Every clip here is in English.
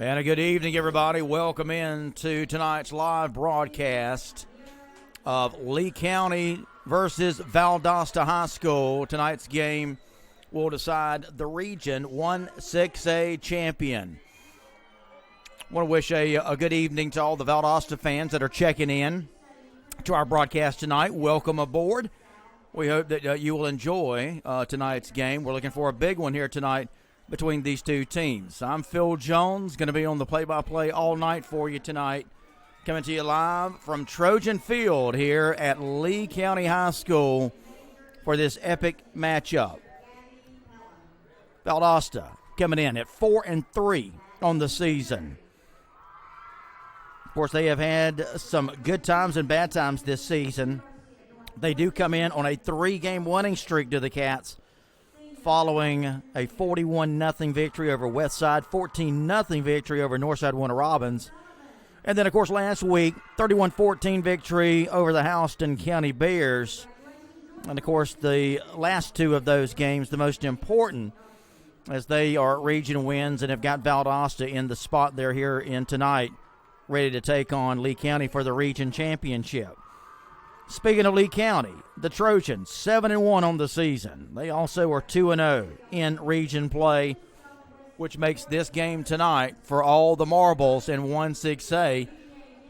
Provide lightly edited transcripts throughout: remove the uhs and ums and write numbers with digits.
And a good evening, everybody. Welcome in to tonight's live broadcast of Lee County versus Valdosta High School. Tonight's game will decide the Region 1-6A champion. I want to wish a good evening to all the Valdosta fans that are checking in to our broadcast tonight. Welcome aboard. We hope that you will enjoy tonight's game. We're looking for a big one here tonight between these two teams. I'm Phil Jones, going to be on the play-by-play all night for you tonight. Coming to you live from Trojan Field here at Lee County High School for this epic matchup. Valdosta coming in at 4-3 on the season. Of course, they have had some good times and bad times this season. They do come in on a 3-game winning streak to the Cats, following a 41-0 victory over Westside, 14-0 victory over Northside Warner Robins. And then, of course, last week, 31-14 victory over the Houston County Bears. And, of course, the last two of those games, the most important, as they are region wins and have got Valdosta in the spot they're here in tonight, ready to take on Lee County for the region championship. Speaking of Lee County, the Trojans, 7-1 on the season. They also are 2-0 in region play, which makes this game tonight for all the marbles in 1-6A.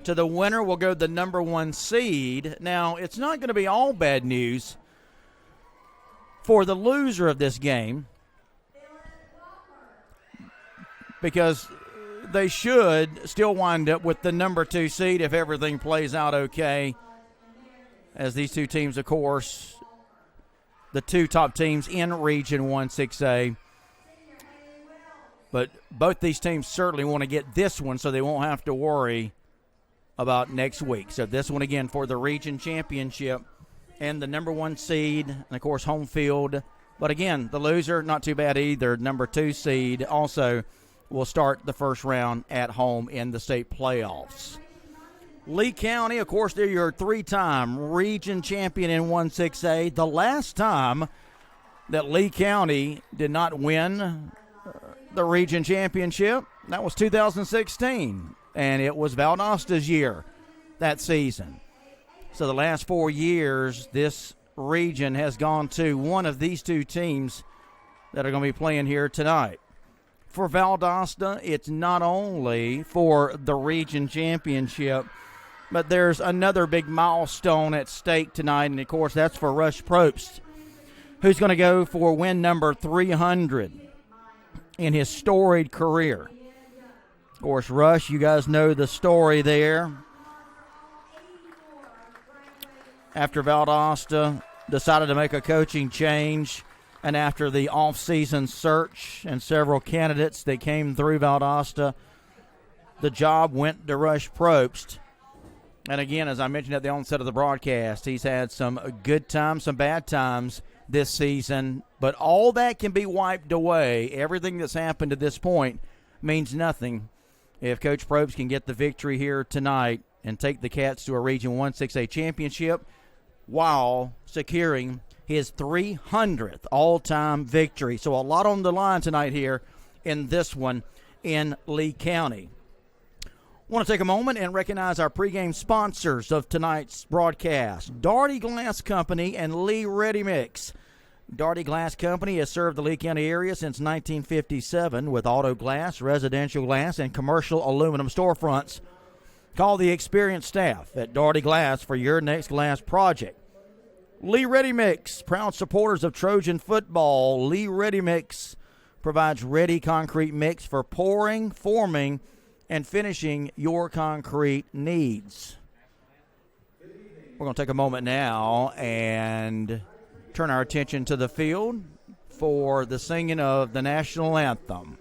To the winner will go the number 1 seed. Now, it's not going to be all bad news for the loser of this game, because they should still wind up with the number 2 seed if everything plays out okay. As these two teams, of course, the two top teams in Region 1-6A. But both these teams certainly want to get this one so they won't have to worry about next week. So this one, again, for the region championship and the number 1 seed, and, of course, home field. But, again, the loser, not too bad either. Number 2 seed also will start the first round at home in the state playoffs. Lee County, of course, they're your 3-time region champion in 1-6A. The last time that Lee County did not win the region championship, that was 2016, and it was Valdosta's year that season. So the last 4 years, this region has gone to one of these two teams that are going to be playing here tonight. For Valdosta, it's not only for the region championship, but there's another big milestone at stake tonight, and, of course, that's for Rush Probst, who's going to go for win number 300 in his storied career. Of course, Rush, you guys know the story there. After Valdosta decided to make a coaching change, and after the off-season search and several candidates that came through Valdosta, the job went to Rush Probst. And again, as I mentioned at the onset of the broadcast, he's had some good times, some bad times this season, but all that can be wiped away. Everything that's happened to this point means nothing if Coach Probst can get the victory here tonight and take the Cats to a Region 1-6A championship while securing his 300th all-time victory. So a lot on the line tonight here in this one in Lee County. I want to take a moment and recognize our pregame sponsors of tonight's broadcast, Daugherty Glass Company and Lee Ready Mix. Daugherty Glass Company has served the Lee County area since 1957 with auto glass, residential glass, and commercial aluminum storefronts. Call the experienced staff at Daugherty Glass for your next glass project. Lee Ready Mix, proud supporters of Trojan football. Lee Ready Mix provides ready concrete mix for pouring, forming, and finishing your concrete needs. We're going to take a moment now and turn our attention to the field for the singing of the national anthem.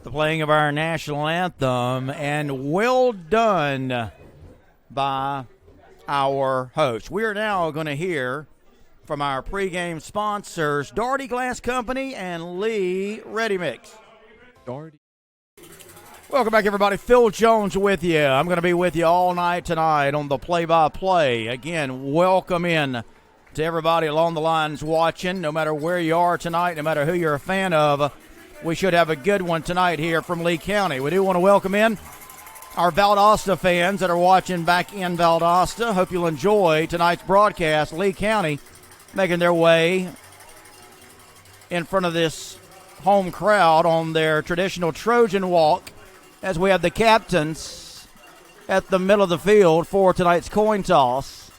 the playing of our national anthem, and well done by our host. We are now going to hear from our pregame sponsors, Daugherty Glass Company and Lee Ready Mix. Daugherty. Welcome back, everybody. Phil Jones with you. I'm going to be with you all night tonight on the play-by-play. Again, welcome in to everybody along the lines watching. No matter where you are tonight, no matter who you're a fan of, we should have a good one tonight here from Lee County. We do want to welcome in our Valdosta fans that are watching back in Valdosta. Hope you'll enjoy tonight's broadcast. Lee County making their way in front of this home crowd on their traditional Trojan walk as we have the captains at the middle of the field for tonight's coin toss.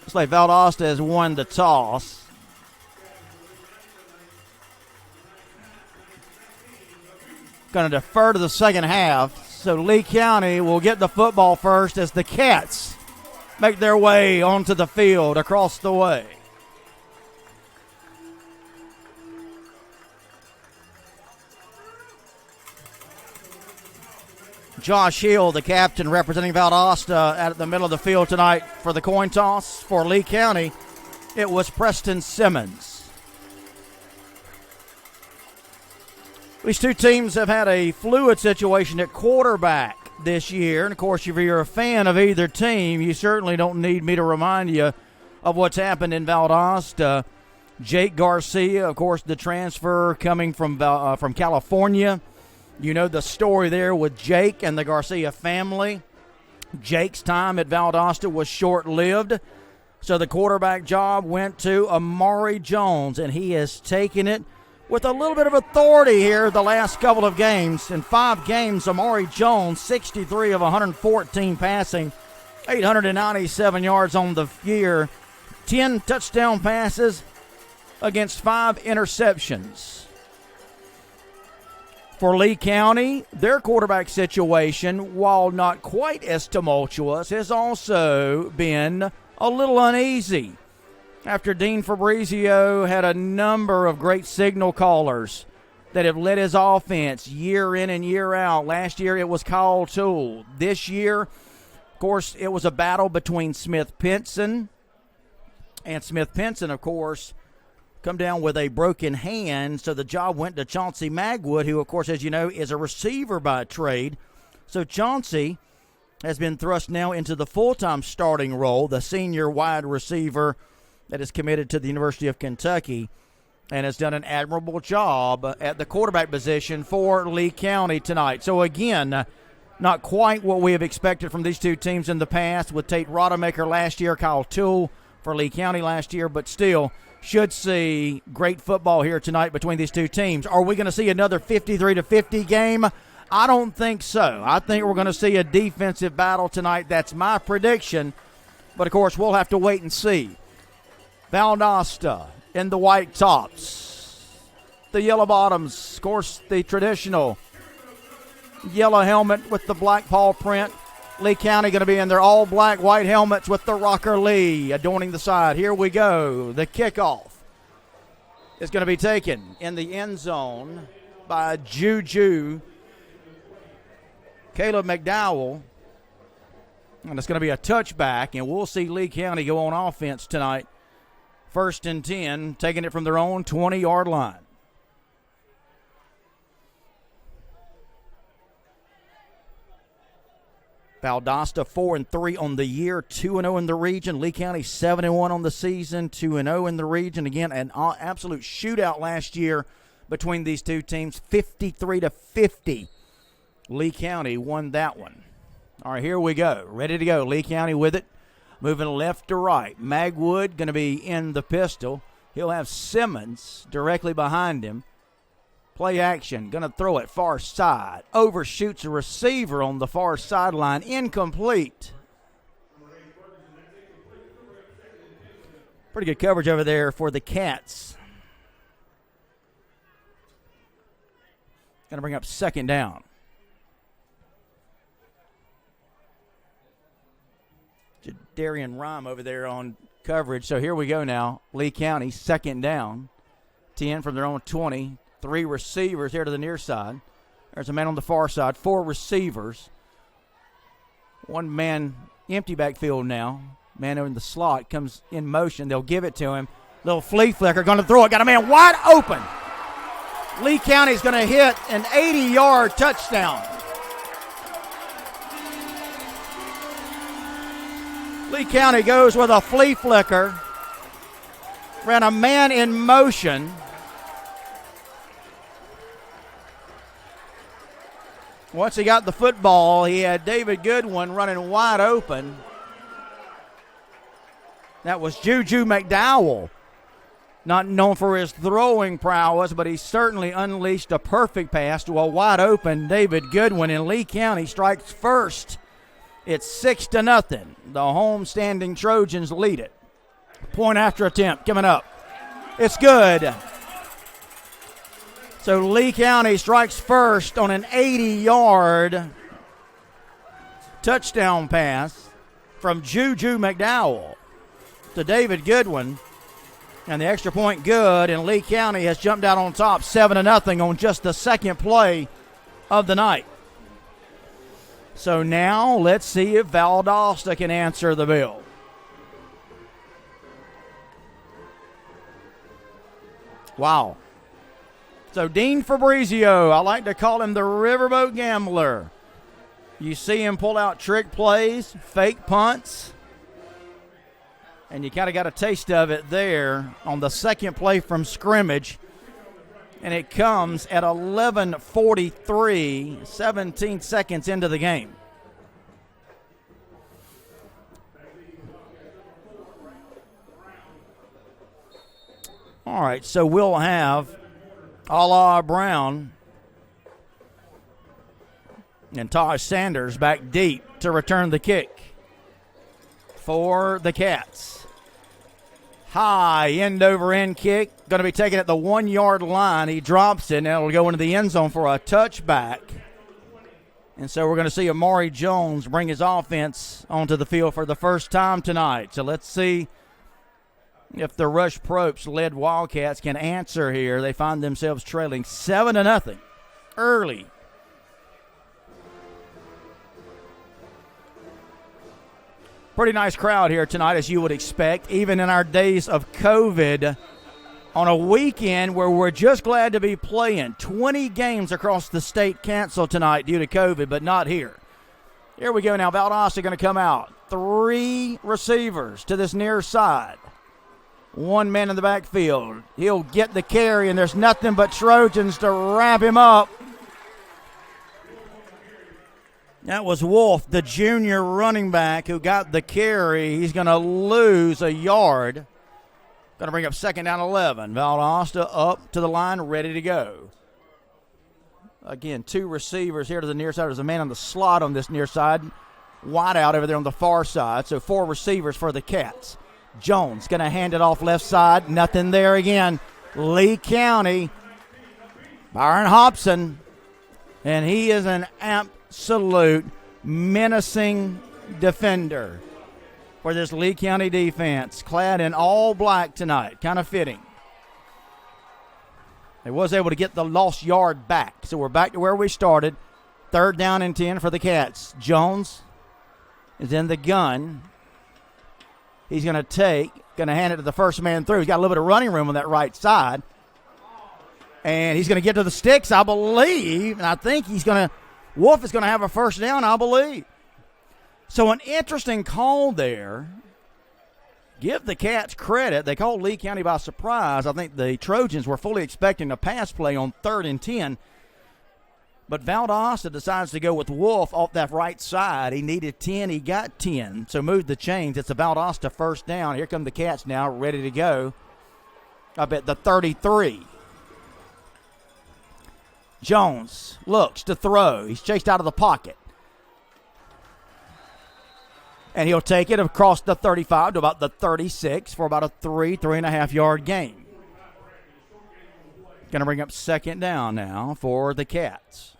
Looks like Valdosta has won the toss. Going to defer to the second half, so Lee County will get the football first as the Cats make their way onto the field across the way. Josh Hill, the captain representing Valdosta, at the middle of the field tonight for the coin toss. For Lee County, it was Preston Simmons. These two teams have had a fluid situation at quarterback this year. And, of course, if you're a fan of either team, you certainly don't need me to remind you of what's happened in Valdosta. Jake Garcia, of course, the transfer coming from California. You know the story there with Jake and the Garcia family. Jake's time at Valdosta was short-lived, so the quarterback job went to Amari Jones, and he has taken it with a little bit of authority here the last couple of games. In 5 games, Amari Jones, 63 of 114 passing, 897 yards on the year, 10 touchdown passes against 5 interceptions. For Lee County, their quarterback situation, while not quite as tumultuous, has also been a little uneasy after Dean Fabrizio had a number of great signal callers that have led his offense year in and year out. Last year it was Kyle Toole. This year, of course, it was a battle between Smith Pinson. And Smith Pinson, of course, come down with a broken hand, so the job went to Chauncey Magwood, who, of course, as you know, is a receiver by trade. So Chauncey has been thrust now into the full-time starting role, the senior wide receiver that is committed to the University of Kentucky and has done an admirable job at the quarterback position for Lee County tonight. So, again, not quite what we have expected from these two teams in the past with Tate Rodemaker last year, Kyle Toole for Lee County last year, but still should see great football here tonight between these two teams. Are we going to see another 53-50 game? I don't think so. I think we're going to see a defensive battle tonight. That's my prediction. But, of course, we'll have to wait and see. Valdosta in the white tops. The yellow bottoms, of course, the traditional yellow helmet with the black paw print. Lee County going to be in their all-black white helmets with the Rocker Lee adorning the side. Here we go. The kickoff is going to be taken in the end zone by Juju Caleb McDowell. And it's going to be a touchback, and we'll see Lee County go on offense tonight. 1st and 10, taking it from their own 20-yard line. Valdosta 4-3 on the year, 2-0 in the region. Lee County 7-1 on the season, 2-0 in the region. Again, an absolute shootout last year between these two teams, 53-50. Lee County won that one. All right, here we go. Ready to go. Lee County with it. Moving left to right. Magwood going to be in the pistol. He'll have Simmons directly behind him. Play action. Going to throw it far side. Overshoots a receiver on the far sideline. Incomplete. Pretty good coverage over there for the Cats. Going to bring up 2nd down. Darian Rhyme over there on coverage. So here we go now. Lee County, 2nd down. 10 from their own 20. 3 receivers here to the near side. There's a man on the far side. 4 receivers. 1 man empty backfield now. Man in the slot comes in motion. They'll give it to him. Little flea flicker, going to throw it. Got a man wide open. Lee County's going to hit an 80-yard touchdown. Lee County goes with a flea flicker. Ran a man in motion. Once he got the football, he had David Goodwin running wide open. That was Juju McDowell. Not known for his throwing prowess, but he certainly unleashed a perfect pass to a wide open David Goodwin, and Lee County strikes first. It's 6-0. The home-standing Trojans lead it. Point after attempt coming up. It's good. So Lee County strikes first on an 80-yard touchdown pass from Juju McDowell to David Goodwin. And the extra point good, and Lee County has jumped out on top 7-0 on just the second play of the night. So now let's see if Valdosta can answer the bell. Wow. So Dean Fabrizio, I like to call him the riverboat gambler. You see him pull out trick plays, fake punts, and you kind of got a taste of it there on the second play from scrimmage. And it comes at 11:43, 17 seconds into the game. All right, so we'll have Ala Brown and Taj Sanders back deep to return the kick for the Cats. High end-over-end kick. Going to be taken at the 1-yard line. He drops it, and it'll go into the end zone for a touchback. And so we're going to see Amari Jones bring his offense onto the field for the first time tonight. So let's see if the Rush Probst-led Wildcats can answer here. They find themselves trailing 7-0 early. Pretty nice crowd here tonight, as you would expect, even in our days of COVID, on a weekend where we're just glad to be playing. 20 games across the state canceled tonight due to COVID, but not here. Here we go now. Valdosta going to come out. 3 receivers to this near side. 1 man in the backfield. He'll get the carry, and there's nothing but Trojans to wrap him up. That was Wolf, the junior running back, who got the carry. He's going to lose a yard. Going to bring up 2nd down 11. Valdosta up to the line, ready to go. Again, 2 receivers here to the near side. There's a man on the slot on this near side. Wide out over there on the far side. So 4 receivers for the Cats. Jones going to hand it off left side. Nothing there again. Lee County. Byron Hobson. And he is an absolute menacing defender for this Lee County defense. Clad in all black tonight. Kind of fitting. They was able to get the lost yard back. So we're back to where we started. 3rd down and 10 for the Cats. Jones is in the gun. He's going to hand it to the first man through. He's got a little bit of running room on that right side. And he's going to get to the sticks, I believe. And I think Wolf is going to have a first down, I believe. So an interesting call there. Give the Cats credit. They called Lee County by surprise. I think the Trojans were fully expecting a pass play on 3rd and 10. But Valdosta decides to go with Wolf off that right side. He needed 10. He got 10. So moved the chains. It's a Valdosta first down. Here come the Cats now, ready to go. Up at the 33. Jones looks to throw. He's chased out of the pocket. And he'll take it across the 35 to about the 36 for about a 3.5 yard gain. Going to bring up 2nd down now for the Cats.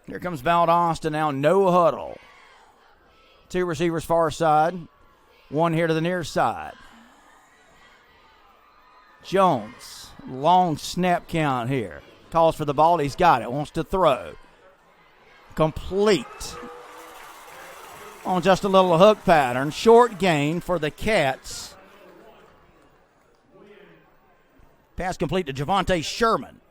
Here comes Valdosta now, no huddle. 2 receivers far side, 1 here to the near side. Jones, long snap count here. Calls for the ball. He's got it. Wants to throw. Complete. On just a little hook pattern. Short gain for the Cats. Pass complete to Javante Sherman.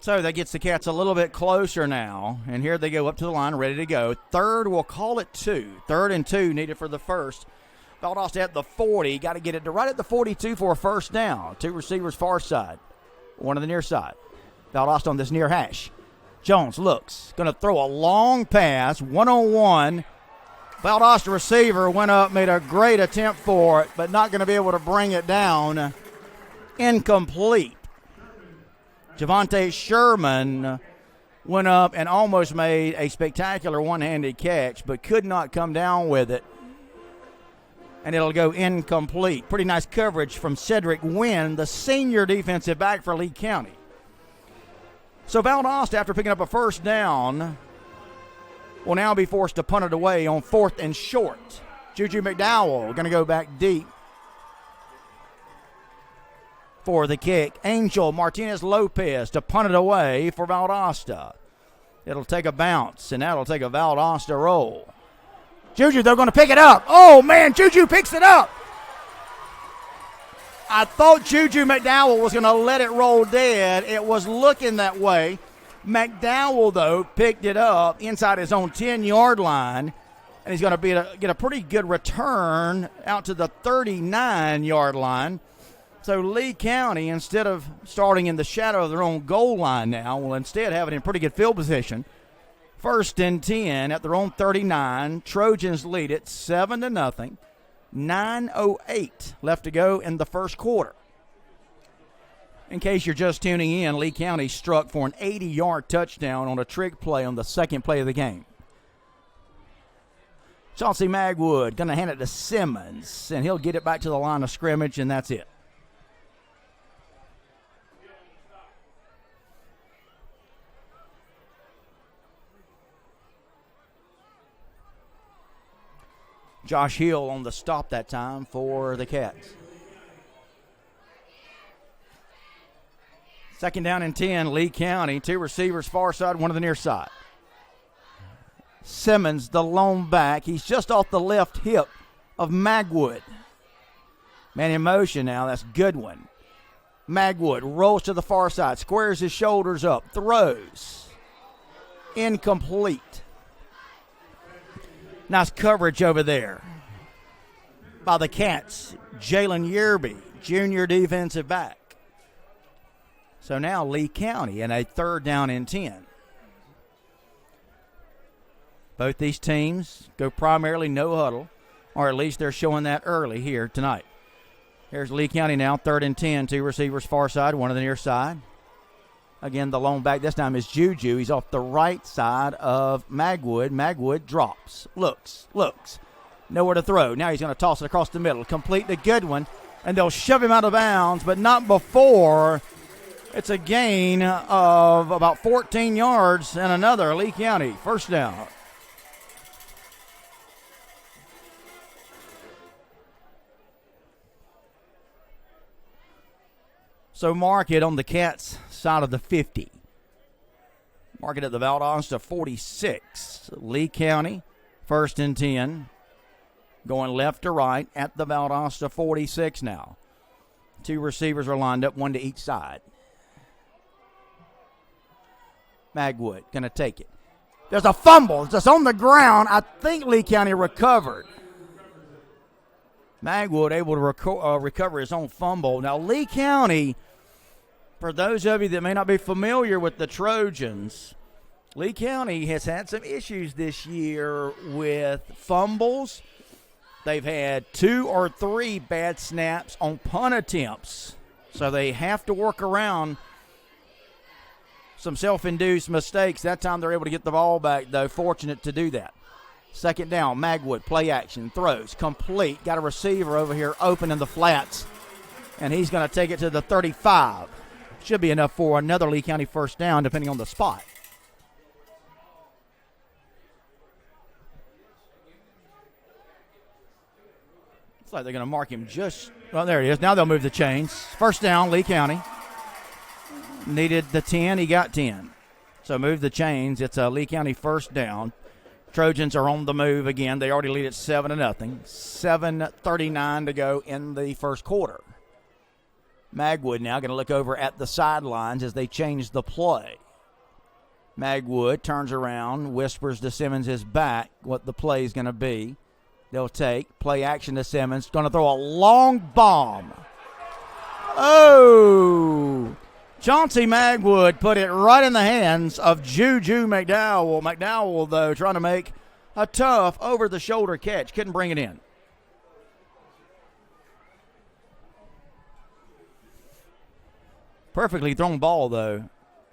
So that gets the Cats a little bit closer now. And here they go up to the line, ready to go. Third, we'll call it 2. 3rd and 2 needed for the first. Valdosta at the 40. Got to get it to right at the 42 for a first down. 2 receivers far side. 1 on the near side. Valdosta on this near hash. Jones looks. Going to throw a long pass. 1-on-1. Valdosta receiver went up, made a great attempt for it, but not going to be able to bring it down. Incomplete. Javante Sherman went up and almost made a spectacular one-handed catch, but could not come down with it. And it'll go incomplete. Pretty nice coverage from Cedric Wynn, the senior defensive back for Lee County. So Valdosta, after picking up a first down, will now be forced to punt it away on 4th and short. Juju McDowell going to go back deep for the kick. Angel Martinez Lopez to punt it away for Valdosta. It'll take a bounce, and that'll take a Valdosta roll. Juju, they're going to pick it up. Oh, man, Juju picks it up. I thought Juju McDowell was going to let it roll dead. It was looking that way. McDowell, though, picked it up inside his own 10-yard line, and he's going to get a pretty good return out to the 39-yard line. So Lee County, instead of starting in the shadow of their own goal line now, will instead have it in pretty good field position. 1st and 10 at their own 39. Trojans lead it 7-0. 9:08 left to go in the first quarter. In case you're just tuning in, Lee County struck for an 80-yard touchdown on a trick play on the second play of the game. Chauncey Magwood going to hand it to Simmons, and he'll get it back to the line of scrimmage, and that's it. Josh Hill on the stop that time for the Cats. 2nd down and 10, Lee County. 2 receivers far side, 1 to the near side. Simmons, the lone back. He's just off the left hip of Magwood. Man in motion now. That's Goodwin. Magwood rolls to the far side, squares his shoulders up, throws. Incomplete. Nice coverage over there by the Cats. Jalen Yerby, junior defensive back. So now Lee County in a 3rd down and 10. Both these teams go primarily no huddle, or at least they're showing that early here tonight. Here's Lee County now, 3rd and 10. 2 receivers far side, 1 to the near side. Again, the lone back this time is Juju. He's off the right side of Magwood. Magwood drops, looks. Nowhere to throw. Now he's going to toss it across the middle. Complete to Goodwin, and they'll shove him out of bounds, but not before. It's a gain of about 14 yards and another Lee County first down. So mark it on the Cats' side of the 50. Mark it at the Valdosta 46. Lee County, 1st and 10. Going left to right at the Valdosta 46 now. 2 receivers are lined up, 1 to each side. Magwood going to take it. There's a fumble. It's just on the ground. I think Lee County recovered. Magwood able to recover his own fumble. Now, Lee County, for those of you that may not be familiar with the Trojans, Lee County has had some issues this year with fumbles. They've had 2 or 3 bad snaps on punt attempts. So they have to work around some self-induced mistakes. That time they're able to get the ball back, though. Fortunate to do that. 2nd down, Magwood, play action, throws, complete. Got a receiver over here open in the flats, and he's going to take it to the 35. Should be enough for another Lee County first down, depending on the spot. Looks like they're going to mark him just. Well, there he is. Now they'll move the chains. First down, Lee County. Needed the 10. He got 10. So move the chains. It's a Lee County first down. Trojans are on the move again. They already lead at 7-0. 7:39 to go in the first quarter. Magwood now going to look over at the sidelines as they change the play. Magwood turns around, whispers to Simmons his back what the play is going to be. They'll take play action to Simmons. Going to throw a long bomb. Oh! Chauncey Magwood put it right in the hands of Juju McDowell. McDowell, though, trying to make a tough over-the-shoulder catch. Couldn't bring it in. Perfectly thrown ball, though,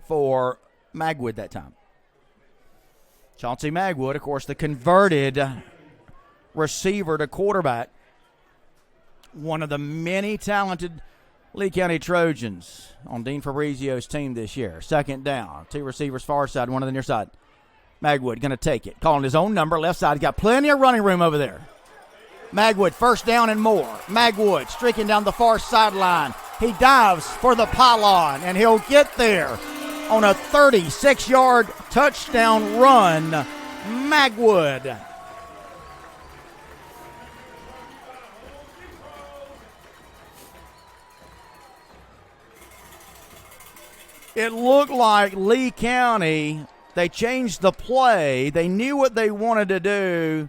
for Magwood that time. Chauncey Magwood, of course, the converted receiver to quarterback. One of the many talented Lee County Trojans on Dean Fabrizio's team this year. Second down. Two receivers far side, one on the near side. Magwood going to take it. Calling his own number. Left side. He's got plenty of running room over there. Magwood, first down and more. Magwood streaking down the far sideline. He dives for the pylon, and he'll get there on a 36-yard touchdown run. Magwood. It looked like Lee County, they changed the play. They knew what they wanted to do.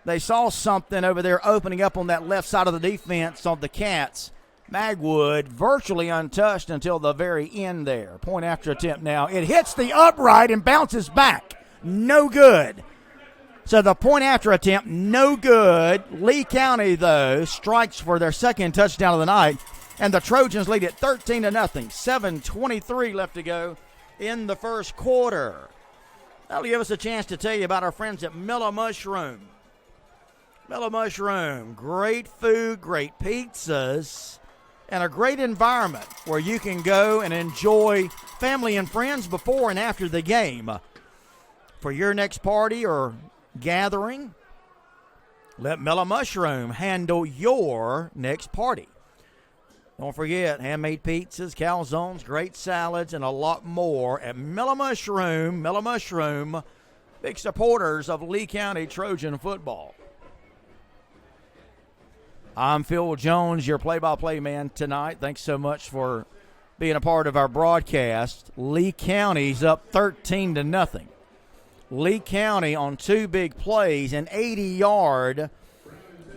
They saw something over there opening up on that left side of the defense on the Cats. Magwood virtually untouched until the very end there. Point after attempt now. It hits the upright and bounces back. No good. So the point after attempt, no good. Lee County, though, strikes for their second touchdown of the night. And the Trojans lead it 13-0. 7:23 left to go in the first quarter. That'll give us a chance to tell you about our friends at Miller Mushroom. Miller Mushroom, great food, great pizzas, and a great environment where you can go and enjoy family and friends before and after the game. For your next party or gathering, let Miller Mushroom handle your next party. Don't forget, handmade pizzas, calzones, great salads, and a lot more at Miller Mushroom. Miller Mushroom, big supporters of Lee County Trojan football. I'm Phil Jones, your play-by-play man tonight. Thanks so much for being a part of our broadcast. Lee County's up 13-0. Lee County on two big plays, an 80-yard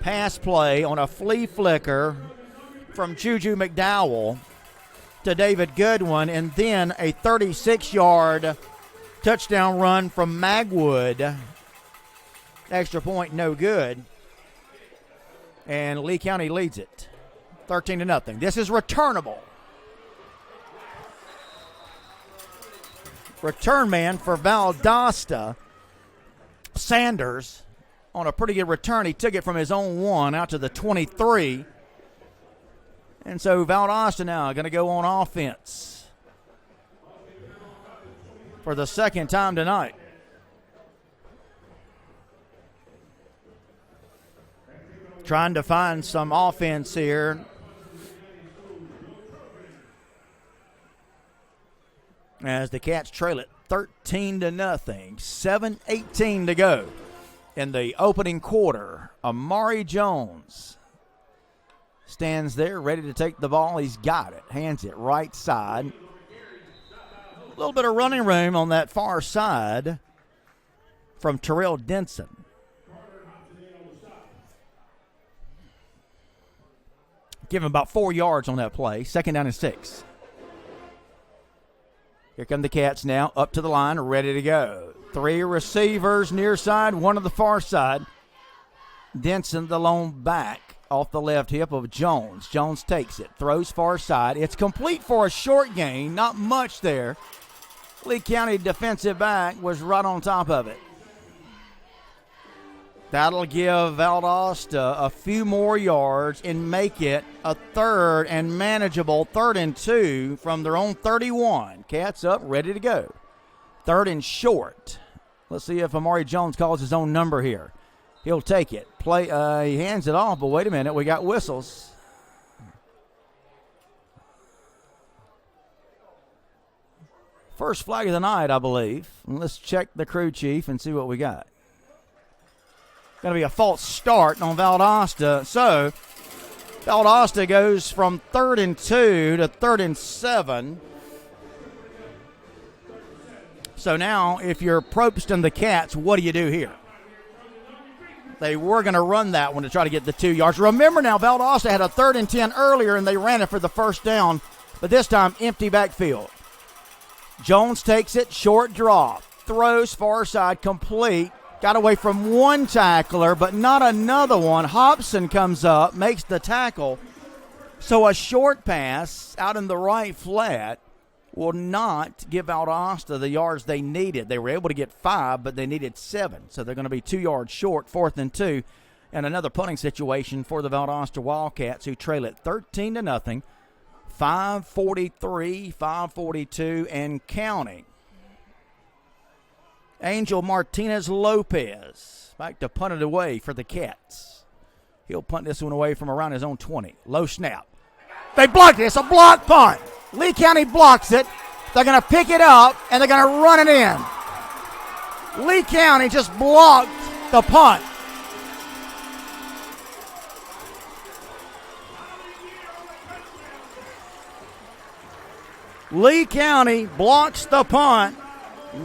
pass play on a flea flicker from Juju McDowell to David Goodwin, and then a 36-yard touchdown run from Magwood. Extra point, no good. And Lee County leads it 13-0. This is returnable. Return man for Valdosta, Sanders, on a pretty good return. He took it from his own one out to the 23. And so Valdosta now going to go on offense for the second time tonight. Trying to find some offense here. As the Cats trail it 13-0. 7:18 to go in the opening quarter. Amari Jones stands there ready to take the ball. He's got it. Hands it right side. A little bit of running room on that far side from Terrell Denson. Give him about 4 yards on that play. Second down and 6. Here come the Cats now up to the line, ready to go. 3 receivers near side, 1 on the far side. Denson, the lone back, off the left hip of Jones. Jones takes it, throws far side. It's complete for a short gain, not much there. Lee County defensive back was right on top of it. That'll give Valdosta a few more yards and make it a third and manageable 3rd and 2 from their own 31. Cats up, ready to go. 3rd and short. Let's see if Amari Jones calls his own number here. He'll take it. He hands it off, but wait a minute. We got whistles. First flag of the night, I believe. Let's check the crew chief and see what we got. Going to be a false start on Valdosta. So, Valdosta goes from 3rd and 2 to 3rd and 7. So now, if you're Probst and the Cats, what do you do here? They were going to run that one to try to get the 2 yards. Remember now, Valdosta had a 3rd and 10 earlier, and they ran it for the first down, but this time, empty backfield. Jones takes it, short draw, throws far side, complete. Got away from one tackler, but not another one. Hobson comes up, makes the tackle. So a short pass out in the right flat will not give Valdosta the yards they needed. They were able to get 5, but they needed 7. So they're going to be 2 yards short, 4th and 2. And another punting situation for the Valdosta Wildcats, who trail it 13-0. 5:43, 5:42, and counting. Angel Martinez Lopez back to punt it away for the Cats. He'll punt this one away from around his own 20. Low snap. They blocked it. It's a block punt. Lee County blocks it. They're going to pick it up, and they're going to run it in. Lee County just blocked the punt. Lee County blocks the punt.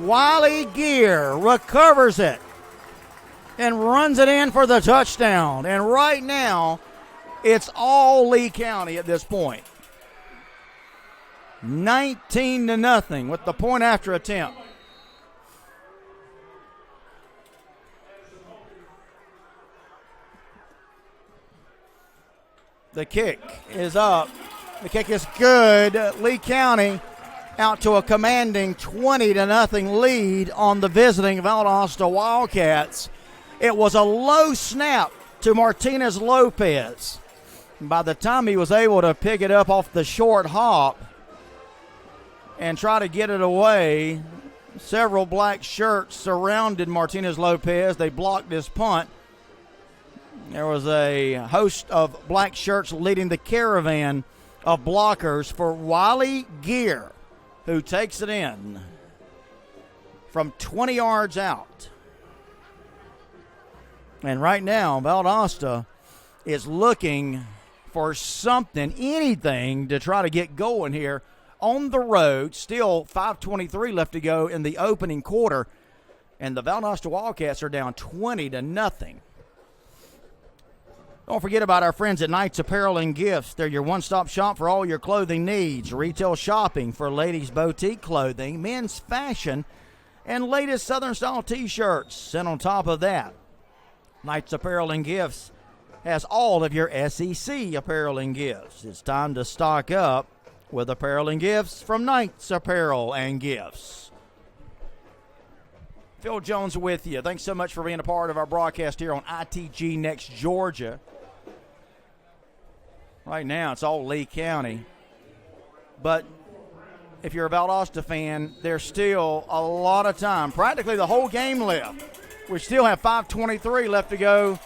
Wiley Gear recovers it and runs it in for the touchdown. And right now, it's all Lee County at this point. 19-0 with the point after attempt. The kick is up. The kick is good. Lee County out to a commanding 20-0 lead on the visiting Valdosta Wildcats. It was a low snap to Martinez Lopez. By the time he was able to pick it up off the short hop and try to get it away, several black shirts surrounded Martinez Lopez. They blocked his punt. There was a host of black shirts leading the caravan of blockers for Wiley Gear, who takes it in from 20 yards out. And right now, Valdosta is looking for something, anything, to try to get going here on the road. Still 5:23 left to go in the opening quarter, and the Valdosta Wildcats are down 20-0. Don't forget about our friends at Knights Apparel and Gifts. They're your one-stop shop for all your clothing needs. Retail shopping for ladies' boutique clothing, men's fashion, and latest Southern-style T-shirts. And on top of that, Knights Apparel and Gifts has all of your SEC apparel and gifts. It's time to stock up with apparel and gifts from Knights Apparel and Gifts. Phil Jones with you. Thanks so much for being a part of our broadcast here on ITG Next Georgia. Right now, it's all Lee County. But if you're a Valdosta fan, there's still a lot of time, practically the whole game left. We still have 5:23 left to go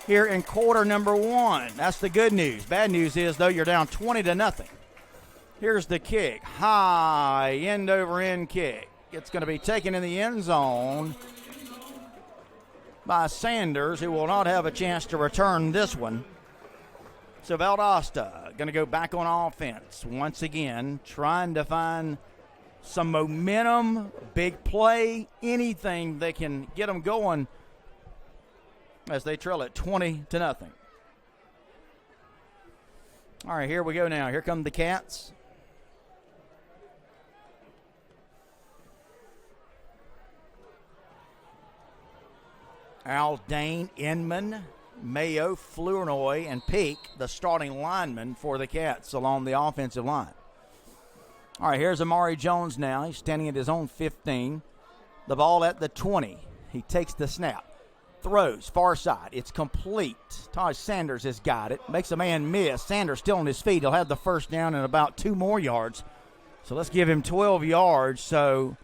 here in quarter number 1. That's the good news. Bad news is, though, you're down 20-0. Here's the kick. High end-over-end kick. It's going to be taken in the end zone by Sanders, who will not have a chance to return this one. So Valdosta going to go back on offense once again, trying to find some momentum, big play, anything that can get them going as they trail it 20-0. All right, here we go now. Here come the Cats. Aldane, Inman, Mayo, Flournoy, and Peak, the starting linemen for the Cats along the offensive line. All right, here's Amari Jones now. He's standing at his own 15. The ball at the 20. He takes the snap. Throws, far side. It's complete. Taj Sanders has got it. Makes a man miss. Sanders still on his feet. He'll have the first down and about 2 more yards. So let's give him 12 yards. So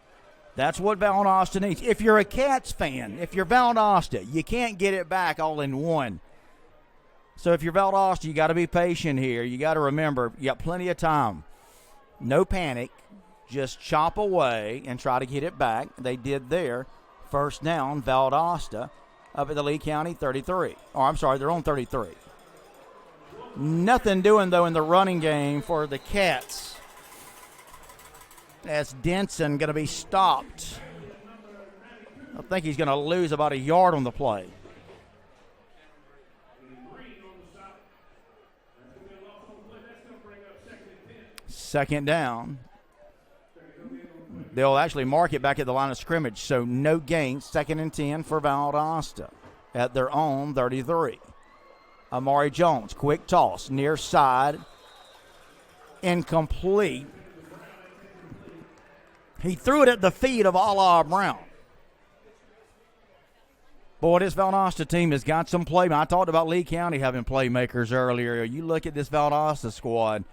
That's what Valdosta needs. If you're a Cats fan, if you're Valdosta, you can't get it back all in one. So if you're Valdosta, you got to be patient here. You got to remember, you got plenty of time. No panic. Just chop away and try to get it back. They did there. First down, Valdosta up at the Lee County 33. Oh, I'm sorry, they're on 33. Nothing doing, though, in the running game for the Cats. As Denson going to be stopped. I think he's going to lose about a yard on the play. Second down. They'll actually mark it back at the line of scrimmage, so no gain. 2nd and 10 for Valdosta at their own 33. Amari Jones, quick toss, near side, incomplete. He threw it at the feet of Allah Brown. Boy, this Valdosta team has got some play. I talked about Lee County having playmakers earlier. You look at this Valdosta squad.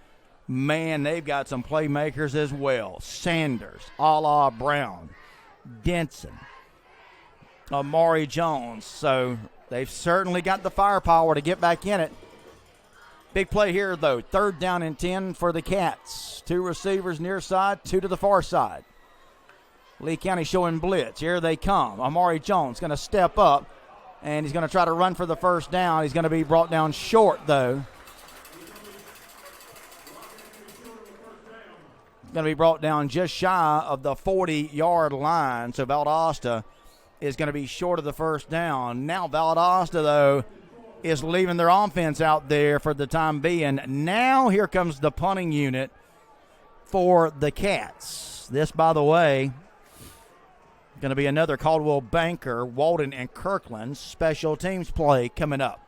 Man, they've got some playmakers as well. Sanders, Allah Brown, Denson, Amari Jones. So they've certainly got the firepower to get back in it. Big play here, though. 3rd down and 10 for the Cats. 2 receivers near side, 2 to the far side. Lee County showing blitz. Here they come. Amari Jones going to step up, and he's going to try to run for the first down. He's going to be brought down short, though. Going to be brought down just shy of the 40-yard line. So Valdosta is going to be short of the first down. Now Valdosta, though, is leaving their offense out there for the time being. Now here comes the punting unit for the Cats. This, by the way, going to be another Caldwell Banker, Walden, and Kirkland special teams play coming up.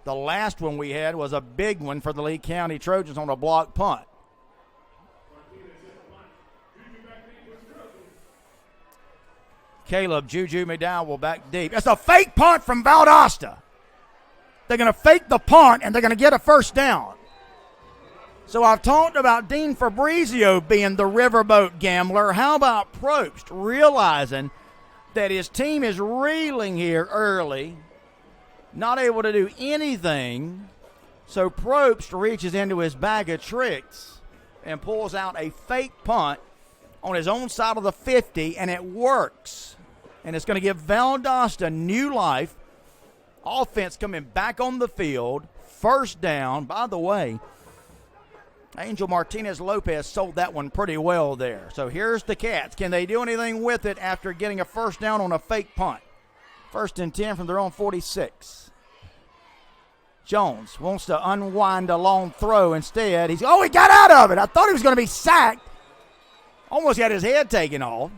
The last one we had was a big one for the Lee County Trojans on a block punt. Caleb Juju McDowell back deep. It's a fake punt from Valdosta. They're going to fake the punt, and they're going to get a first down. So I've talked about Dean Fabrizio being the riverboat gambler. How about Probst realizing that his team is reeling here early, not able to do anything. So Probst reaches into his bag of tricks and pulls out a fake punt on his own side of the 50, and it works. And it's going to give Valdosta new life. Offense coming back on the field. First down. By the way, Angel Martinez Lopez sold that one pretty well there. So here's the Cats. Can they do anything with it after getting a first down on a fake punt? 1st and 10 from their own 46. Jones wants to unwind a long throw. Instead, he got out of it. I thought he was going to be sacked. Almost had his head taken off.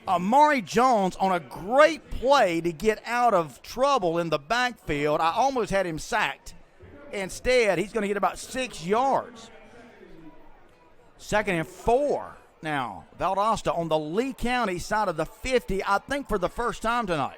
Amari Jones on a great play to get out of trouble in the backfield. I almost had him sacked. Instead, he's going to get about 6 yards. 2nd and 4. Now, Valdosta on the Lee County side of the 50, I think for the first time tonight.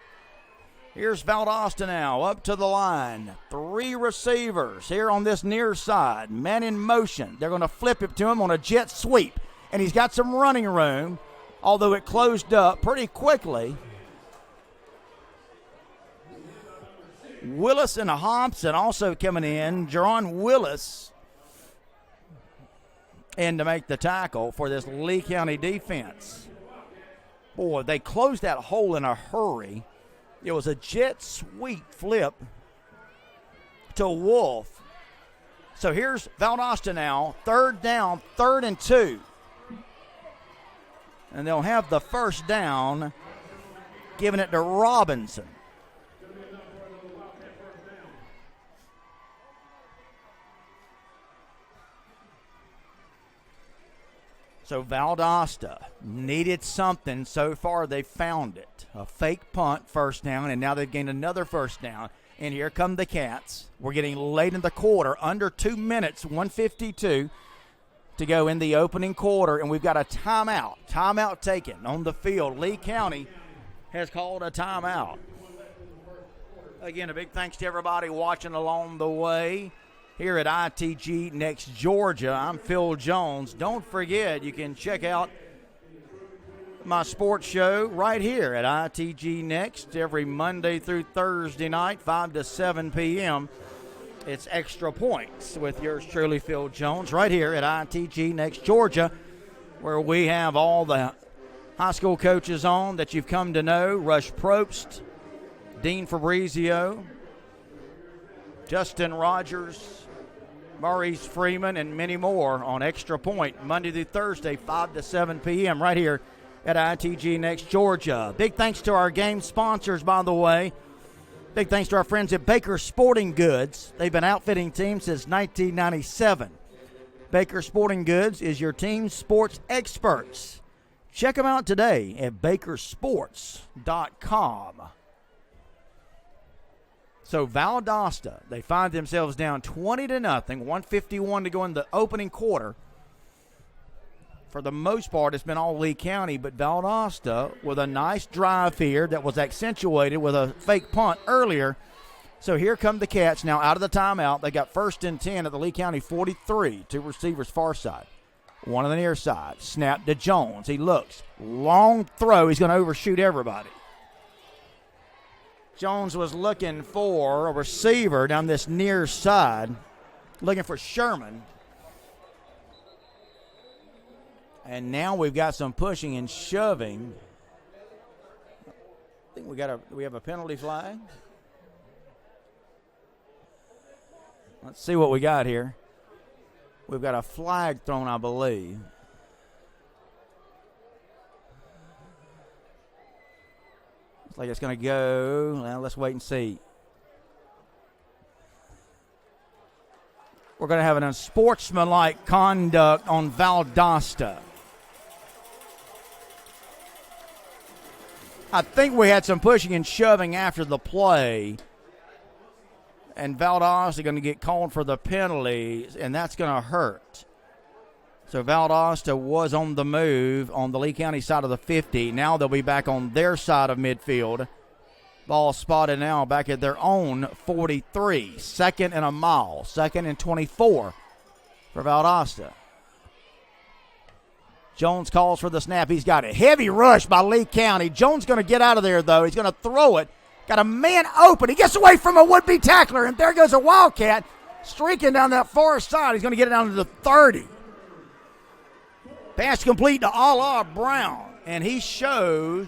Here's Valdosta now up to the line. 3 receivers here on this near side. Man in motion. They're going to flip it to him on a jet sweep. And he's got some running room, although it closed up pretty quickly. Willis and Hobson also coming in. Jerron Willis in to make the tackle for this Lee County defense. Boy, they closed that hole in a hurry. It was a jet sweep flip to Wolf. So here's Valdosta now. 3rd down, 3rd and 2. And they'll have the first down, giving it to Robinson. So Valdosta needed something. So far, they found it. A fake punt, first down, and now they've gained another first down. And here come the Cats. We're getting late in the quarter, under 2 minutes, 1:52 to go in the opening quarter, and we've got a timeout. Timeout taken on the field. Lee County has called a timeout. Again, a big thanks to everybody watching along the way here at ITG next Georgia. I'm Phil Jones. Don't forget, you can check out my sports show right here at ITG Next every Monday through Thursday night, 5 to 7 p.m. It's Extra Points with yours truly, Phil Jones, right here at ITG Next Georgia, where we have all the high school coaches on that you've come to know. Rush Probst, Dean Fabrizio, Justin Rogers, Maurice Freeman, and many more on Extra Point, Monday through Thursday, 5 to 7 p.m. right here at ITG Next Georgia. Big thanks to our game sponsors, by the way. Big thanks to our friends at Baker Sporting Goods. They've been outfitting teams since 1997. Baker Sporting Goods is your team sports experts. Check them out today at bakersports.com. So Valdosta, they find themselves down 20-0, 1:51 to go in the opening quarter. For the most part, it's been all Lee County, but Valdosta with a nice drive here that was accentuated with a fake punt earlier. So here come the Cats now out of the timeout. They got 1st and 10 at the Lee County 43. Two receivers far side, one on the near side. Snap to Jones. He looks. Long throw. He's going to overshoot everybody. Jones was looking for a receiver down this near side, looking for Sherman. And now we've got some pushing and shoving. I think we have a penalty flag. Let's see what we got here. We've got a flag thrown, I believe. Looks like it's going to go. Well, let's wait and see. We're going to have an unsportsmanlike conduct on Valdosta. I think we had some pushing and shoving after the play. And Valdosta going to get called for the penalty, and that's going to hurt. So Valdosta was on the move on the Lee County side of the 50. Now they'll be back on their side of midfield. Ball spotted now back at their own 43. 2nd and a mile. 2nd and 24 for Valdosta. Jones calls for the snap. He's got a heavy rush by Lee County. Jones going to get out of there, though. He's going to throw it. Got a man open. He gets away from a would-be tackler, and there goes a Wildcat streaking down that far side. He's going to get it down to the 30. Pass complete to Allah Brown, and he shows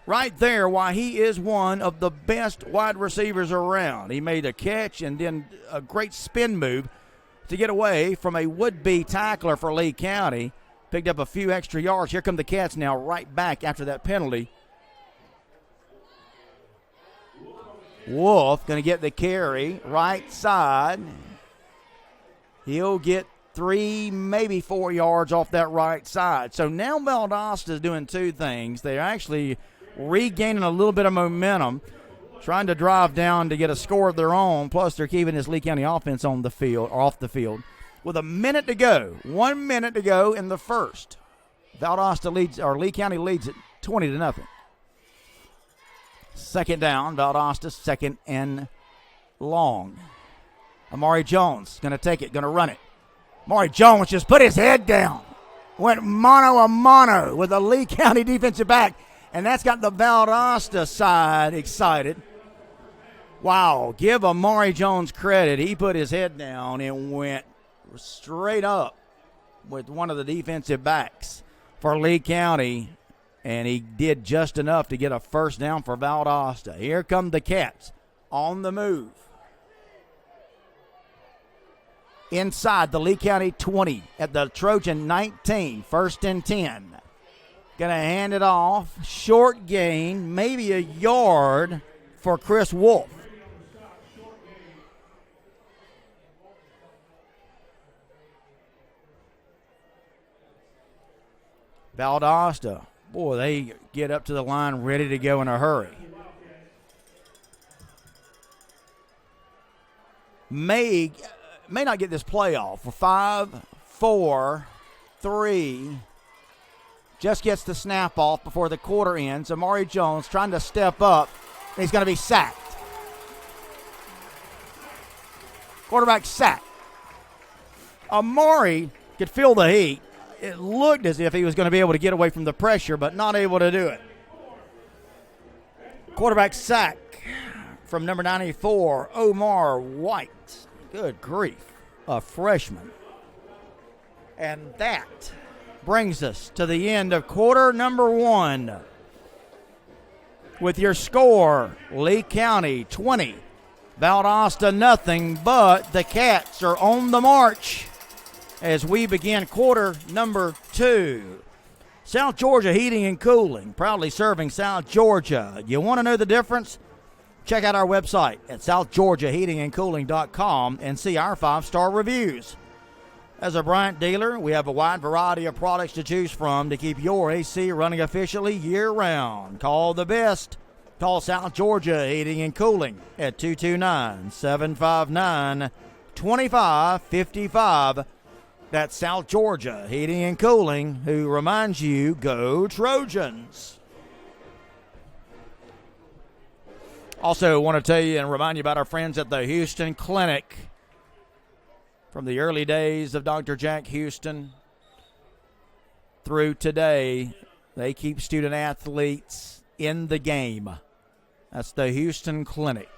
right there why he is one of the best wide receivers around. He made a catch and then a great spin move to get away from a would-be tackler for Lee County. Picked up a few extra yards. Here come the Cats now right back after that penalty. Wolf going to get the carry right side. He'll get 3, maybe 4 yards off that right side. So now Valdosta is doing two things. They're actually regaining a little bit of momentum, trying to drive down to get a score of their own, plus they're keeping this Lee County offense on the field or off the field. With a minute to go, 1 minute to go in the first. Valdosta leads, or Lee County leads it 20-0. 2nd down, Valdosta, 2nd and long. Amari Jones going to take it, going to run it. Amari Jones just put his head down. Went mano-a-mano with a Lee County defensive back, and that's got the Valdosta side excited. Wow, give Amari Jones credit. He put his head down and went straight up with one of the defensive backs for Lee County, and he did just enough to get a first down for Valdosta. Here come the Cats on the move. Inside the Lee County 20 at the Trojan 19, 1st and 10. Going to hand it off. Short gain, maybe a yard for Chris Wolf. Valdosta, boy, they get up to the line ready to go in a hurry. May not get this play off. 5, 4, 3. Just gets the snap off before the quarter ends. Amari Jones trying to step up. He's going to be sacked. Quarterback sacked. Amari could feel the heat. it looked as if he was going to be able to get away from the pressure, but not able to do it. Quarterback sack from number 94, Omar White. Good grief, a freshman. And that brings us to the end of quarter number 1. With your score, Lee County 20, Valdosta nothing, but the Cats are on the march as we begin quarter number 2. South Georgia Heating and Cooling, proudly serving South Georgia. You want to know the difference? Check out our website at southgeorgiaheatingandcooling.com and see our 5-star reviews. As a Bryant dealer, we have a wide variety of products to choose from to keep your AC running efficiently year-round. Call the best. Call South Georgia Heating and Cooling at 229-759-2555. That's South Georgia Heating and Cooling, who reminds you, go Trojans. Also want to tell you and remind you about our friends at the Houston Clinic. From the early days of Dr. Jack Houston through today, they keep student athletes in the game. That's the Houston Clinic.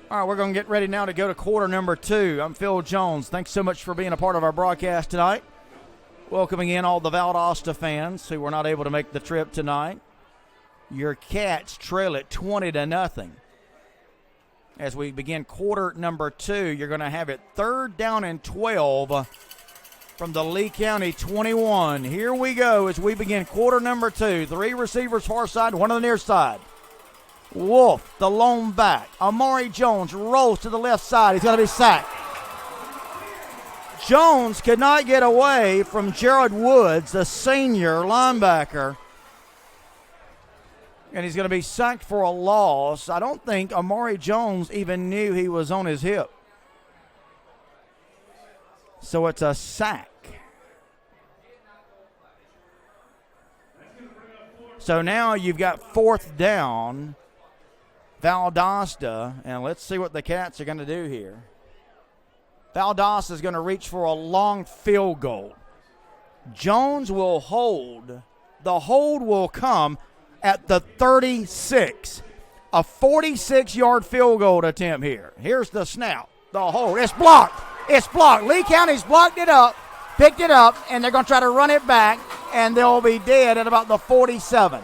All right, we're going to get ready now to go to quarter number 2. I'm Phil Jones. Thanks so much for being a part of our broadcast tonight. Welcoming in all the Valdosta fans who were not able to make the trip tonight. Your Cats trail it 20-0. As we begin quarter number 2, you're going to have it 3rd down and 12 from the Lee County 21. Here we go as we begin quarter number 2. 3 receivers far side, 1 on the near side. Wolf, the lone back. Amari Jones rolls to the left side. He's going to be sacked. Jones could not get away from Jared Woods, the senior linebacker. And he's going to be sacked for a loss. I don't think Amari Jones even knew he was on his hip. So it's a sack. So now you've got 4th down, Valdosta, and let's see what the Cats are going to do here. Valdosta is going to reach for a long field goal. Jones will hold. The hold will come at the 36. A 46-yard field goal attempt here. Here's the snap. The hold. It's blocked. It's blocked. Lee County's blocked it up, picked it up, and they're going to try to run it back, and they'll be dead at about the 47.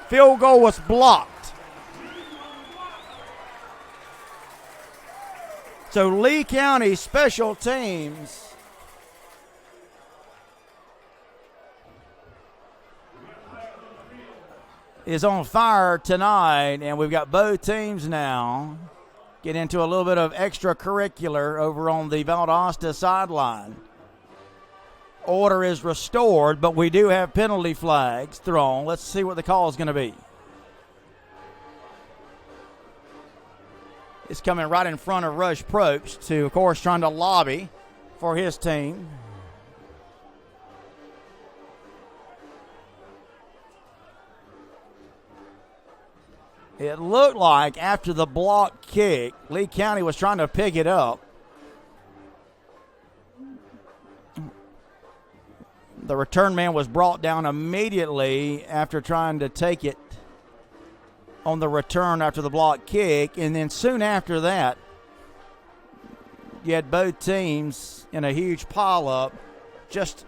Field goal was blocked. So Lee County special teams is on fire tonight, and we've got both teams now get into a little bit of extracurricular over on the Valdosta sideline. Order is restored, but we do have penalty flags thrown. Let's see what the call is going to be. It's coming right in front of Rush Probst, who, of course, trying to lobby for his team. It looked like after the block kick, Lee County was trying to pick it up. The return man was brought down immediately after trying to take it on the return after the block kick. And then soon after that, you had both teams in a huge pileup just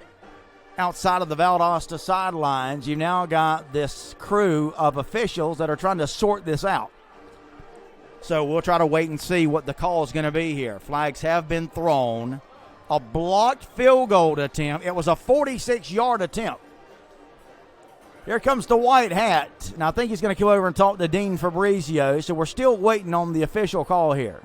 outside of the Valdosta sidelines. You've now got this crew of officials that are trying to sort this out. So we'll try to wait and see what the call is going to be here. Flags have been thrown. A blocked field goal attempt. It was a 46-yard attempt. Here comes the white hat. And I think he's going to come over and talk to Dean Fabrizio. So we're still waiting on the official call here.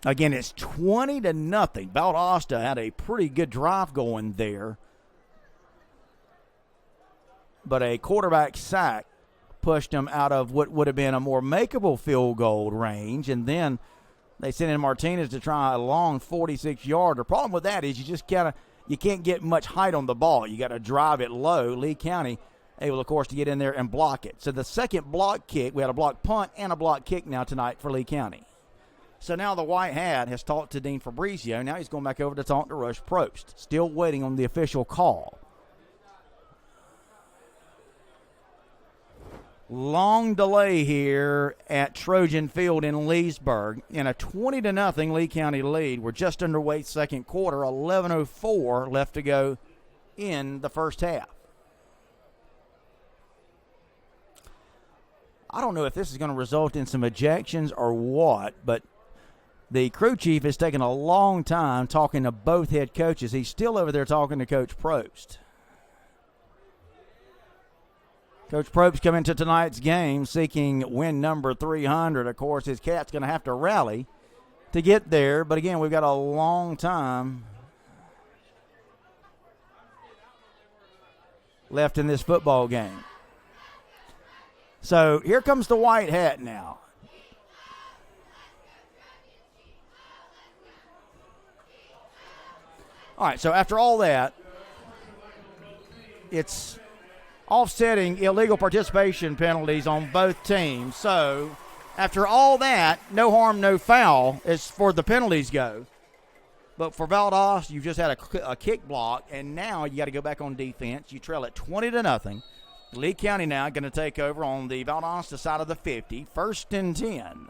Again, it's 20-0. Valdosta had a pretty good drive going there. But a quarterback sack pushed him out of what would have been a more makeable field goal range. And then they sent in Martinez to try a long 46-yard. The problem with that is you just you can't get much height on the ball. You got to drive it low. Lee County able, of course, to get in there and block it. So the second block kick, we had a block punt and a block kick now tonight for Lee County. So now the white hat has talked to Dean Fabrizio. Now he's going back over to talk to Rush Probst. Still waiting on the official call. Long delay here at Trojan Field in Leesburg. In a 20-0 Lee County lead. We're just underway second quarter. 11:04 left to go in the first half. I don't know if this is going to result in some ejections or what, but the crew chief has taken a long time talking to both head coaches. He's still over there talking to Coach Probst. Coach Probst coming into tonight's game seeking win number 300. Of course, his Cat's going to have to rally to get there. But, again, we've got a long time left in this football game. So here comes the white hat now. All right, so after all that, it's offsetting illegal participation penalties on both teams. So after all that, no harm, no foul as for the penalties go. But for Valdosta, you've just had a kick block, and now you got to go back on defense. You trail at 20-0. Lee County now going to take over on the Valdosta side of the 50. 1st and 10.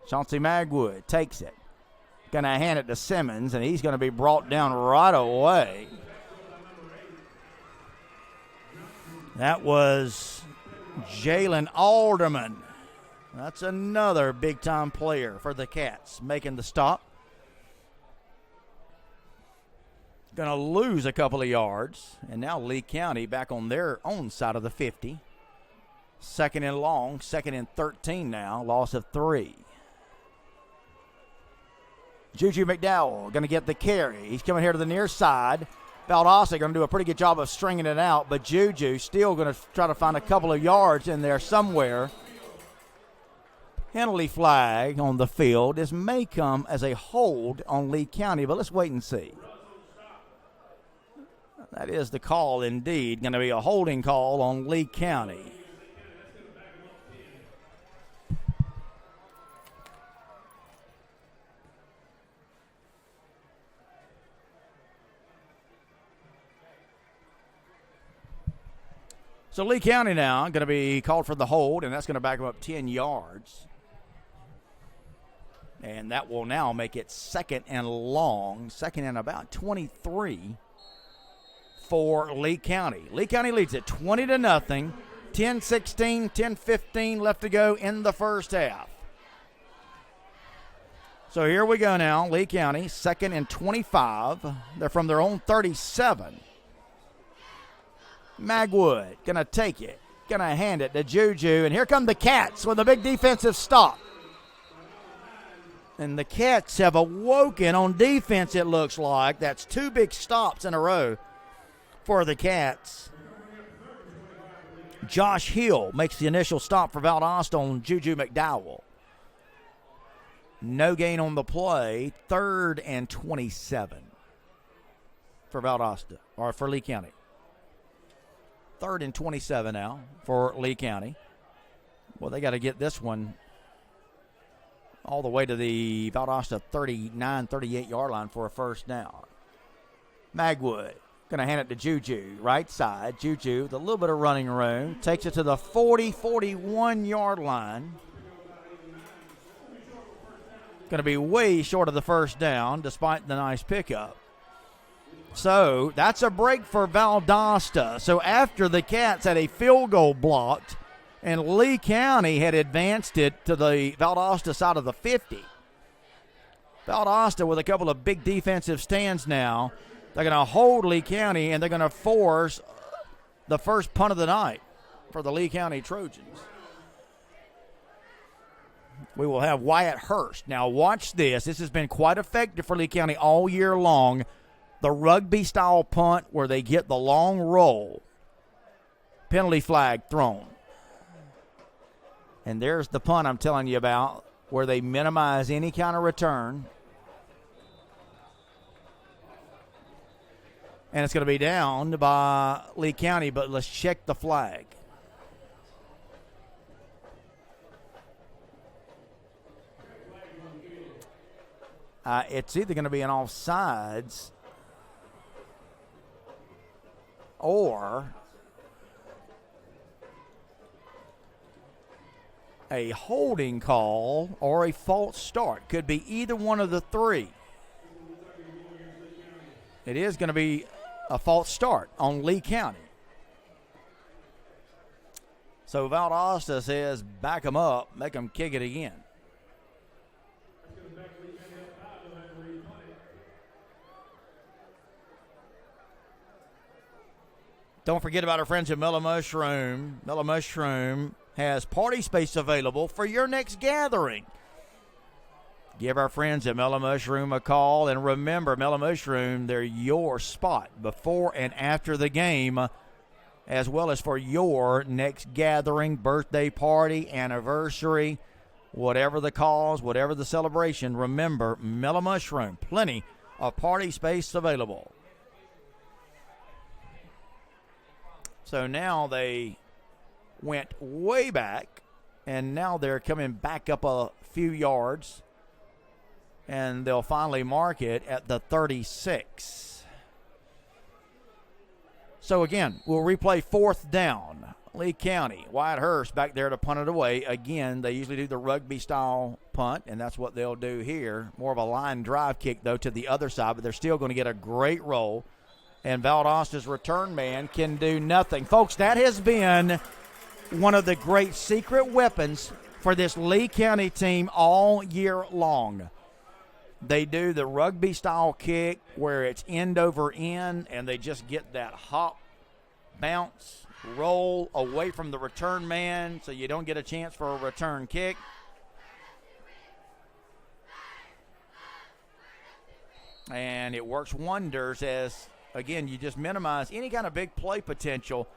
Chauncey Magwood takes it. Going to hand it to Simmons, and he's going to be brought down right away. That was Jalen Alderman. That's another big-time player for the Cats making the stop. Going to lose a couple of yards, and now Lee County back on their own side of the 50. 2nd and long, 2nd and 13 now, loss of 3. Juju McDowell going to get the carry. He's coming here to the near side. Valdosta going to do a pretty good job of stringing it out, but Juju still going to try to find a couple of yards in there somewhere. Penalty flag on the field. This may come as a hold on Lee County, but let's wait and see. That is the call indeed. Going to be a holding call on Lee County. So Lee County now going to be called for the hold, and that's going to back them up 10 yards. And that will now make it 2nd and long, 2nd and about 23 for Lee County. Lee County leads it 20-0, 10-16, 10-15 left to go in the first half. So here we go now. Lee County, 2nd and 25. They're from their own 37. Magwood going to take it, going to hand it to Juju, and here come the Cats with a big defensive stop. And the Cats have awoken on defense, it looks like. That's 2 big stops in a row for the Cats. Josh Hill makes the initial stop for Valdosta on Juju McDowell. No gain on the play. 3rd and 27 for Valdosta, or for Lee County. 3rd and 27 now for Lee County. Well, they got to get this one all the way to the Valdosta 39, 38-yard line for a first down. Magwood going to hand it to Juju, right side. Juju with a little bit of running room. Takes it to the 40, 41-yard line. Going to be way short of the first down despite the nice pickup. So that's a break for Valdosta. So after the Cats had a field goal blocked and Lee County had advanced it to the Valdosta side of the 50, Valdosta with a couple of big defensive stands now. They're going to hold Lee County, and they're going to force the first punt of the night for the Lee County Trojans. We will have Wyatt Hurst. Now watch this. This has been quite effective for Lee County all year long. The rugby-style punt where they get the long roll. Penalty flag thrown. And there's the punt I'm telling you about where they minimize any kind of return. And it's going to be down by Lee County, but let's check the flag. It's either going to be an offsides or a holding call or a false start. Could be either one of the three. It is going to be a false start on Lee County. So Valdosta says back them up, make them kick it again. Don't forget about our friends at Mellow Mushroom. Mellow Mushroom has party space available for your next gathering. Give our friends at Mellow Mushroom a call. And remember, Mellow Mushroom, they're your spot before and after the game, as well as for your next gathering, birthday party, anniversary, whatever the cause, whatever the celebration. Remember, Mellow Mushroom, plenty of party space available. So now they went way back, and now they're coming back up a few yards, and they'll finally mark it at the 36. So again, we'll replay fourth down. Lee County, Wyatt Hurst back there to punt it away. Again, they usually do the rugby-style punt, and that's what they'll do here. More of a line drive kick, though, to the other side, but they're still going to get a great roll. And Valdosta's return man can do nothing. Folks, that has been one of the great secret weapons for this Lee County team all year long. They do the rugby-style kick where it's end over end, and they just get that hop, bounce, roll away from the return man so you don't get a chance for a return kick. And it works wonders as, again, you just minimize any kind of big play potential.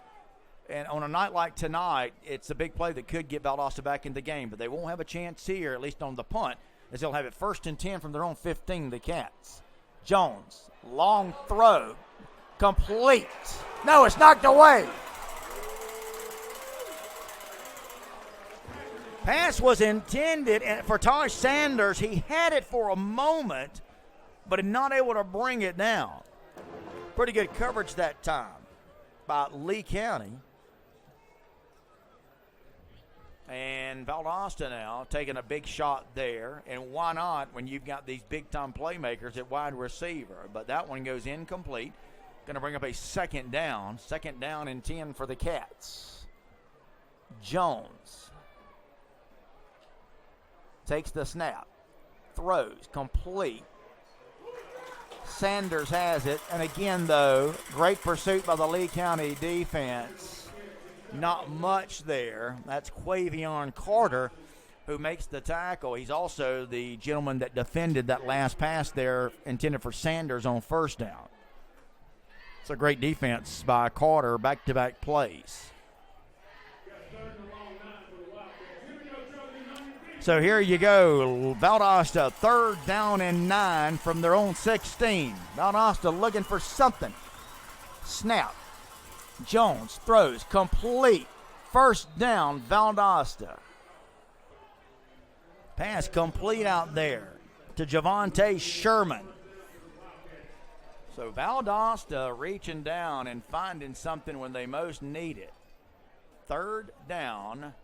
And on a night like tonight, it's a big play that could get Valdosta back in the game. But they won't have a chance here, at least on the punt, as they'll have it 1st and 10 from their own 15, the Cats. Jones, long throw, complete. No, it's knocked away. Pass was intended for Tosh Sanders. He had it for a moment, but not able to bring it down. Pretty good coverage that time by Lee County. And Valdosta now taking a big shot there. And why not when you've got these big-time playmakers at wide receiver? But that one goes incomplete. Going to bring up a second down. 2nd down and 10 for the Cats. Jones takes the snap. Throws. Complete. Sanders has it. And again, though, great pursuit by the Lee County defense. Not much there. That's Quavion Carter who makes the tackle. He's also the gentleman that defended that last pass there intended for Sanders on 1st down. It's a great defense by Carter, back-to-back plays. So here you go. Valdosta, 3rd down and 9 from their own 16. Valdosta looking for something. Snap. Jones throws complete. 1st down, Valdosta. Pass complete out there to Javonte Sherman. So Valdosta reaching down and finding something when they most need it. 3rd down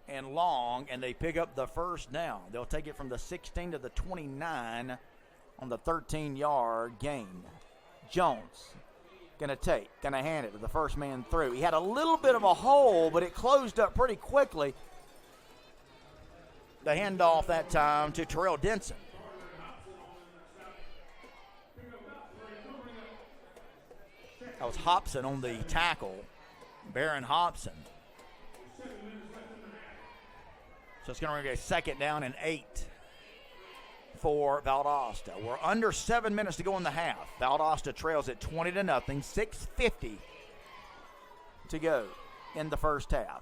and long, and they pick up the 1st down. They'll take it from the 16 to the 29 on the 13-yard gain. Jones going to hand it to the first man through. He had a little bit of a hole, but it closed up pretty quickly. The handoff that time to Terrell Denson. That was Hobson on the tackle, Barron Hobson. So it's going to be a 2nd down and 8 for Valdosta. We're under 7 minutes to go in the half. Valdosta trails at 20-0, 6:50 to go in the 1st half.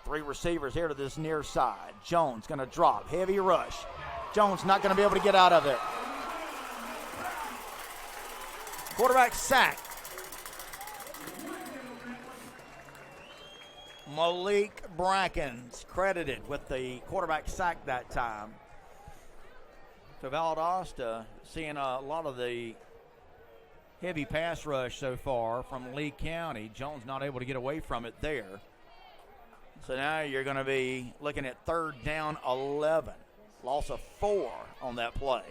3 receivers here to this near side. Jones going to drop, heavy rush. Jones not going to be able to get out of it. Quarterback sack. Malik Brackens credited with the quarterback sack that time. So Valdosta seeing a lot of the heavy pass rush so far from Lee County. Jones not able to get away from it there. So now you're going to be looking at 3rd down 11. Loss of 4 on that play.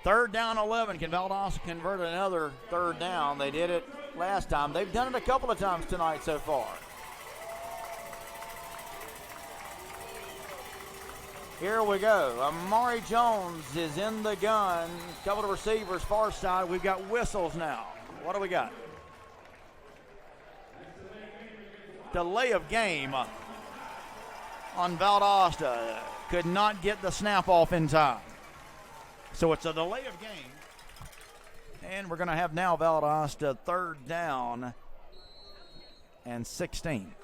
3rd down 11. Can Valdosta convert another 3rd down? They did it last time. They've done it a couple of times tonight so far. Here we go. Amari Jones is in the gun. Couple of receivers far side. We've got whistles now. What do we got? Delay of game on Valdosta. Could not get the snap off in time. So it's a delay of game. And we're going to have now Valdosta 3rd down and 16.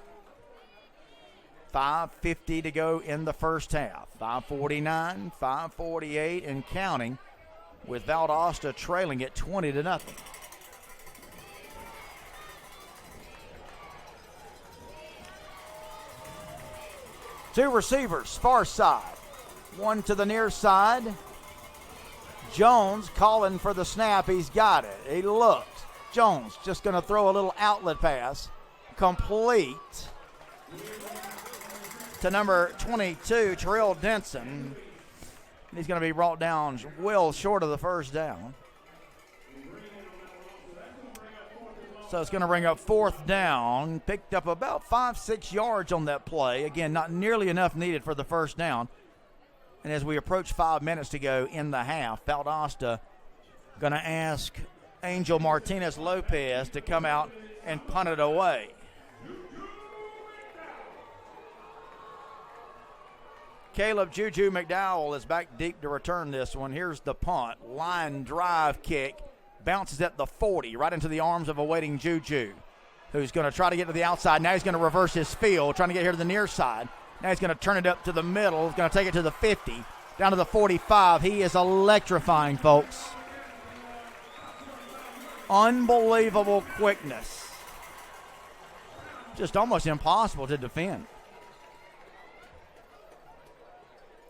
5:50 to go in the first half. 5:49, 5:48 and counting, with Valdosta trailing at 20-0. Two receivers, far side. One to the near side. Jones calling for the snap. He's got it. He looked. Jones just going to throw a little outlet pass. Complete to number 22, Terrell Denson. He's going to be brought down well short of the first down. So it's going to bring up 4th down. Picked up about 5-6 yards on that play. Again, not nearly enough needed for the first down. And as we approach 5 minutes to go in the half, Valdosta going to ask Angel Martinez Lopez to come out and punt it away. Caleb Juju McDowell is back deep to return this one. Here's the punt. Line drive kick. Bounces at the 40, right into the arms of a waiting Juju, who's going to try to get to the outside. Now he's going to reverse his field, trying to get here to the near side. Now he's going to turn it up to the middle. He's going to take it to the 50, down to the 45. He is electrifying, folks. Unbelievable quickness. Just almost impossible to defend.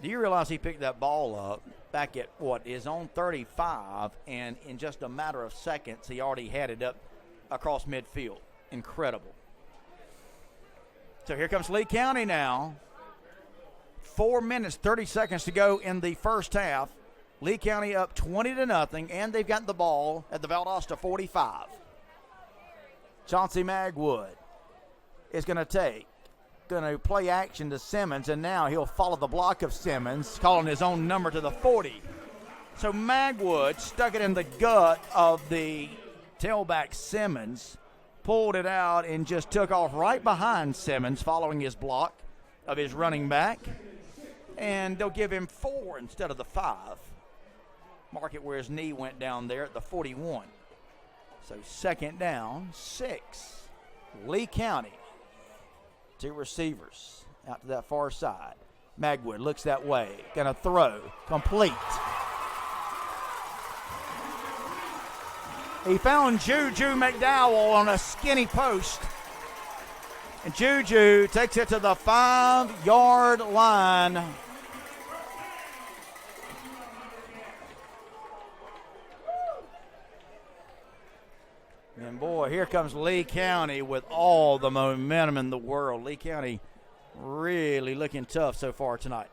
Do you realize he picked that ball up back at his own 35, and in just a matter of seconds, he already had it up across midfield? Incredible. So here comes Lee County now. 4 minutes, 30 seconds to go in the first half. Lee County up 20-0, and they've got the ball at the Valdosta 45. Chauncey Magwood is going to play action to Simmons, and now he'll follow the block of Simmons, calling his own number to the 40. So Magwood stuck it in the gut of the tailback Simmons, pulled it out, and just took off right behind Simmons, following his block of his running back. And they'll give him 4 instead of the 5. Mark it where his knee went down there at the 41. So 2nd down, 6. Lee County. 2 receivers out to that far side. Magwood looks that way. Going to throw. Complete. He found Juju McDowell on a skinny post. And Juju takes it to the 5-yard line. And boy, here comes Lee County with all the momentum in the world. Lee County really looking tough so far tonight.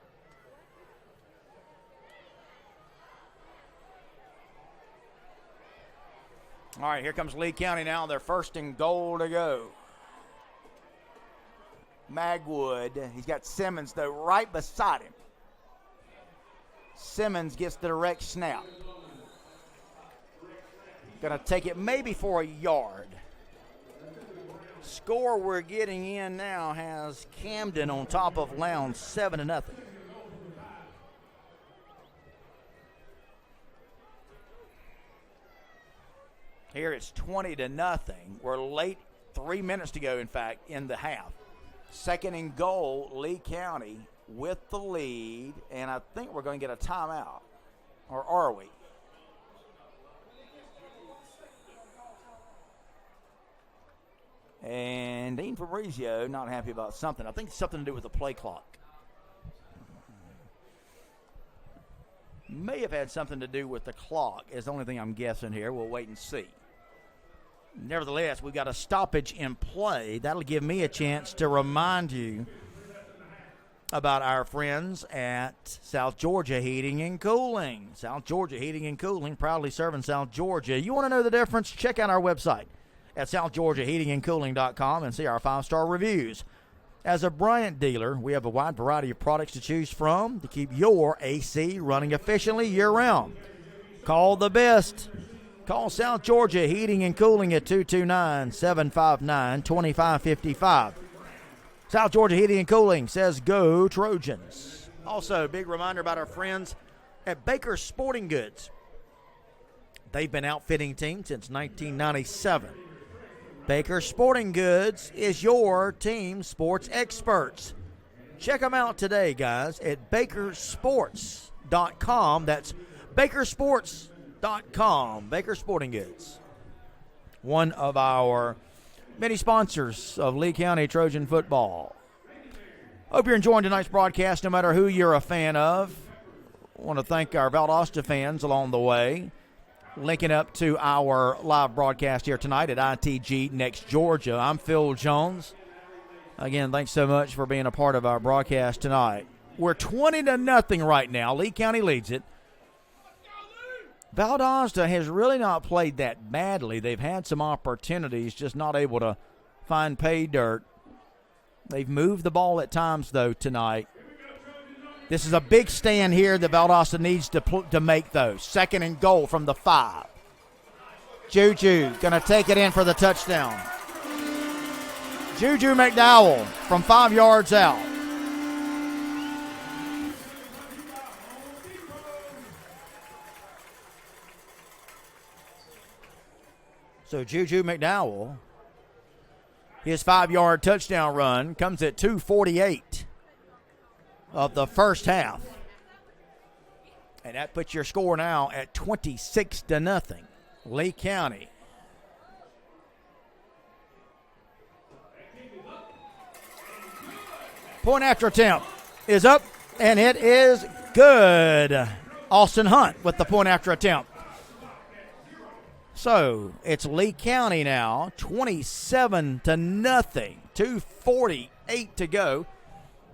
All right, here comes Lee County now. They're 1st and goal to go. Magwood, he's got Simmons, though, right beside him. Simmons gets the direct snap. Going to take it maybe for a yard. Score we're getting in now has Camden on top of Lowndes 7-0. Here it's 20-0. We're late, 3 minutes to go, in fact, in the half. 2nd and goal, Lee County with the lead, and I think we're going to get a timeout. Or are we? And Dean Fabrizio not happy about something. I think it's something to do with the play clock. May have had something to do with the clock is the only thing I'm guessing here. We'll wait and see. Nevertheless, we've got a stoppage in play. That'll give me a chance to remind you about our friends at South Georgia Heating and Cooling. South Georgia Heating and Cooling, proudly serving South Georgia. You want to know the difference? Check out our website at southgeorgiaheatingandcooling.com and see our 5-star reviews. As a Bryant dealer, we have a wide variety of products to choose from to keep your AC running efficiently year-round. Call the best. Call South Georgia Heating and Cooling at 229-759-2555. South Georgia Heating and Cooling says go Trojans. Also, big reminder about our friends at Baker Sporting Goods. They've been outfitting teams since 1997. Baker Sporting Goods is your team sports experts. Check them out today, guys, at bakersports.com. That's bakersports.com. Baker Sporting Goods. One of our many sponsors of Lee County Trojan football. Hope you're enjoying tonight's broadcast no matter who you're a fan of. I want to thank our Valdosta fans along the way. Linking up to our live broadcast here tonight at ITG Next Georgia. I'm Phil Jones. Again, thanks so much for being a part of our broadcast tonight. We're 20-0 right now. Lee County leads it. Valdosta has really not played that badly. They've had some opportunities, just not able to find pay dirt. They've moved the ball at times, though, tonight. This is a big stand here that Valdosta needs to make, though. 2nd and goal from the 5. Juju going to take it in for the touchdown. Juju McDowell from 5 yards out. So Juju McDowell, his 5-yard touchdown run comes at 2:48 of the first half. And that puts your score now at 26-0. Lee County. Point after attempt is up, and it is good. Austin Hunt with the point after attempt. So it's Lee County now, 27-0, 2:48 to go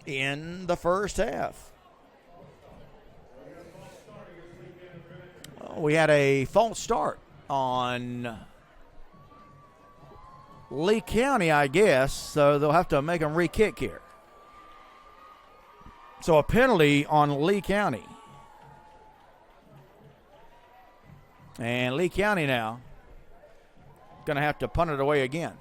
in the first half. Well, we had a false start on Lee County, I guess, so they'll have to make them re-kick here. So a penalty on Lee County. And Lee County now going to have to punt it away again.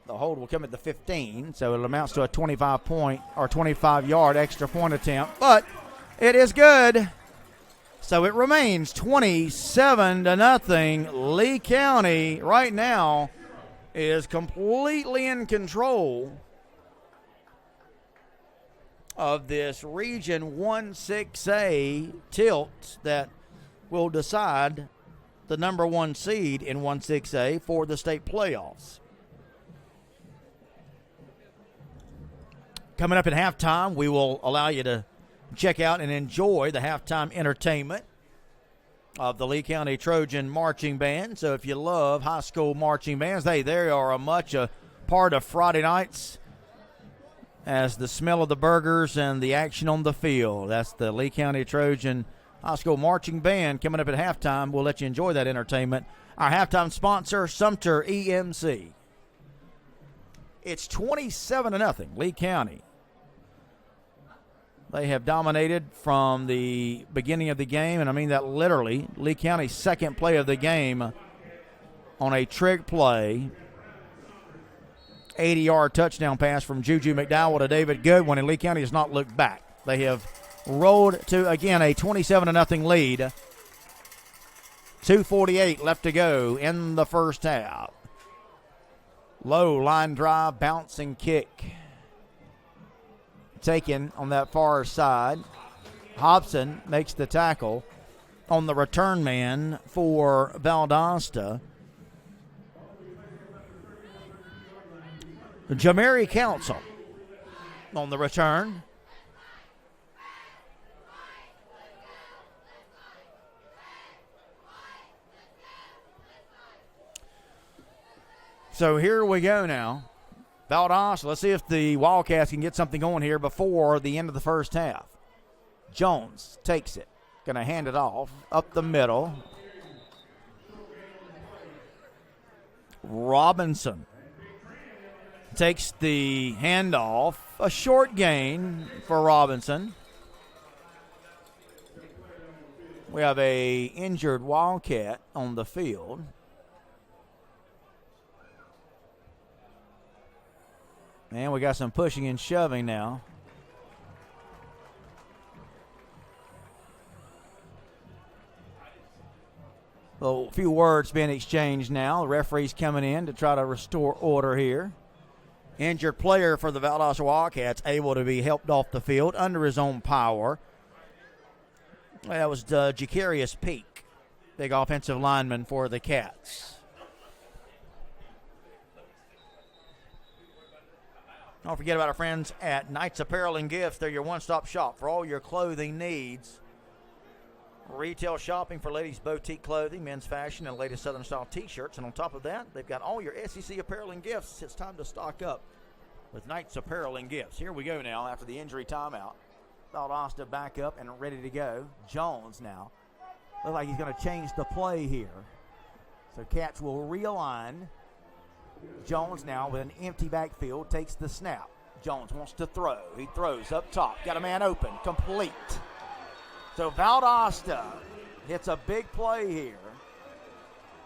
The hold will come at the 15, so it amounts to a 25-point or 25-yard extra point attempt. But it is good. So it remains 27-0. Lee County right now is completely in control of this Region 1-6A tilt that will decide the number 1 seed in 1-6A for the state playoffs. Coming up at halftime, we will allow you to check out and enjoy the halftime entertainment of the Lee County Trojan Marching Band. So if you love high school marching bands, they are much a part of Friday nights as the smell of the burgers and the action on the field. That's the Lee County Trojan High School Marching Band coming up at halftime. We'll let you enjoy that entertainment. Our halftime sponsor, Sumter EMC. It's 27-0, Lee County. They have dominated from the beginning of the game, and I mean that literally. Lee County's second play of the game on a trick play. 80-yard touchdown pass from Juju McDowell to David Goodwin, and Lee County has not looked back. They have rolled to, again, a 27-0 lead. 2:48 left to go in the first half. Low line drive, bouncing kick. Taken on that far side. Hobson makes the tackle. on the return man for Valdosta. Jamari Council on the return. So here we go now. Valdosta, let's see if the Wildcats can get something going here before the end of the first half. Jones takes it. Going to hand it off up the middle. Robinson takes the handoff. A short gain for Robinson. We have a injured Wildcat on the field. And we got some pushing and shoving now. A few words being exchanged now. The referee's coming in to try to restore order here. Injured player for the Valdosta Wildcats able to be helped off the field under his own power. That was Jacarius Peak, big offensive lineman for the Cats. Don't forget about our friends at Knights Apparel and Gifts. They're your one-stop shop for all your clothing needs. Retail shopping for ladies' boutique clothing, men's fashion, and latest Southern style t-shirts. And on top of that, they've got all your SEC apparel and gifts. It's time to stock up with Knights Apparel and Gifts. Here we go now after the injury timeout. Valdosta back up and ready to go. Jones now. Looks like he's going to change the play here. So Cats will realign. Jones now with an empty backfield takes the snap. Jones wants to throw. He throws up top. Got a man open. Complete. So Valdosta hits a big play here.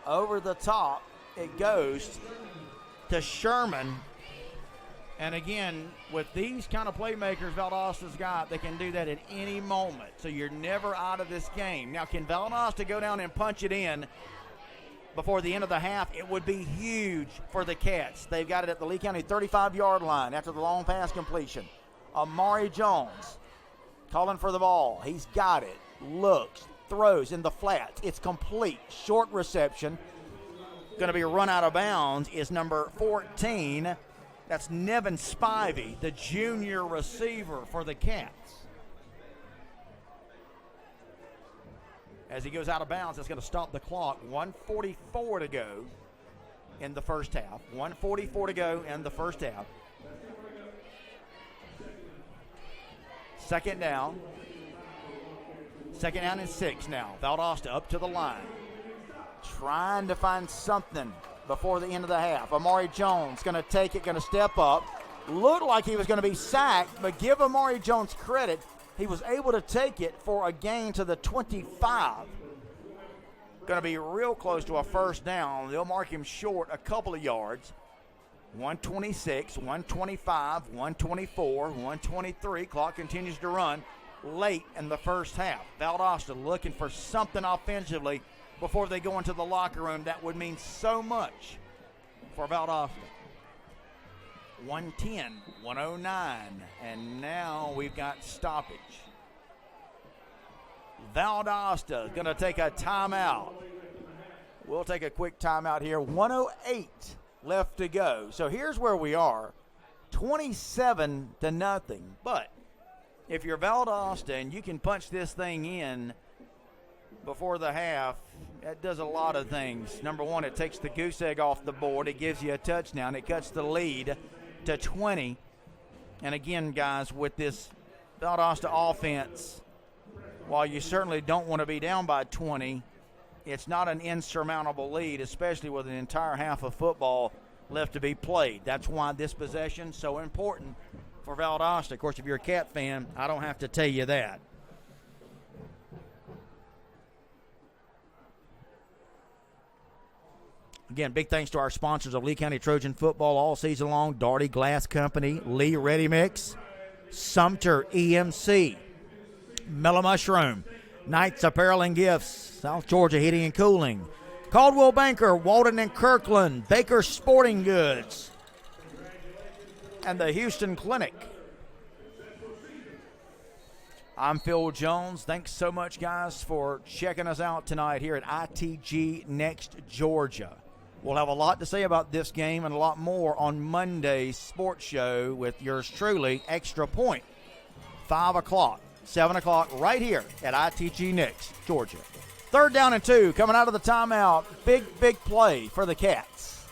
Over the top, it goes to Sherman. And again, with these kind of playmakers Valdosta's got, they can do that at any moment. So you're never out of this game. Now, can Valdosta go down and punch it in before the end of the half? It would be huge for the Cats. They've got it at the Lee County 35-yard line after the long pass completion. Amari Jones calling for the ball. He's got it. Looks. Throws in the flat. It's complete. Short reception. Going to be run out of bounds is number 14. That's Nevin Spivey, the junior receiver for the Cats. As he goes out of bounds, that's going to stop the clock. 1:44 to go in the first half. 1:44 to go in the first half. Second down. Second down and 6 now. Valdosta up to the line. Trying to find something before the end of the half. Amari Jones going to take it, going to step up. Looked like he was going to be sacked, but give Amari Jones credit. He was able to take it for a gain to the 25. Going to be real close to a first down. They'll mark him short a couple of yards. 126, 125, 124, 123. Clock continues to run late in the first half. Valdosta looking for something offensively before they go into the locker room. That would mean so much for Valdosta. 110, 109, and now we've got stoppage. Valdosta is going to take a timeout. We'll take a quick timeout here. 1:08 left to go. So here's where we are, 27-0. But if you're Valdosta and you can punch this thing in before the half, that does a lot of things. Number one, it takes the goose egg off the board. It gives you a touchdown. It cuts the lead to 20. And again, guys, with this Valdosta offense, while you certainly don't want to be down by 20, it's not an insurmountable lead, especially with an entire half of football left to be played. That's why this possession is so important for Valdosta. Of course, if you're a Cat fan, I don't have to tell you that. Again, big thanks to our sponsors of Lee County Trojan football all season long. Darty Glass Company, Lee Ready Mix, Sumter EMC, Mellow Mushroom, Knights Apparel and Gifts, South Georgia Heating and Cooling, Caldwell Banker, Walden and Kirkland, Baker Sporting Goods, and the Houston Clinic. I'm Phil Jones. Thanks so much, guys, for checking us out tonight here at ITG Next Georgia. We'll have a lot to say about this game and a lot more on Monday's sports show with yours truly, Extra Point. 5 o'clock, 7 o'clock, right here at ITG Next Georgia. 3rd down and 2, coming out of the timeout. Big play for the Cats.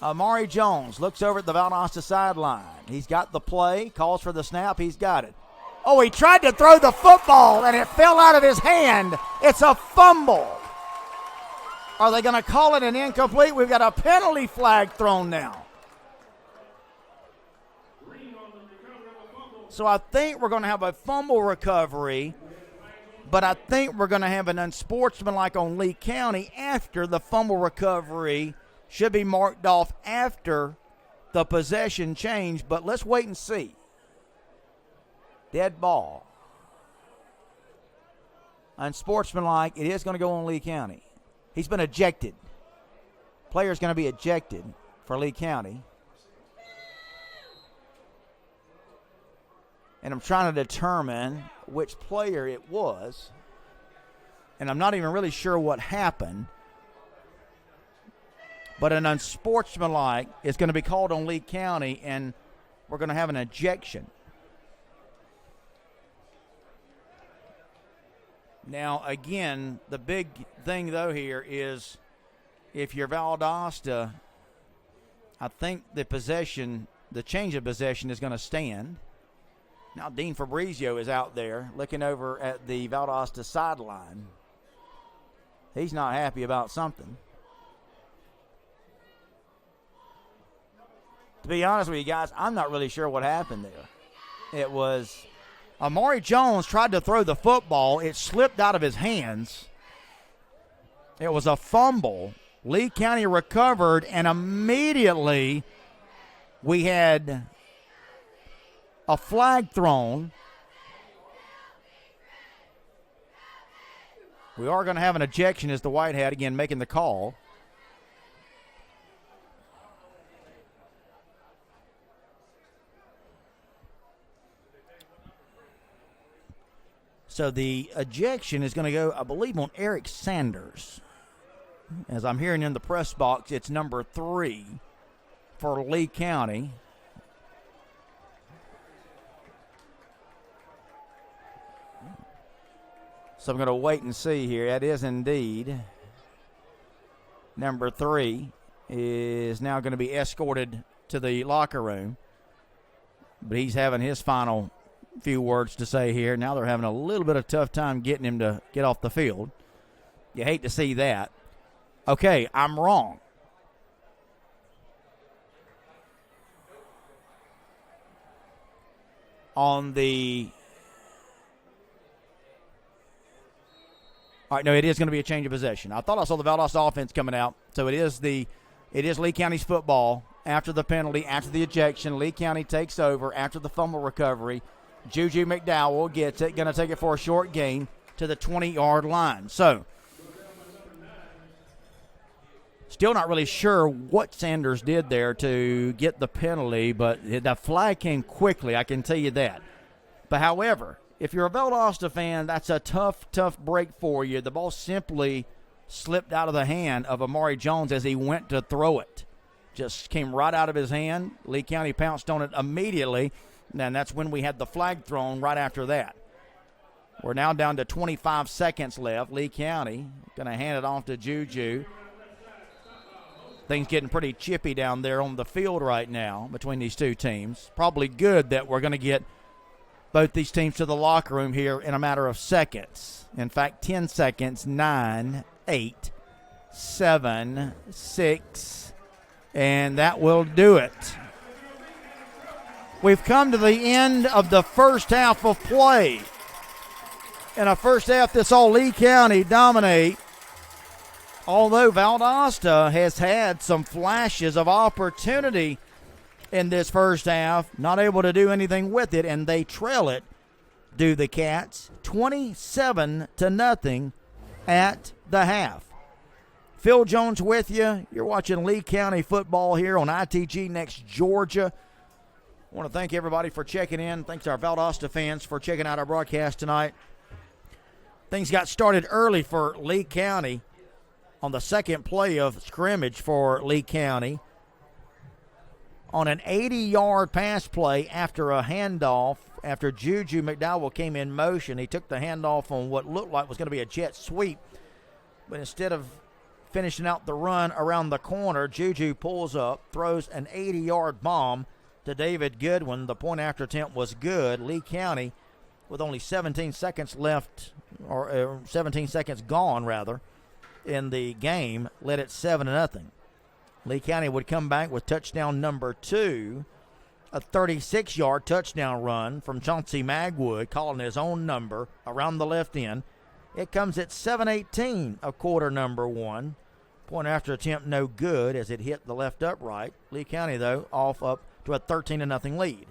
Amari Jones looks over at the Valdosta sideline. He's got the play, calls for the snap, he's got it. Oh, he tried to throw the football, and it fell out of his hand. It's a fumble. Are they going to call it an incomplete? We've got a penalty flag thrown now. So I think we're going to have a fumble recovery, but I think we're going to have an unsportsmanlike on Lee County after the fumble recovery. Should be marked off after the possession change, but let's wait and see. Dead ball. Unsportsmanlike, it is going to go on Lee County. He's been ejected. Player's going to be ejected for Lee County. And I'm trying to determine which player it was. And I'm not even really sure what happened. But an unsportsmanlike is going to be called on Lee County, and we're going to have an ejection. Now, again, the big thing, though, here is if you're Valdosta, I think the change of possession is going to stand. Now, Dean Fabrizio is out there looking over at the Valdosta sideline. He's not happy about something. To be honest with you guys, I'm not really sure what happened there. It was Amari Jones tried to throw the football. It slipped out of his hands. It was a fumble. Lee County recovered, and immediately we had a flag thrown. We are going to have an ejection as the White Hat again making the call. So the ejection is going to go, I believe, on Eric Sanders. As I'm hearing in the press box, it's number 3 for Lee County. So I'm going to wait and see here. That is indeed number 3 is now going to be escorted to the locker room. But he's having his final few words to say here. Now they're having a little bit of tough time getting him to get off the field. You hate to see that. Okay, I'm wrong. All right, no, it is going to be a change of possession. I thought I saw the Valdosta offense coming out. So it is Lee County's football after the penalty, after the ejection. Lee County takes over after the fumble recovery. Juju McDowell gets it, going to take it for a short gain to the 20-yard line. So, still not really sure what Sanders did there to get the penalty, but the flag came quickly, I can tell you that. But, however, if you're a Valdosta fan, that's a tough break for you. The ball simply slipped out of the hand of Amari Jones as he went to throw it. Just came right out of his hand. Lee County pounced on it immediately. And that's when we had the flag thrown right after that. We're now down to 25 seconds left. Lee County going to hand it off to Juju. Things getting pretty chippy down there on the field right now between these two teams. Probably good that we're going to get both these teams to the locker room here in a matter of seconds. In fact, 10 seconds, 9, 8, 7, 6, and that will do it. We've come to the end of the first half of play. In a first half that's all Lee County dominate. Although Valdosta has had some flashes of opportunity in this first half, not able to do anything with it, and they trail it, do the Cats, 27-0 at the half. Phil Jones with you. You're watching Lee County football here on ITG Next Georgia. I want to thank everybody for checking in. Thanks to our Valdosta fans for checking out our broadcast tonight. Things got started early for Lee County on the second play of scrimmage for Lee County. On an 80-yard pass play after a handoff, after Juju McDowell came in motion, he took the handoff on what looked like was going to be a jet sweep. But instead of finishing out the run around the corner, Juju pulls up, throws an 80-yard bomb to David Goodwin. The point after attempt was good. Lee County, with only 17 seconds left, or 17 seconds gone, rather, in the game, led it 7-0. Lee County would come back with touchdown number 2, a 36-yard touchdown run from Chauncey Magwood, calling his own number around the left end. It comes at 7:18 of quarter number 1. Point after attempt no good as it hit the left upright. Lee County, though, off up to a 13-0 lead.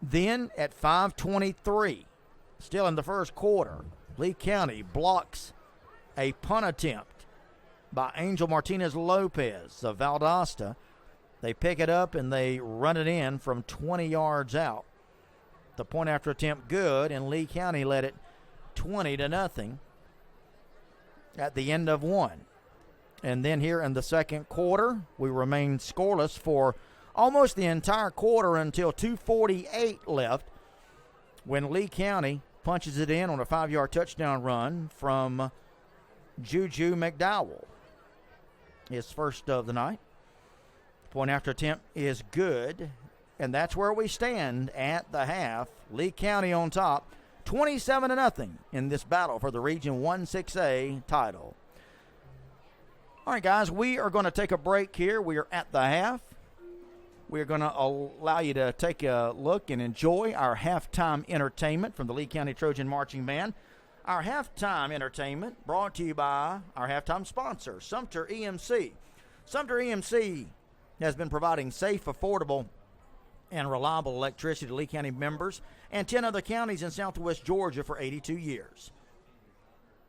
Then at 5:23, still in the first quarter, Lee County blocks a punt attempt by Angel Martinez Lopez of Valdosta. They pick it up and they run it in from 20 yards out. The point after attempt good, and Lee County led it 20-0 at the end of one. And then here in the second quarter, we remain scoreless for almost the entire quarter until 2:48 left when Lee County punches it in on a 5-yard touchdown run from Juju McDowell. His first of the night. Point after attempt is good, and that's where we stand at the half. Lee County on top, 27-0 in this battle for the Region 1-6A title. All right, guys, we are going to take a break here. We are at the half. We're going to allow you to take a look and enjoy our halftime entertainment from the Lee County Trojan Marching Band. Our halftime entertainment brought to you by our halftime sponsor, Sumter EMC. Sumter EMC has been providing safe, affordable, and reliable electricity to Lee County members and 10 other counties in southwest Georgia for 82 years.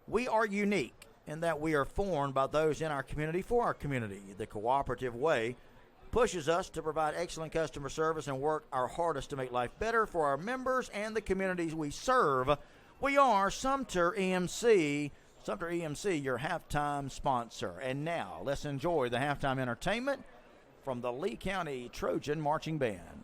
We are unique in that we are formed by those in our community for our community. The cooperative way pushes us to provide excellent customer service and work our hardest to make life better for our members and the communities we serve. We are Sumter EMC. Sumter EMC, your halftime sponsor. And now, let's enjoy the halftime entertainment from the Lee County Trojan Marching Band.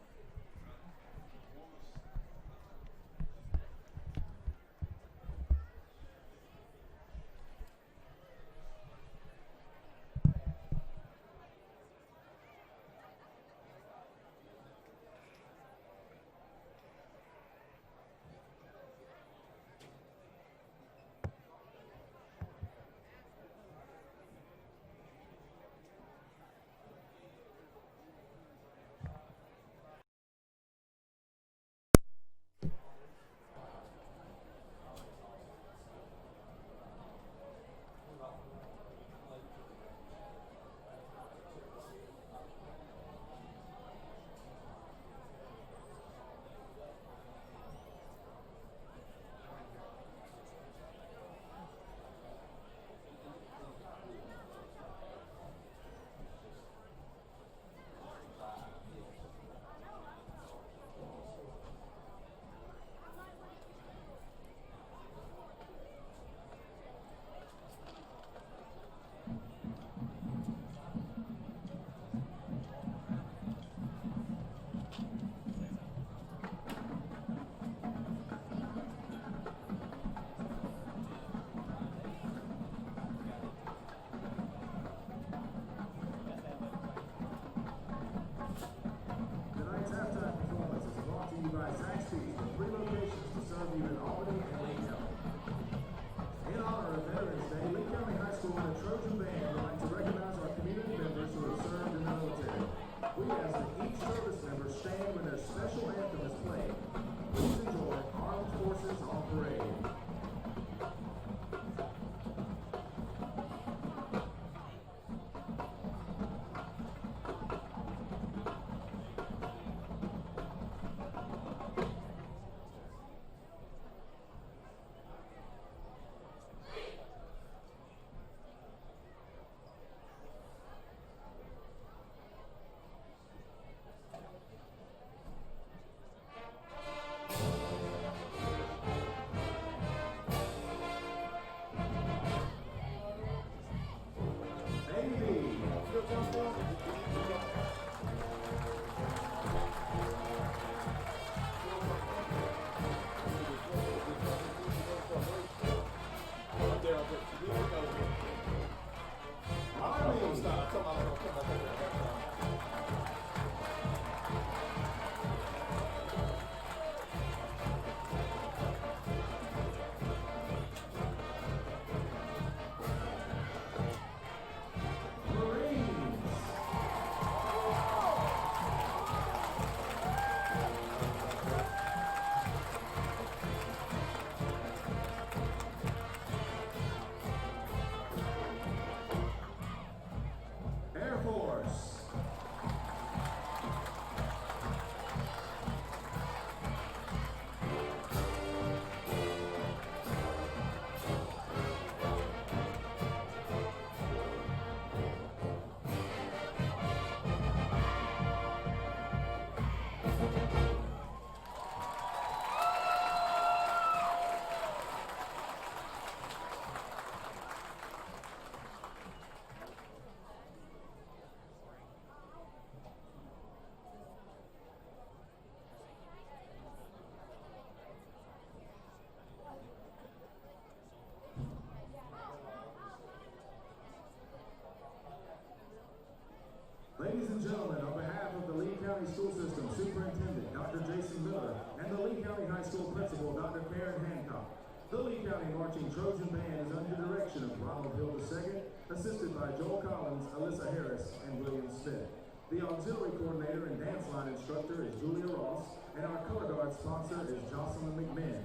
Ladies and gentlemen, on behalf of the Lee County School System Superintendent, Dr. Jason Miller, and the Lee County High School Principal, Dr. Karen Hancock, the Lee County Marching Trojan Band is under the direction of Ronald Hill II, assisted by Joel Collins, Alyssa Harris, and William Smith. The auxiliary coordinator and dance line instructor is Julia Ross, and our color guard sponsor is Jocelyn McMinn.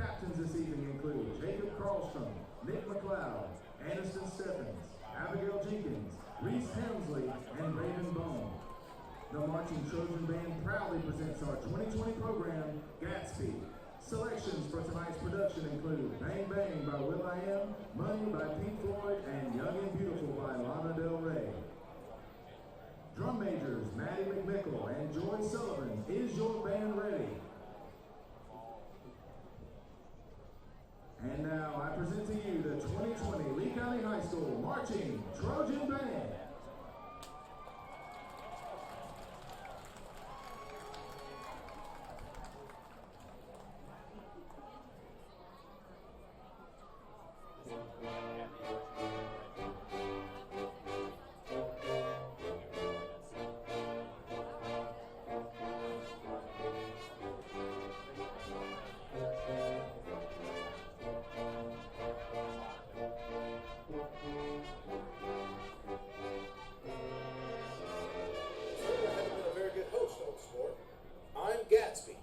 Captains this evening include Jacob Carlstrom, Nick McLeod, Aniston Stephens, Abigail Jenkins, Reese Helmsley, and Raven Bone. The Marching Trojan Band proudly presents our 2020 program, Gatsby. Selections for tonight's production include Bang Bang by will.i.am, Money by Pink Floyd, and Young and Beautiful by Lana Del Rey. Drum majors Maddie McMickle and Joy Sullivan, is your band ready? And now I present to you the 2020 Lee County High School Marching Trojan Band. Gatsby.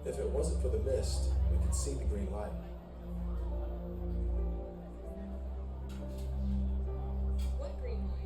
If it wasn't for the mist, we could see the green light. What green light?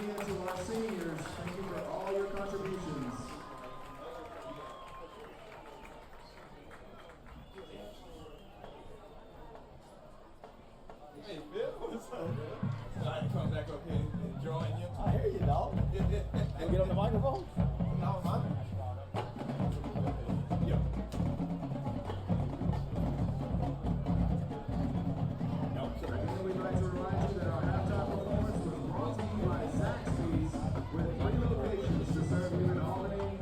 again to our seniors. Thank you for all your contributions. Hey, Bill, what's up, man? I come back up here and join you. I hear you, dog. Can we get on the microphone? No, man. Yeah. Again, we'd like to remind you that our halftime performance was brought to you by Zaxby's with 3 locations to serve you in Albany,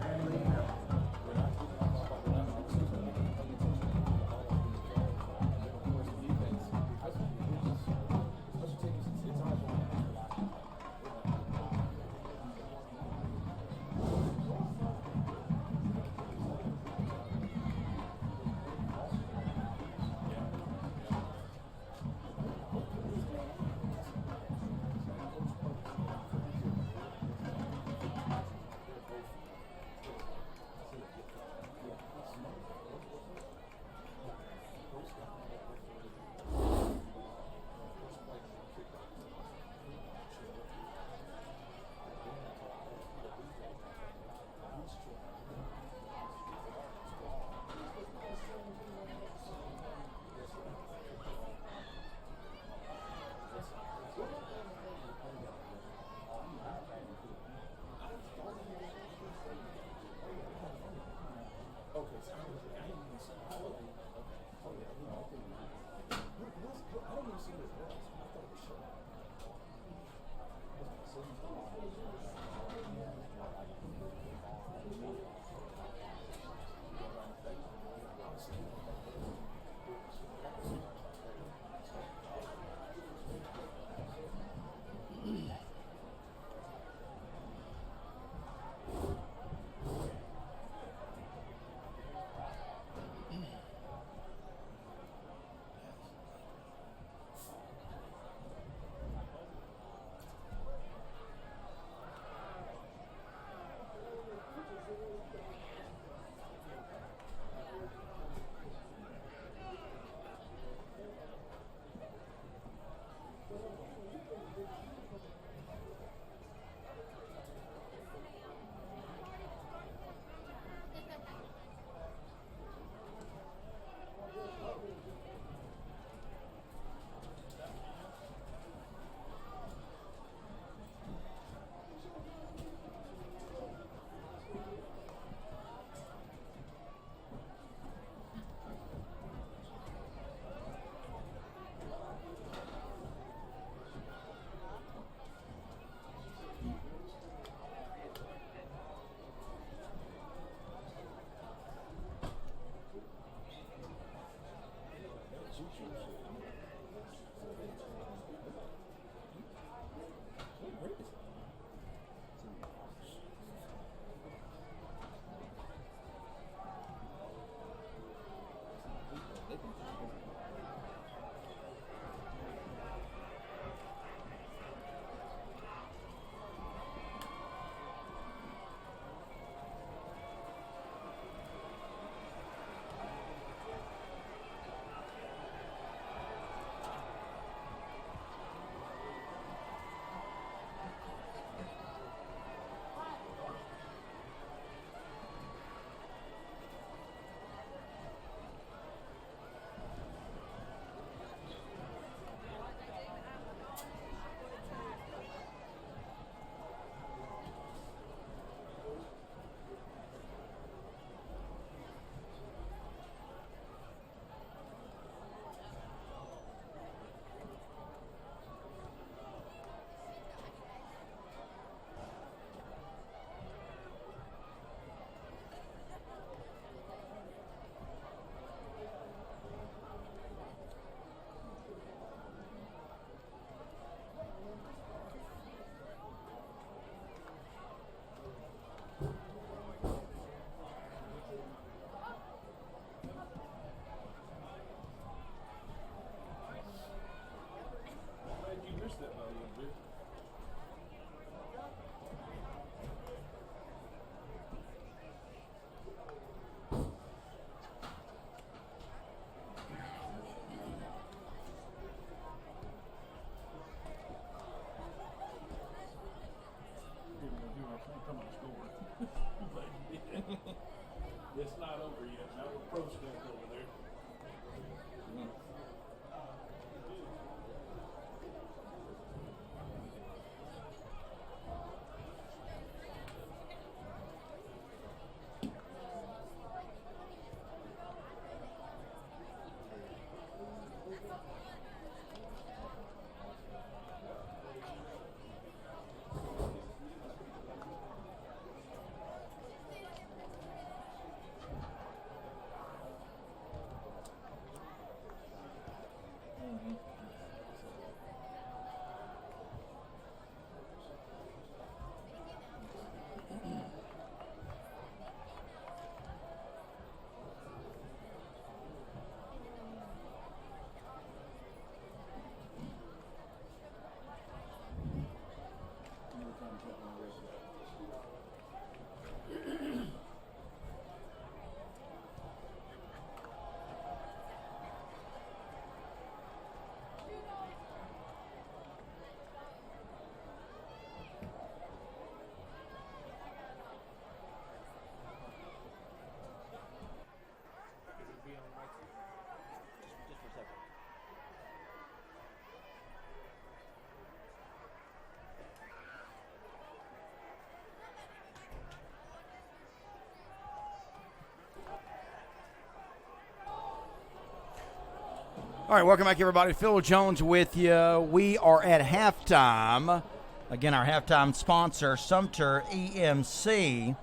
All right, welcome back, everybody. Phil Jones with you. We are at halftime. Again, our halftime sponsor, Sumter EMC,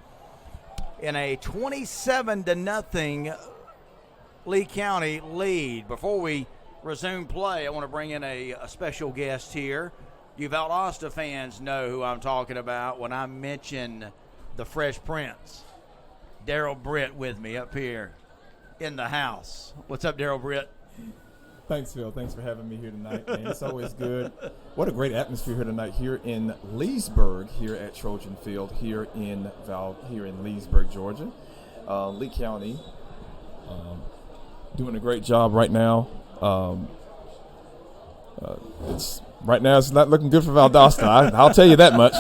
in a 27-0 Lee County lead. Before we resume play, I want to bring in a special guest here. You Valdosta fans know who I'm talking about when I mention the Fresh Prince. Daryl Britt with me up here in the house. What's up, Daryl Britt? Thanks, Phil. Thanks for having me here tonight, man. It's always good. What a great atmosphere here tonight here in Leesburg, here at Trojan Field, here in Leesburg, Georgia. Lee County doing a great job right now. It's not looking good for Valdosta. I'll tell you that much.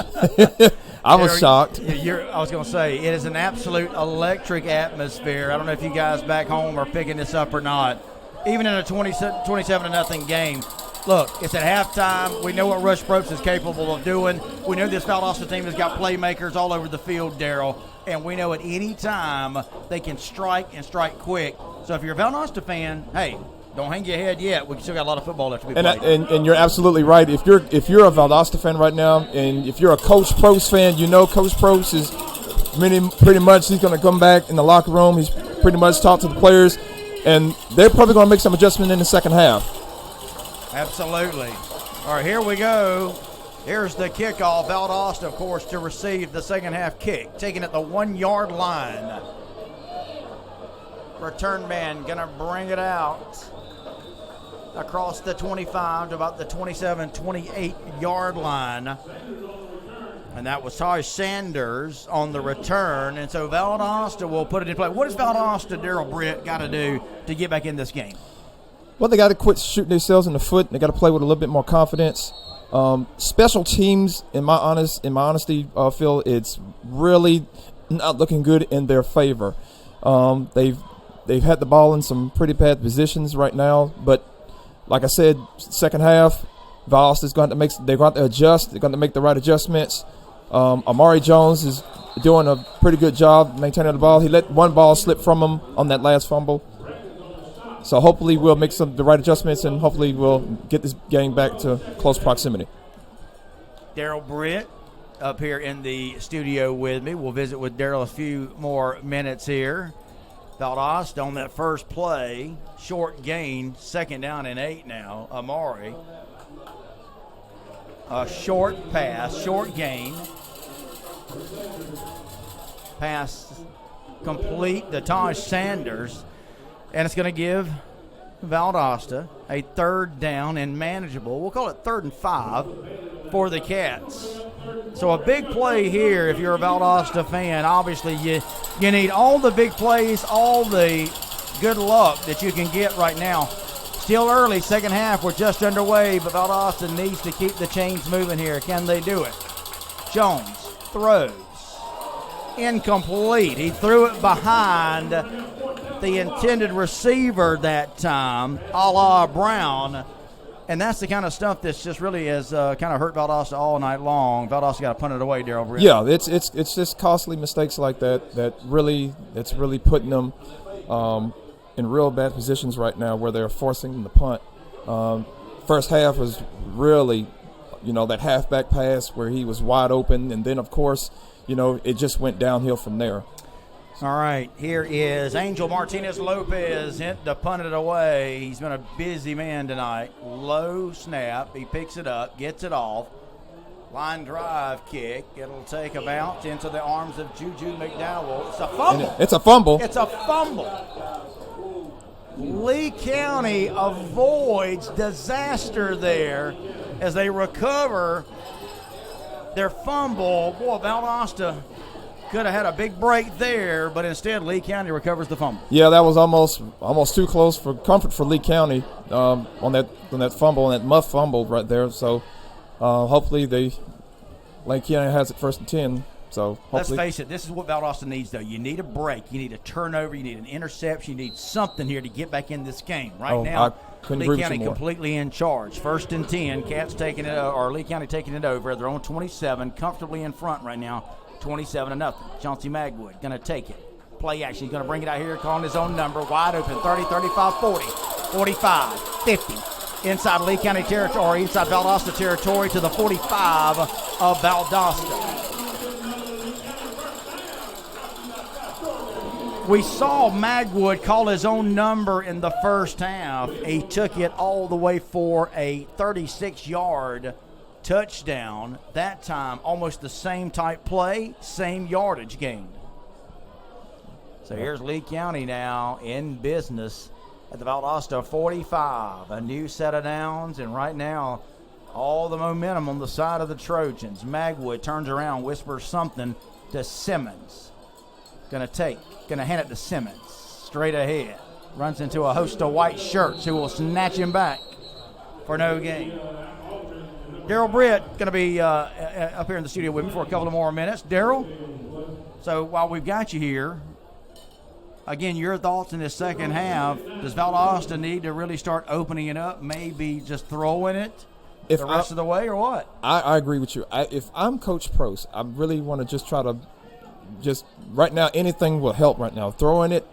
I was shocked. I was going to say, it is an absolute electric atmosphere. I don't know if you guys back home are picking this up or not. Even in a 27-0 game, look, it's at halftime. We know what Rush Probst is capable of doing. We know this Valdosta team has got playmakers all over the field, Daryl, and we know at any time they can strike and strike quick. So if you're a Valdosta fan, hey, don't hang your head yet. We still got a lot of football left to be played. And you're absolutely right. If you're a Valdosta fan right now, and if you're a Coach Probst fan, you know Coach Probst is pretty much he's going to come back in the locker room. He's pretty much talked to the players. And they're probably going to make some adjustment in the second half. Absolutely. All right, here we go. Here's the kickoff. Valdosta, of course, to receive the second half kick. Taking it the 1 yard line. Return man going to bring it out across the 25 to about the 27, 28 yard line. And that was Taj Sanders on the return. And so Valdosta will put it in play. What does Valdosta, Daryl Britt, got to do to get back in this game? Well, they got to quit shooting themselves in the foot. They got to play with a little bit more confidence. Special teams, in my honesty, Phil, it's really not looking good in their favor. They've had the ball in some pretty bad positions right now. But like I said, second half, Valdosta's going to they're going to adjust. They're going to make the right adjustments. Amari Jones is doing a pretty good job maintaining the ball. He let one ball slip from him on that last fumble. So hopefully we'll make the right adjustments, and hopefully we'll get this game back to close proximity. Daryl Britt up here in the studio with me. We'll visit with Daryl a few more minutes here. Valdosta on that first play, short gain, 2nd down and 8 now. Amari. A short pass, short gain. Pass complete to Taj Sanders. And it's going to give Valdosta a 3rd down and manageable. We'll call it 3rd and 5 for the Cats. So a big play here if you're a Valdosta fan. Obviously, you need all the big plays, all the good luck that you can get right now. Still early, second half. We're just underway, but Valdosta needs to keep the chains moving here. Can they do it? Jones throws. Incomplete. He threw it behind the intended receiver that time, a la Brown. And that's the kind of stuff that's just really has kind of hurt Valdosta all night long. Valdosta got to punt it away, Daryl Britt. Yeah, it's just costly mistakes like that's really putting them in real bad positions right now where they're forcing them to punt. First half was really, that halfback pass where he was wide open, and then, of course, it just went downhill from there. All right, here is Angel Martinez Lopez to punt it away. He's been a busy man tonight. Low snap. He picks it up, gets it off. Line drive kick. It'll take a bounce into the arms of Juju McDowell. It's a fumble. It's a fumble. It's a fumble. Lee County avoids disaster there as they recover their fumble. Boy, Valdosta could have had a big break there, but instead Lee County recovers the fumble. Yeah, that was almost too close for comfort for Lee County on that fumble, on that muff fumble right there. So hopefully Lee County has it 1st and 10. So let's face it, this is what Valdosta needs, though. You need a break. You need a turnover. You need an interception. You need something here to get back in this game. Right now, Lee County completely in charge. 1st and 10. Cats taking it, or Lee County taking it over. They're on 27, comfortably in front right now, 27-0. Chauncey Magwood going to take it. Play action. He's going to bring it out here, calling his own number. Wide open, 30, 35, 40, 45, 50. Inside Lee County territory, inside Valdosta territory to the 45 of Valdosta. We saw Magwood call his own number in the first half. He took it all the way for a 36-yard touchdown. That time, almost the same type play, same yardage gained. So here's Lee County now in business at the Valdosta 45. A new set of downs, and right now, all the momentum on the side of the Trojans. Magwood turns around, whispers something to Simmons. Going to hand it to Simmons. Straight ahead. Runs into a host of white shirts who will snatch him back for no gain. Daryl Britt going to be up here in the studio with me for a couple of more minutes. Daryl, so while we've got you here, again, your thoughts in this second half. Does Valdosta need to really start opening it up, maybe just throwing it the rest of the way, or what? I agree with you. If I'm Coach Prost, I really want to just try to right now, anything will help right now. Throwing it,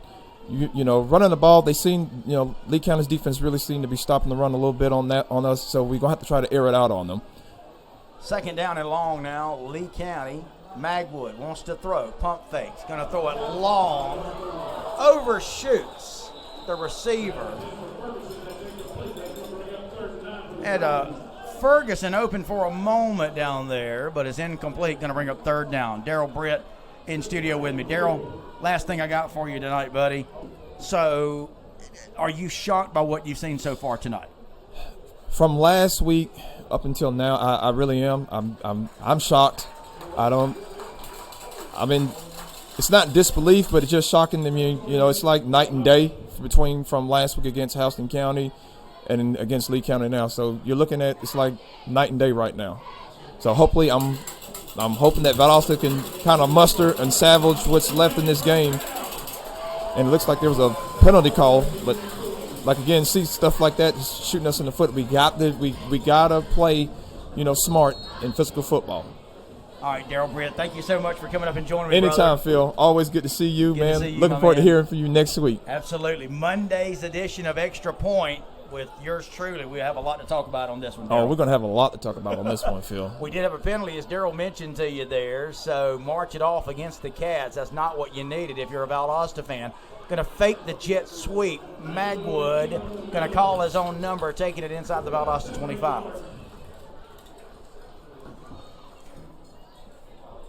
running the ball. They seem, Lee County's defense really seemed to be stopping the run a little bit on us. So we're going to have to try to air it out on them. 2nd down and long now. Lee County. Magwood wants to throw. Pump fakes. Going to throw it long. Overshoots the receiver. And Ferguson open for a moment down there, but is incomplete. Going to bring up 3rd down. Daryl Britt in studio with me. Daryl, last thing I got for you tonight, buddy. So, are you shocked by what you've seen so far tonight? From last week up until now, I really am. I'm shocked. It's not disbelief, but it's just shocking to me. It's like night and day from last week against Houston County and against Lee County now. So you're looking at, it's like night and day right now. So hopefully I'm hoping that Valdosta can kind of muster and salvage what's left in this game. And it looks like there was a penalty call, but again, see stuff like that just shooting us in the foot. We got to play, smart in physical football. All right, Daryl Britt, thank you so much for coming up and joining me. Anytime, brother. Phil. Always good to see you, good man. Looking forward to hearing from you next week. Absolutely. Monday's edition of Extra Point with yours truly. We have a lot to talk about on this one, Daryl. Oh, we're going to have a lot to talk about on this one, Phil. We did have a penalty, as Daryl mentioned to you there, so march it off against the Cats. That's not what you needed if you're a Valdosta fan. Going to fake the jet sweep. Magwood going to call his own number, taking it inside the Valdosta 25.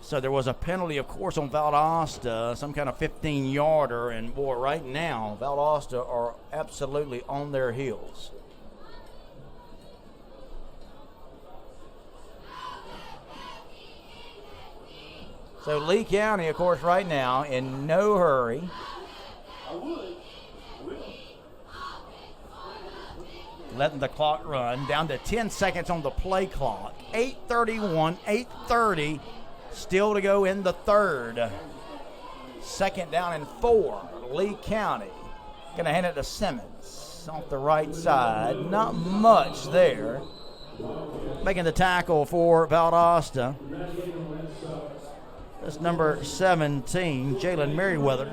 So there was a penalty, of course, on Valdosta, some kind of 15-yarder, and boy, right now, Valdosta are absolutely on their heels. So Lee County, of course, right now, in no hurry. Letting the clock run, down to 10 seconds on the play clock. 8:31, 8:30. Still to go in the third. 2nd down and 4. Lee County going to hand it to Simmons off the right side. Not much there. Making the tackle for Valdosta. That's number 17, Jalen Merriweather.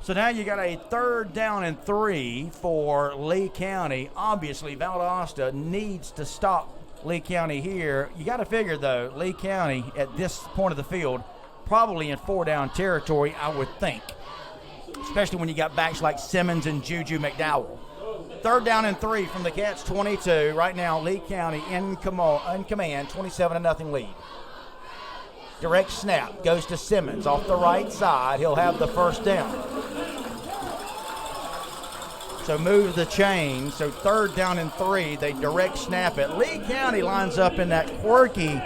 So now you got a 3rd down and 3 for Lee County. Obviously, Valdosta needs to stop Lee County here. You got to figure, though, Lee County at this point of the field, probably in 4-down territory, I would think, especially when you got backs like Simmons and Juju McDowell. 3rd down and 3 from the Cats 22. Right now, Lee County in command, 27-0 lead. Direct snap goes to Simmons off the right side. He'll have the 1st down. So move the chain. So 3rd down and 3. They direct snap it. Lee County lines up in that quirky.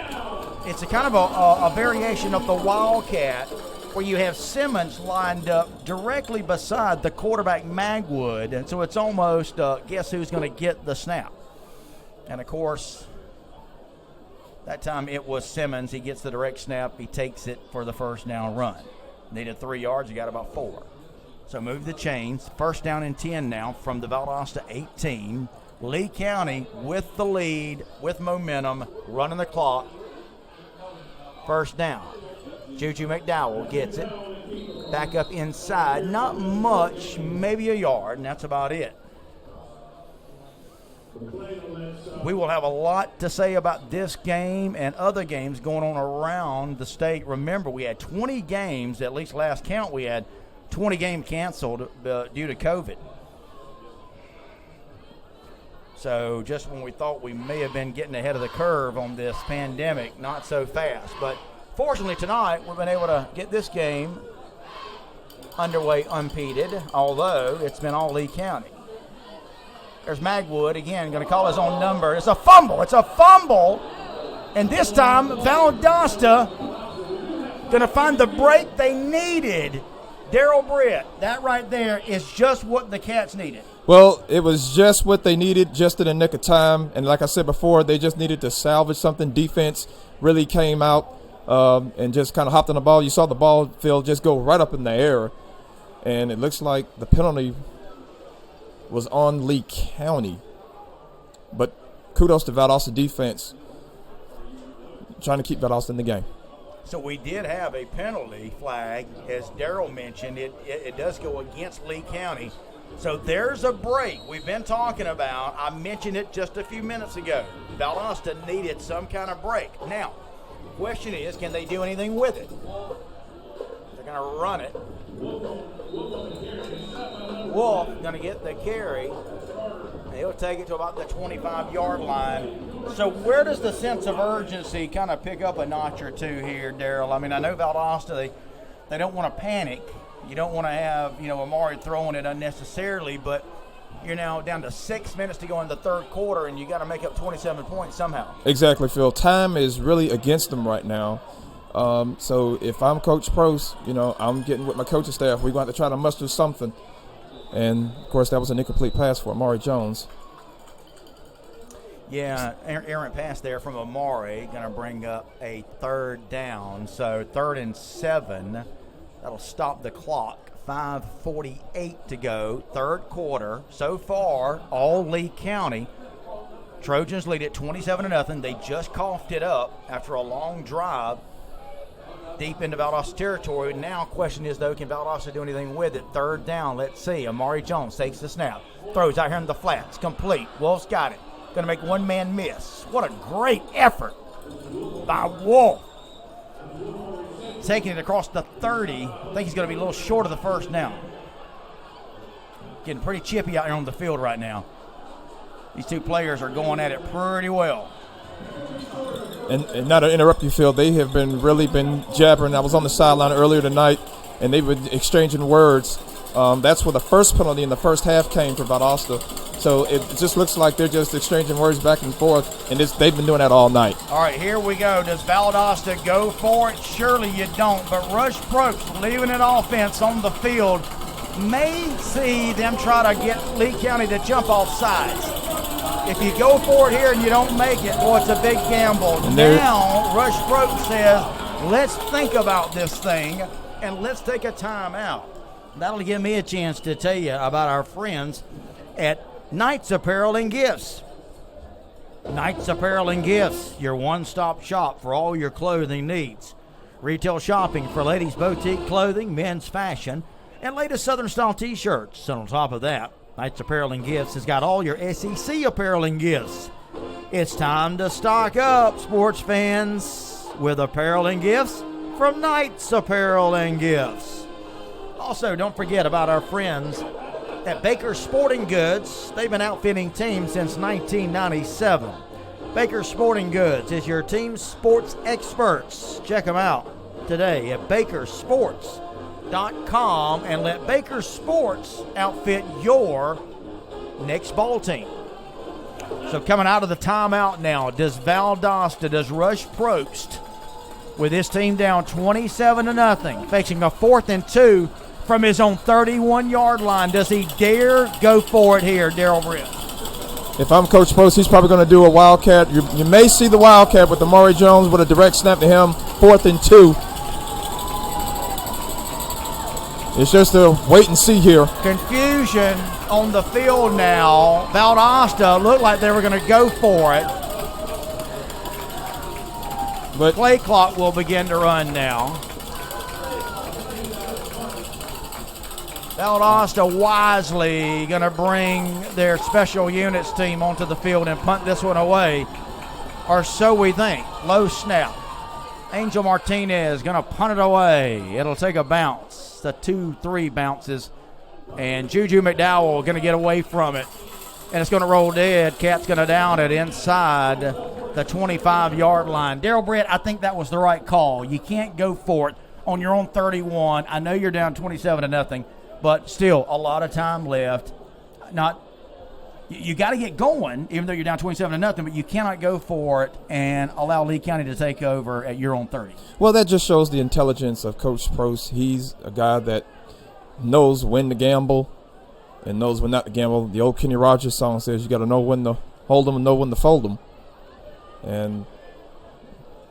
It's a kind of a variation of the Wildcat, where you have Simmons lined up directly beside the quarterback Magwood. And so it's almost guess who's going to get the snap. And, of course, that time it was Simmons. He gets the direct snap. He takes it for the first down run. Needed 3 yards. He got about 4. So move the chains. 1st down and 10 now from the Valdosta 18. Lee County with the lead, with momentum, running the clock. 1st down. Juju McDowell gets it. Back up inside. Not much, maybe a yard, and that's about it. We will have a lot to say about this game and other games going on around the state. Remember, we had 20 games, at least last count, we had 20 games canceled due to COVID. So just when we thought we may have been getting ahead of the curve on this pandemic, not so fast. But fortunately tonight, we've been able to get this game underway unimpeded, although it's been all Lee County. There's Magwood again, going to call his own number. It's a fumble. It's a fumble. And this time, Valdosta going to find the break they needed. Darryl Britt, that right there is just what the Cats needed. Well, it was just what they needed, just in the nick of time. And like I said before, they just needed to salvage something. Defense really came out and just kind of hopped on the ball. You saw the ball, Phil, just go right up in the air. And it looks like the penalty was on Lee County. But kudos to Valdosta defense trying to keep Valdosta in the game. So we did have a penalty flag, as Darryl mentioned. It does go against Lee County. So there's a break we've been talking about. I mentioned it just a few minutes ago. Valdosta needed some kind of break. Now, the question is, can they do anything with it? They're going to run it. Wolf going to get the carry. He'll take it to about the 25-yard line. So where does the sense of urgency kind of pick up a notch or two here, Darryl? I mean, I know Valdosta, they don't want to panic. You don't want to have, Amari throwing it unnecessarily, but you're now down to 6 minutes to go in the 3rd quarter, and you got to make up 27 points somehow. Exactly, Phil. Time is really against them right now. So if I'm Coach Prost, I'm getting with my coaching staff. We're going to try to muster something. And, of course, that was an incomplete pass for Amari Jones. Yeah, errant pass there from Amari. Going to bring up a 3rd down. So 3rd and 7. That'll stop the clock. 5:48 to go. 3rd quarter. So far, all Lee County. Trojans lead at 27-0. They just coughed it up after a long drive deep into Valdosta territory. Now, question is, though, can Valdosta do anything with it? 3rd down. Let's see. Amari Jones takes the snap. Throws out here in the flats. Complete. Wolf's got it. Going to make one man miss. What a great effort by Wolf. Taking it across the 30. I think he's going to be a little short of the 1st down. Getting pretty chippy out here on the field right now. These two players are going at it pretty well. And not to interrupt you, Phil, they have really been jabbering. I was on the sideline earlier tonight, and they've been exchanging words. That's where the first penalty in the first half came for Valdosta. So it just looks like they're just exchanging words back and forth, and they've been doing that all night. All right, here we go. Does Valdosta go for it? Surely you don't, but Rush Probst leaving an offense on the field may see them try to get Lee County to jump off sides. If you go for it here and you don't make it, boy, it's a big gamble. Now, Rush Probst says, let's think about this thing and let's take a timeout. That'll give me a chance to tell you about our friends at Knights Apparel and Gifts. Knights Apparel and Gifts, your one-stop shop for all your clothing needs. Retail shopping for ladies' boutique clothing, men's fashion, and latest Southern-style T-shirts. And on top of that, Knights Apparel and Gifts has got all your SEC apparel and gifts. It's time to stock up, sports fans, with apparel and gifts from Knights Apparel and Gifts. Also, don't forget about our friends at Baker Sporting Goods. They've been outfitting teams since 1997. Baker Sporting Goods is your team sports experts. Check them out today at bakersports.com and let Baker Sports outfit your next bowl team. So coming out of the timeout now, does Rush Probst, with his team down 27-0, facing a 4th and 2 from his own 31-yard line, does he dare go for it here, Darrell Britt? If I'm Coach Probst, he's probably going to do a wildcat. You may see the wildcat with Amari Jones with a direct snap to him, 4th and 2. It's just a wait and see here. Confusion on the field now. Valdosta looked like they were going to go for it. But play clock will begin to run now. Valdosta wisely going to bring their special units team onto the field and punt this one away, or so we think. Low snap. Angel Martinez going to punt it away. It'll take a bounce. The 2-3 bounces. And Juju McDowell going to get away from it. And it's going to roll dead. Cat's going to down it inside the 25-yard line. Darrell Britt, I think that was the right call. You can't go for it on your own 31. I know you're down 27-0, but still a lot of time left. You got to get going, even though you're down 27-0, but you cannot go for it and allow Lee County to take over at your own 30. Well, that just shows the intelligence of Coach Probst. He's a guy that knows when to gamble and knows when not to gamble. The old Kenny Rogers song says you got to know when to hold them and know when to fold them. And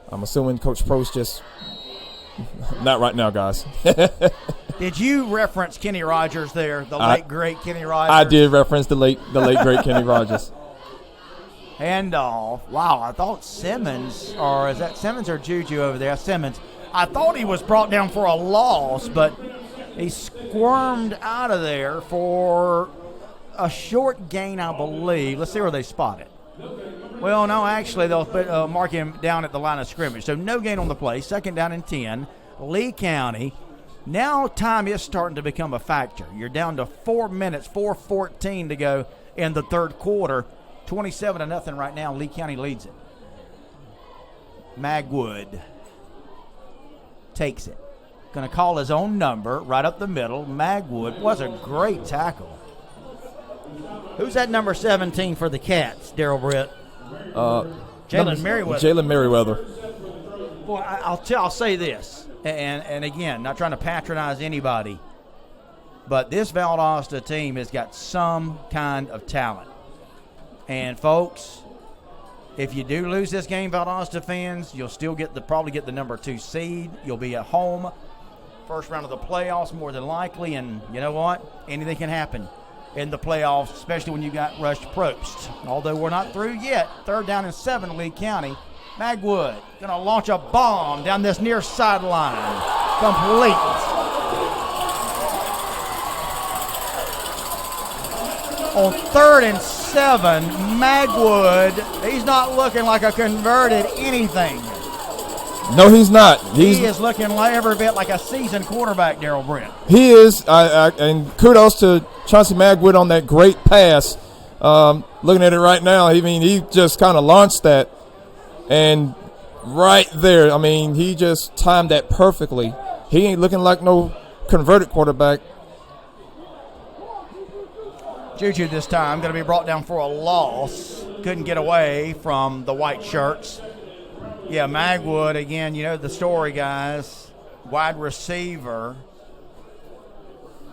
I'm assuming Coach Probst just not right now, guys. Did you reference Kenny Rogers there, the late great Kenny Rogers? I did reference the late great Kenny Rogers. Handoff. Wow, I thought Simmons, or is that Simmons or Juju over there? Simmons. I thought he was brought down for a loss, but he squirmed out of there for a short gain, I believe. Let's see where they spot it. Well, no, actually, they'll mark him down at the line of scrimmage. So no gain on the play. 2nd down and 10. Lee County. Now time is starting to become a factor. You're down to 4 minutes, 4:14 to go in the third quarter. 27-0 right now. Lee County leads it. Magwood takes it. Going to call his own number right up the middle. Magwood was a great tackle. Who's that number 17 for the Cats, Darrell Britt? Jalen Merriweather. Jalen Merriweather. Boy, I'll say this, and again, not trying to patronize anybody, but this Valdosta team has got some kind of talent. And folks, if you do lose this game, Valdosta fans, you'll still probably get the number 2 seed. You'll be at home, first round of the playoffs more than likely, and you know what? Anything can happen in the playoffs, especially when you got Rush Probst. Although we're not through yet. 3rd down and 7, Lee County. Magwood going to launch a bomb down this near sideline. Complete. On 3rd and 7, Magwood, he's not looking like a converted anything. No, he's not. He is looking every bit like a seasoned quarterback, Darrell Britt. He is, and kudos to Chauncey Magwood on that great pass. Looking at it right now, I mean, he just kind of launched that, and right there, I mean, he just timed that perfectly. He ain't looking like no converted quarterback. Juju this time going to be brought down for a loss. Couldn't get away from the white shirts. Yeah, Magwood, again, you know the story, guys. Wide receiver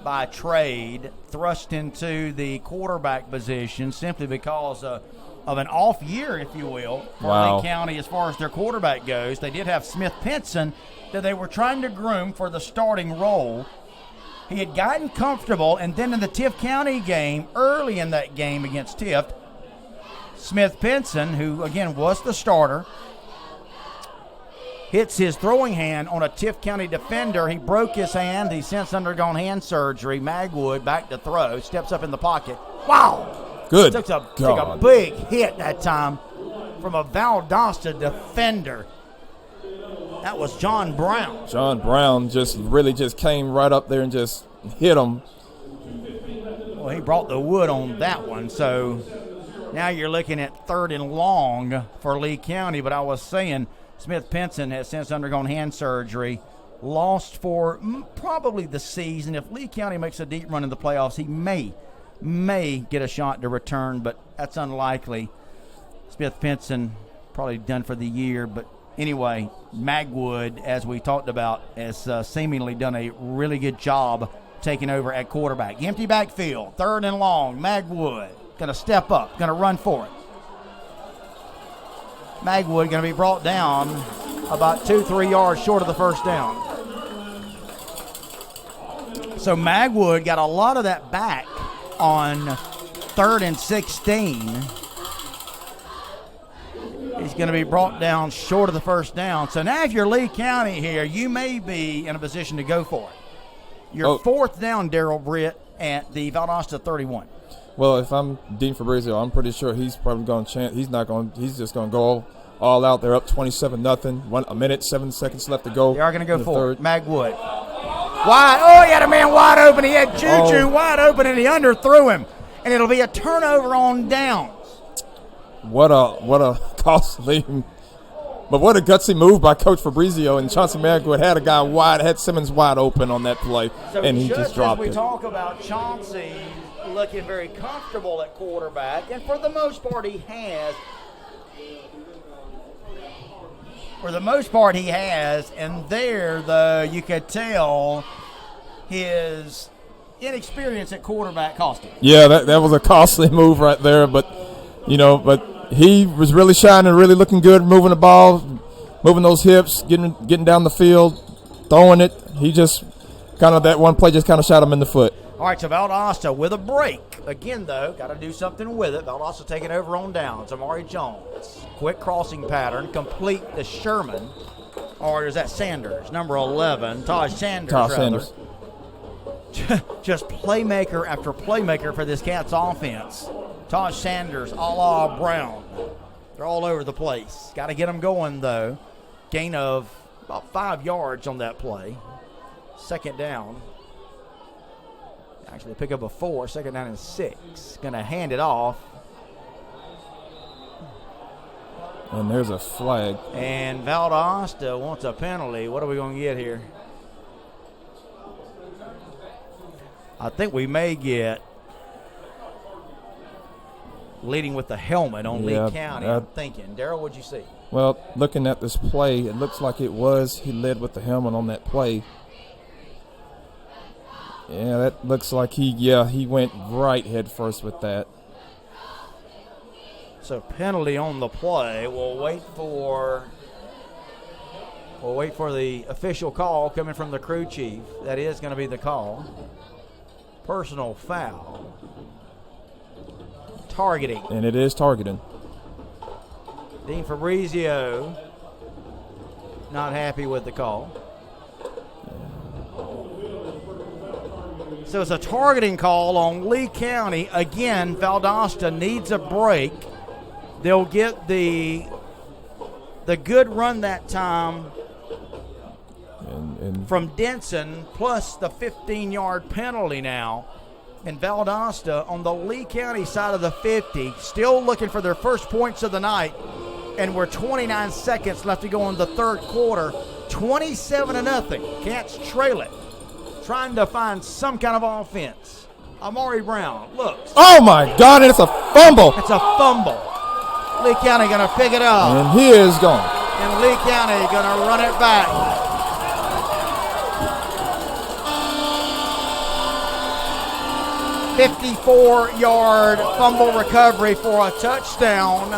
by trade, thrust into the quarterback position simply because of an off year, if you will, for Lee County as far as their quarterback goes. They did have Smith Pinson that they were trying to groom for the starting role. He had gotten comfortable, and then in the Tift County game, early in that game against Tift, Smith Pinson, who, again, was the starter, hits his throwing hand on a Tift County defender. He broke his hand. He's since undergone hand surgery. Magwood back to throw, steps up in the pocket. Wow! Good. Took a big hit that time from a Valdosta defender. That was John Brown. John Brown just came right up there and just hit him. Well, he brought the wood on that one. So now you're looking at 3rd and long for Lee County. But I was saying, Smith Pinson has since undergone hand surgery, lost for probably the season. If Lee County makes a deep run in the playoffs, he may may get a shot to return, but that's unlikely. Smith Pinson probably done for the year, but anyway, Magwood, as we talked about, has seemingly done a really good job taking over at quarterback. Empty backfield, 3rd and long. Magwood going to step up, going to run for it. Magwood going to be brought down about 2-3 yards short of the first down. So Magwood got a lot of that back on 3rd and 16. He's going to be brought down short of the first down. So now if you're Lee County here, you may be in a position to go for it. Your 4th down, Darrell Britt, at the Valdosta 31. Well, if I'm Dean Fabrizio, I'm pretty sure he's probably going to chance. He's just going to go all out. They're up 27-0. 1 minute, 7 seconds left to go. They are going to go for it. Magwood. Wide. Oh, he had a man wide open. He had Juju wide open, and he underthrew him. And it'll be a turnover on downs. What a costly, but what a gutsy move by Coach Fabrizio. And Chauncey Magwood had Simmons wide open on that play, and he just dropped it. We talk about Chauncey looking very comfortable at quarterback, and for the most part he has. And there, though, you could tell his inexperience at quarterback cost him. Yeah, that was a costly move right there, but he was really shining, really looking good, moving the ball, moving those hips, getting down the field, throwing it. He just that one play just kind of shot him in the foot. All right, so Valdosta with a break. Again, though, got to do something with it. Valdosta taking over on downs. Amari Jones, quick crossing pattern, complete to Sherman. Or is that Sanders, number 11, Taj Sanders. Just playmaker after playmaker for this Cats offense. Taj Sanders, a la Brown. They're all over the place. Got to get them going, though. Gain of about 5 yards on that play. 2nd down. Actually, pick up a 4, 2nd down and 6. Going to hand it off. And there's a flag. And Valdosta wants a penalty. What are we going to get here? I think we may get leading with the helmet on Lee County. I'm thinking. Darrell, what'd you see? Well, looking at this play, it looks like he led with the helmet on that play. Yeah, that looks like he went right head first with that. So penalty on the play. We'll wait for the official call coming from the crew chief. That is going to be the call. Personal foul. Targeting. And it is targeting. Dean Fabrizio not happy with the call. So it's a targeting call on Lee County. Again, Valdosta needs a break. They'll get the good run that time from Denson, plus the 15-yard penalty now. And Valdosta on the Lee County side of the 50, still looking for their first points of the night. And we're 29 seconds left to go in the 3rd quarter. 27-0. Cats trail it. Trying to find some kind of offense. Amari Brown looks. Oh, my God, and it's a fumble. It's a fumble. Lee County going to pick it up. And he is gone. And Lee County going to run it back. 54-yard fumble recovery for a touchdown.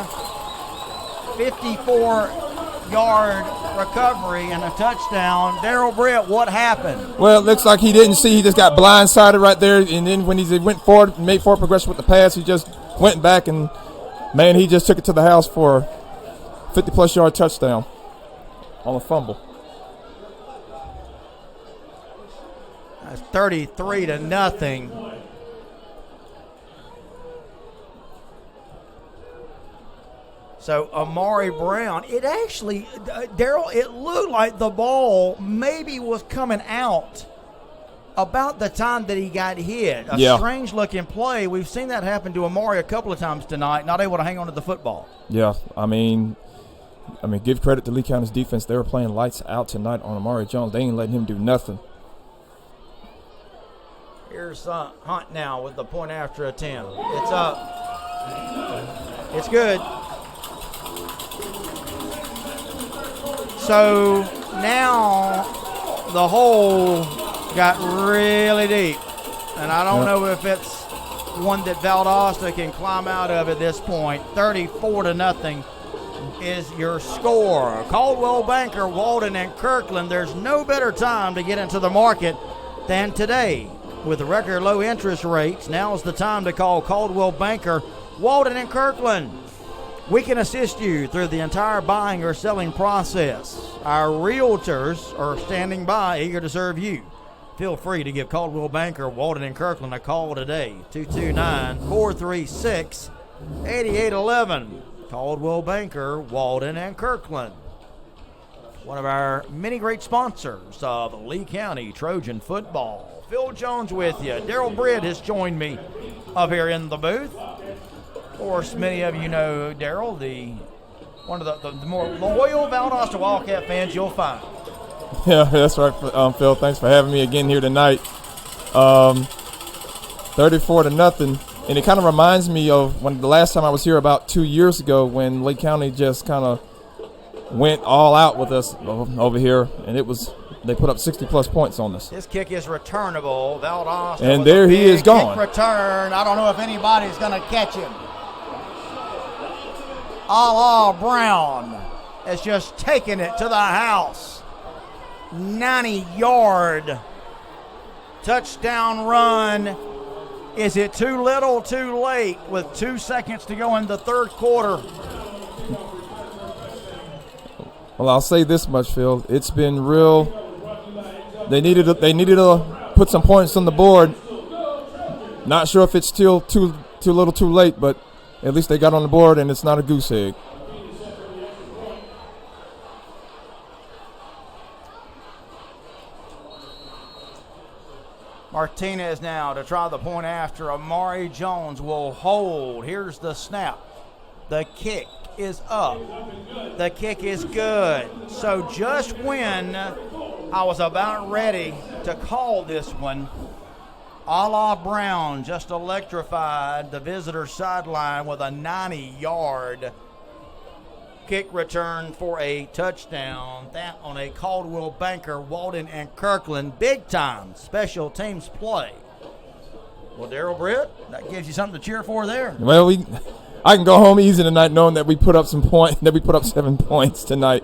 54-yard recovery and a touchdown. Darrell Britt, what happened? Well, it looks like he didn't see. He just got blindsided right there. And then when he went forward, made forward progression with the pass, he just went back and, man, he just took it to the house for a 50-plus yard touchdown on a fumble. That's 33-0. So Amari Brown, it actually, Darrell, it looked like the ball maybe was coming out about the time that he got hit. A strange-looking play. We've seen that happen to Amari a couple of times tonight, not able to hang on to the football. Yeah, I mean, give credit to Lee County's defense. They were playing lights out tonight on Amari Jones. They ain't letting him do nothing. Here's Hunt now with the point after attempt. It's up. It's good. So now the hole got really deep. And I don't know if it's one that Valdosta can climb out of at this point. 34-0 is your score. Caldwell Banker, Walden, and Kirkland. There's no better time to get into the market than today. With record low interest rates, now's the time to call Caldwell Banker, Walden, and Kirkland. We can assist you through the entire buying or selling process. Our realtors are standing by, eager to serve you. Feel free to give Caldwell Banker, Walden, and Kirkland a call today. 229-436-8811. Caldwell Banker, Walden, and Kirkland. One of our many great sponsors of Lee County Trojan football. Phil Jones with you. Daryl Britt has joined me up here in the booth. Of course, many of you know Daryl, one of the more loyal Valdosta Wildcat fans you'll find. Yeah, that's right, Phil. Thanks for having me again here tonight. 34-0, and it kind of reminds me of when the last time I was here about 2 years ago when Lee County just kind of went all out with us over here, and they put up 60-plus points on us. This kick is returnable. Valdosta, and there he is gone. Kick return. I don't know if anybody's going to catch him. Ala Brown has just taken it to the house. 90-yard touchdown run. Is it too little, too late with 2 seconds to go in the third quarter? Well, I'll say this much, Phil. It's been real. They needed to put some points on the board. Not sure if it's still too little, too late, but at least they got on the board, and it's not a goose egg. Martinez now to try the point after. Amari Jones will hold. Here's the snap. The kick is up. The kick is good. So just when I was about ready to call this one, Ala Brown just electrified the visitor sideline with a 90-yard kick return for a touchdown. That on a Caldwell Banker, Walden, and Kirkland big-time special teams play. Well, Daryl Britt, that gives you something to cheer for there. Well, I can go home easy tonight knowing that we put up 7 points tonight.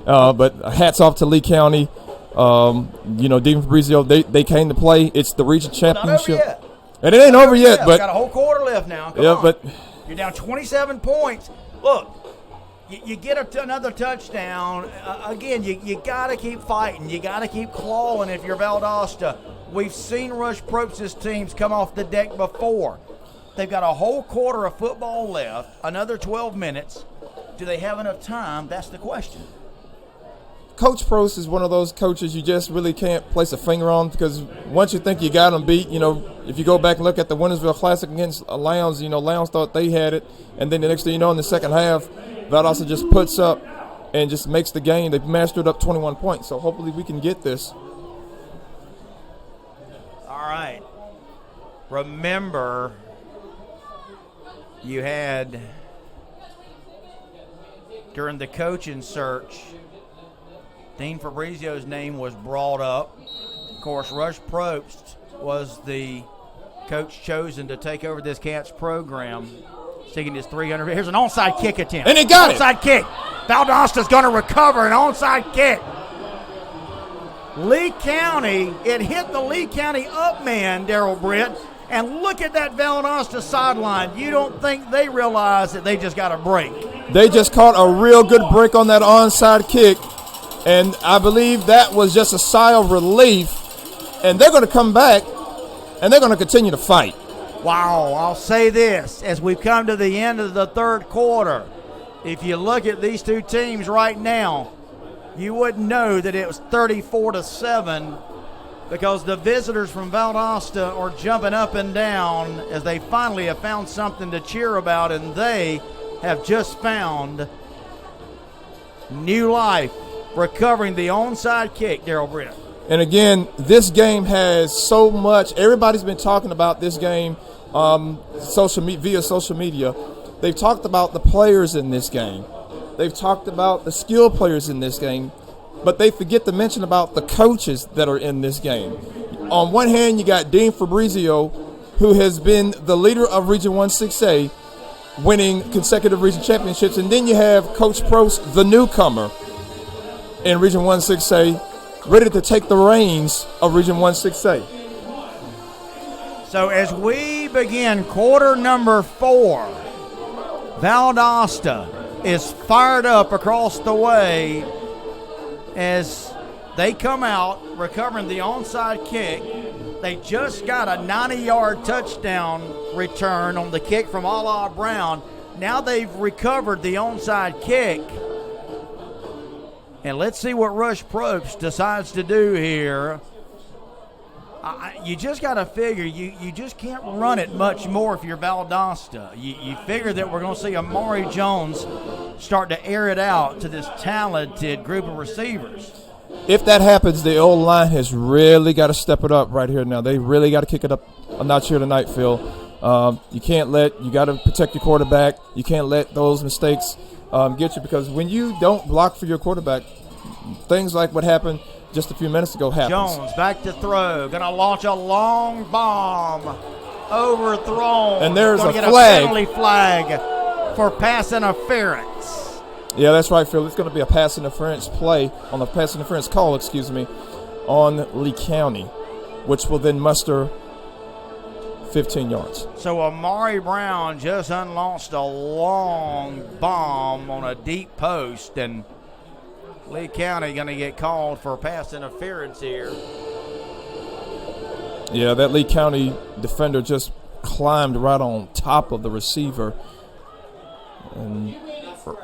But hats off to Lee County. Dean Fabrizio, they came to play. It's the region championship. Not over yet. And it ain't over yet. But got a whole quarter left now. Come on. But you're down 27 points. Look, you get another touchdown. Again, you got to keep fighting. You got to keep clawing if you're Valdosta. We've seen Rush Probst's teams come off the deck before. They've got a whole quarter of football left, another 12 minutes. Do they have enough time? That's the question. Coach Probst is one of those coaches you just really can't place a finger on because once you think you got them beat, if you go back and look at the Wintersville Classic against Lowndes, Lowndes thought they had it. And then the next thing you know, in the second half, Valdosta just puts up and just makes the game. They've mastered up 21 points. So hopefully we can get this. All right. Remember, you had, during the coaching search, Dean Fabrizio's name was brought up. Of course, Rush Probst was the coach chosen to take over this Cats program, sticking his 300. Here's an onside kick attempt. And he got it. Onside kick. Valdosta's going to recover an onside kick. Lee County, it hit the Lee County up man, Daryl Britt. And look at that Valdosta sideline. You don't think they realize that they just got a break. They just caught a real good break on that onside kick. And I believe that was just a sigh of relief. And they're going to come back, and they're going to continue to fight. Wow, I'll say this. As we've come to the end of the third quarter, if you look at these two teams right now, you wouldn't know that it was 34-7 because the visitors from Valdosta are jumping up and down as they finally have found something to cheer about, and they have just found new life. Recovering the onside kick, Daryl Britt. And again, this game has so much. Everybody's been talking about this game via social media. They've talked about the players in this game. They've talked about the skill players in this game. But they forget to mention about the coaches that are in this game. On one hand, you got Dean Fabrizio, who has been the leader of Region 1-6A, winning consecutive region championships. And then you have Coach Prost, the newcomer in Region 1-6A, ready to take the reins of Region 1-6A. So as we begin quarter number 4, Valdosta is fired up across the way as they come out recovering the onside kick. They just got a 90-yard touchdown return on the kick from Ala Brown. Now they've recovered the onside kick. And let's see what Rush Probst decides to do here. You just got to figure you just can't run it much more if you're Valdosta. You figure that we're going to see Amari Jones start to air it out to this talented group of receivers. If that happens, the old line has really got to step it up right here now. They really got to kick it up a notch here tonight, Phil. You got to protect your quarterback. You can't let those mistakes get you, because when you don't block for your quarterback, things like what happened just a few minutes ago happens. Jones back to throw. Going to launch a long bomb. Overthrown. And there's a penalty flag for pass interference. Yeah, that's right, Phil. It's going to be a pass interference play on the pass interference call, on Lee County, which will then muster 15 yards. So Amari Brown just unlaunched a long bomb on a deep post, and Lee County going to get called for pass interference here. Yeah, that Lee County defender just climbed right on top of the receiver. And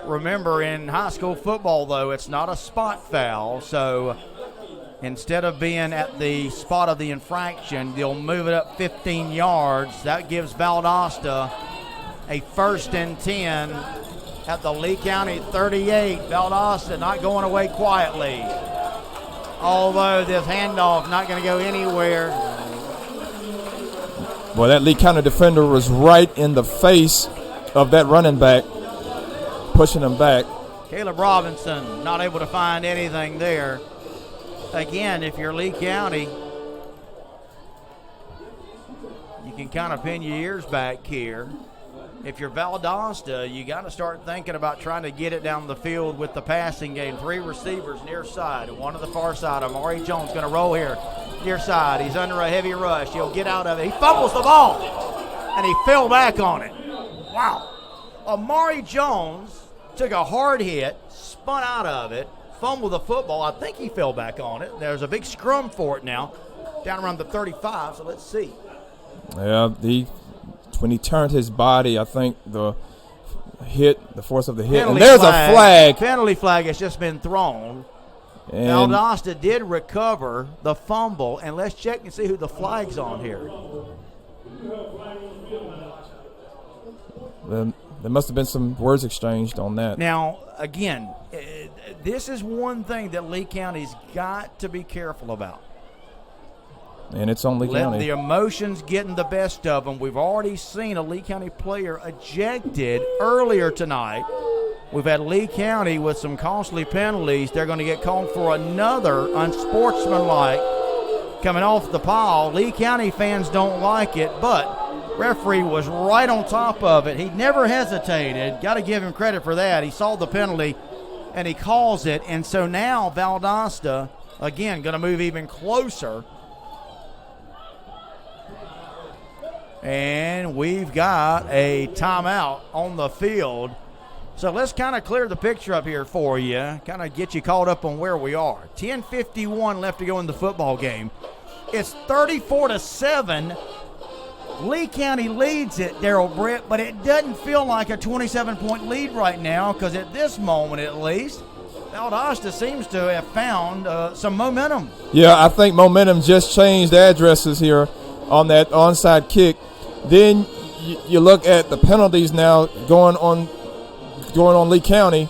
remember, in high school football, though, it's not a spot foul, so instead of being at the spot of the infraction, they'll move it up 15 yards. That gives Valdosta a 1st and 10 at the Lee County 38. Valdosta not going away quietly. Although this handoff not going to go anywhere. Well, that Lee County defender was right in the face of that running back, pushing him back. Caleb Robinson not able to find anything there. Again, if you're Lee County, you can kind of pin your ears back here. If you're Valdosta, you got to start thinking about trying to get it down the field with the passing game. 3 receivers near side and 1 to the far side. Amari Jones going to roll here near side. He's under a heavy rush. He'll get out of it. He fumbles the ball, and he fell back on it. Wow. Amari Jones took a hard hit, spun out of it, fumbled the football. I think he fell back on it. There's a big scrum for it now, down around the 35, so let's see. Yeah, when he turned his body, I think the force of the hit, and there's a flag. Penalty flag has just been thrown. And Valdosta did recover the fumble, and let's check and see who the flag's on here. There must have been some words exchanged on that. Now, again, this is one thing that Lee County's got to be careful about. And it's on Lee County. Let the emotions getting the best of them. We've already seen a Lee County player ejected earlier tonight. We've had Lee County with some costly penalties. They're going to get called for another unsportsmanlike coming off the pile. Lee County fans don't like it, but referee was right on top of it. He never hesitated. Got to give him credit for that. He saw the penalty, and he calls it. And so now Valdosta, again, going to move even closer. And we've got a timeout on the field. So let's kind of clear the picture up here for you, kind of get you caught up on where we are. 10:51 left to go in the football game. It's 34-7. Lee County leads it, Darryl Britt, but it doesn't feel like a 27-point lead right now, because at this moment at least, Valdosta seems to have found some momentum. Yeah, I think momentum just changed addresses here on that onside kick. Then you look at the penalties now going on Lee County,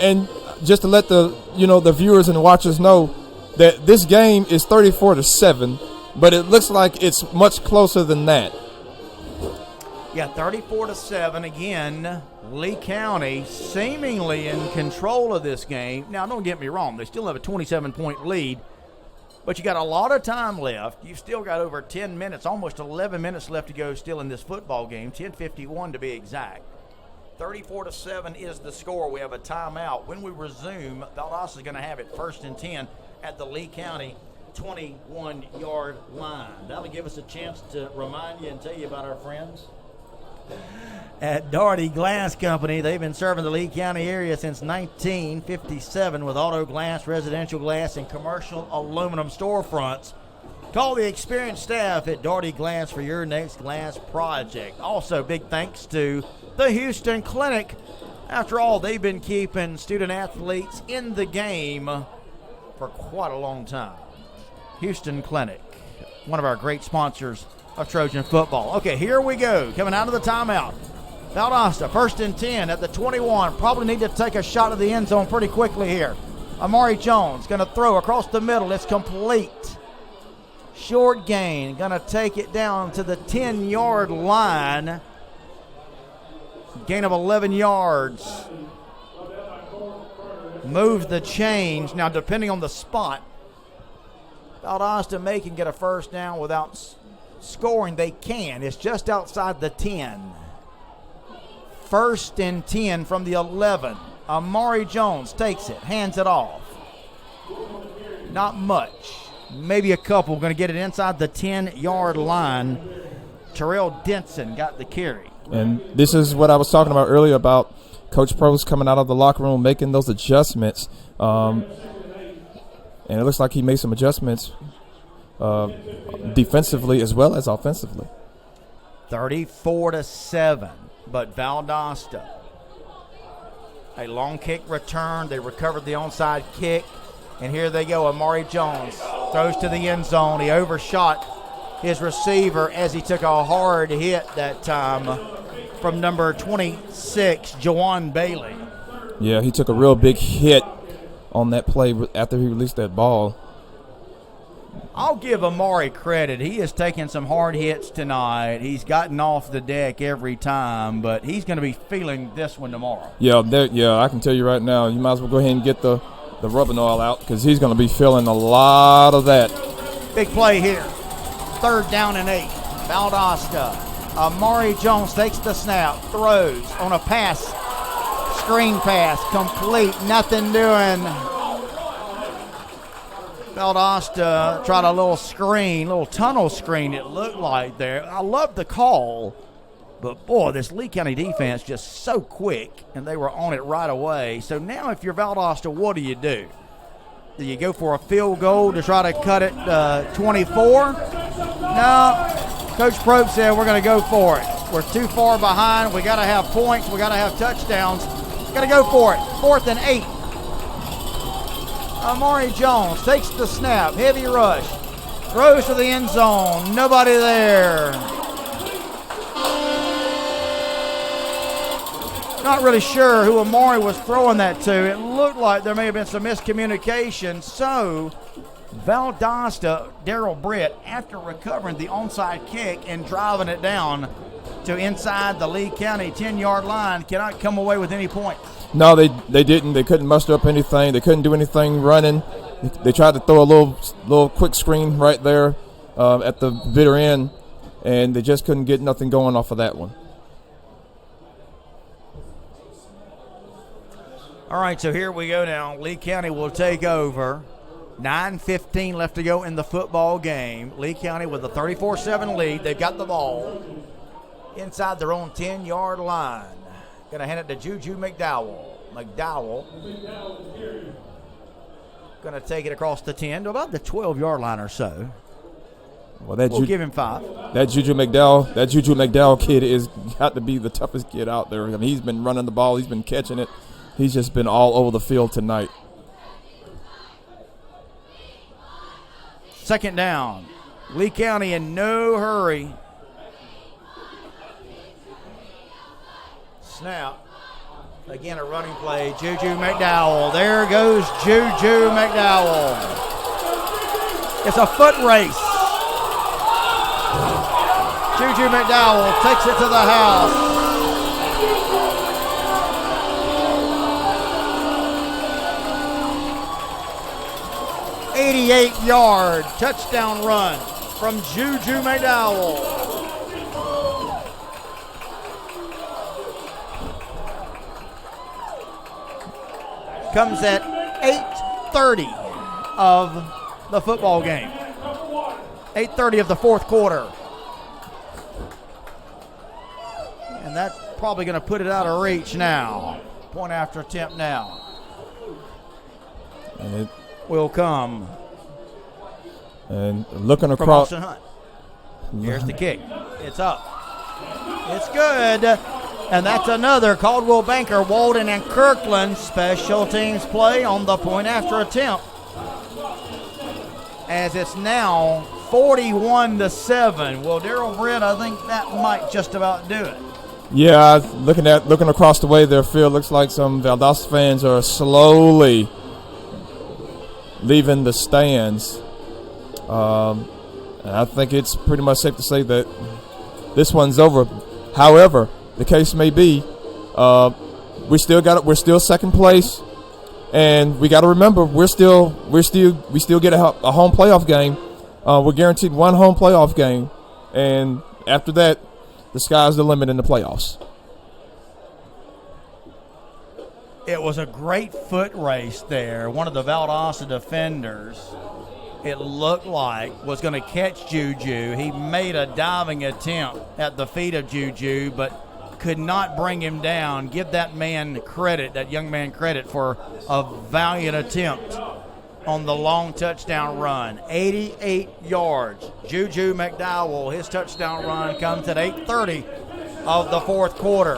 and just to let the viewers and watchers know, that this game is 34-7, but it looks like it's much closer than that. Yeah, 34-7 again. Lee County seemingly in control of this game. Now, don't get me wrong; they still have a 27-point lead, but you got a lot of time left. You've still got over 10 minutes, almost 11 minutes left to go still in this football game. 10:51 to be exact. 34-7 is the score. We have a timeout. When we resume, Valdosta is going to have it 1st and 10 at the Lee County 21-yard line. That'll give us a chance to remind you and tell you about our friends at Doherty Glass Company. They've been serving the Lee County area since 1957 with auto glass, residential glass, and commercial aluminum storefronts. Call the experienced staff at Doherty Glass for your next glass project. Also, big thanks to the Houston Clinic. After all, they've been keeping student athletes in the game for quite a long time. Houston Clinic, one of our great sponsors of Trojan football. Okay, here we go. Coming out of the timeout. Valdosta, 1st and 10 at the 21. Probably need to take a shot at the end zone pretty quickly here. Amari Jones going to throw across the middle. It's complete. Short gain. Going to take it down to the 10-yard line. Gain of 11 yards. Moves the change. Now, depending on the spot, Valdosta may can get a first down without scoring. They can. It's just outside the 10. 1st and 10 from the 11. Amari Jones takes it, hands it off. Not much. Maybe a couple. Going to get it inside the 10-yard line. Terrell Denson got the carry. And this is what I was talking about earlier about Coach Probst coming out of the locker room, making those adjustments. And it looks like he made some adjustments defensively as well as offensively. 34-7, but Valdosta. A long kick return. They recovered the onside kick. And here they go. Amari Jones throws to the end zone. He overshot his receiver as he took a hard hit that time from number 26, Jawan Bailey. Yeah, he took a real big hit on that play after he released that ball. I'll give Amari credit. He has taken some hard hits tonight. He's gotten off the deck every time, but he's going to be feeling this one tomorrow. Yeah, I can tell you right now, you might as well go ahead and get the rubbing oil out because he's going to be feeling a lot of that. Big play here. 3rd down and 8. Valdosta. Amari Jones takes the snap, throws on a pass, screen pass, complete, nothing doing. Valdosta tried a little screen, little tunnel screen it looked like there. I love the call, but boy, this Lee County defense just so quick, and they were on it right away. So now if you're Valdosta, what do? Do you go for a field goal to try to cut it 24? No. Coach Probst said we're going to go for it. We're too far behind. We got to have points. We got to have touchdowns. Got to go for it. 4th and 8. Amari Jones takes the snap. Heavy rush. Throws to the end zone. Nobody there. Not really sure who Amari was throwing that to. It looked like there may have been some miscommunication. So Valdosta, Darrell Britt, after recovering the onside kick and driving it down to inside the Lee County 10-yard line, cannot come away with any points. No, they didn't. They couldn't muster up anything. They couldn't do anything running. They tried to throw a little quick screen right there at the bitter end, and they just couldn't get nothing going off of that one. All right, so here we go now. Lee County will take over. 9:15 left to go in the football game. Lee County with a 34-7 lead. They've got the ball inside their own 10-yard line. Going to hand it to Juju McDowell. Going to take it across the 10 to about the 12-yard line or so. Well, we'll give him 5. That Juju McDowell kid is got to be the toughest kid out there. I mean, he's been running the ball. He's been catching it. He's just been all over the field tonight. 2nd down. Lee County in no hurry. Snap. Again, a running play. Juju McDowell. There goes Juju McDowell. It's a foot race. Juju McDowell takes it to the house. 88-yard touchdown run from Juju McDowell. Comes at 8:30 of the football game. 8:30 of the fourth quarter. And that's probably going to put it out of reach now. Point after attempt now. And it will come. And looking from across. Austin Hunt. Here's the kick. It's up. It's good. And that's another Caldwell Banker, Walden, and Kirkland special teams play on the point after attempt. As it's now 41-7. Well, Darrell Britt, I think that might just about do it. Yeah, looking across the way their field, looks like some Valdosta fans are slowly leaving the stands. And I think it's pretty much safe to say that this one's over. However, the case may be, we're still second place, and we got to remember we still get a home playoff game. We're guaranteed one home playoff game, and after that, the sky's the limit in the playoffs. It was a great foot race there. One of the Valdosta defenders, it looked like, was going to catch Juju. He made a diving attempt at the feet of Juju, but could not bring him down. Give that man credit, that young man credit, for a valiant attempt on the long touchdown run. 88 yards. Juju McDowell, his touchdown run comes at 8:30 of the fourth quarter.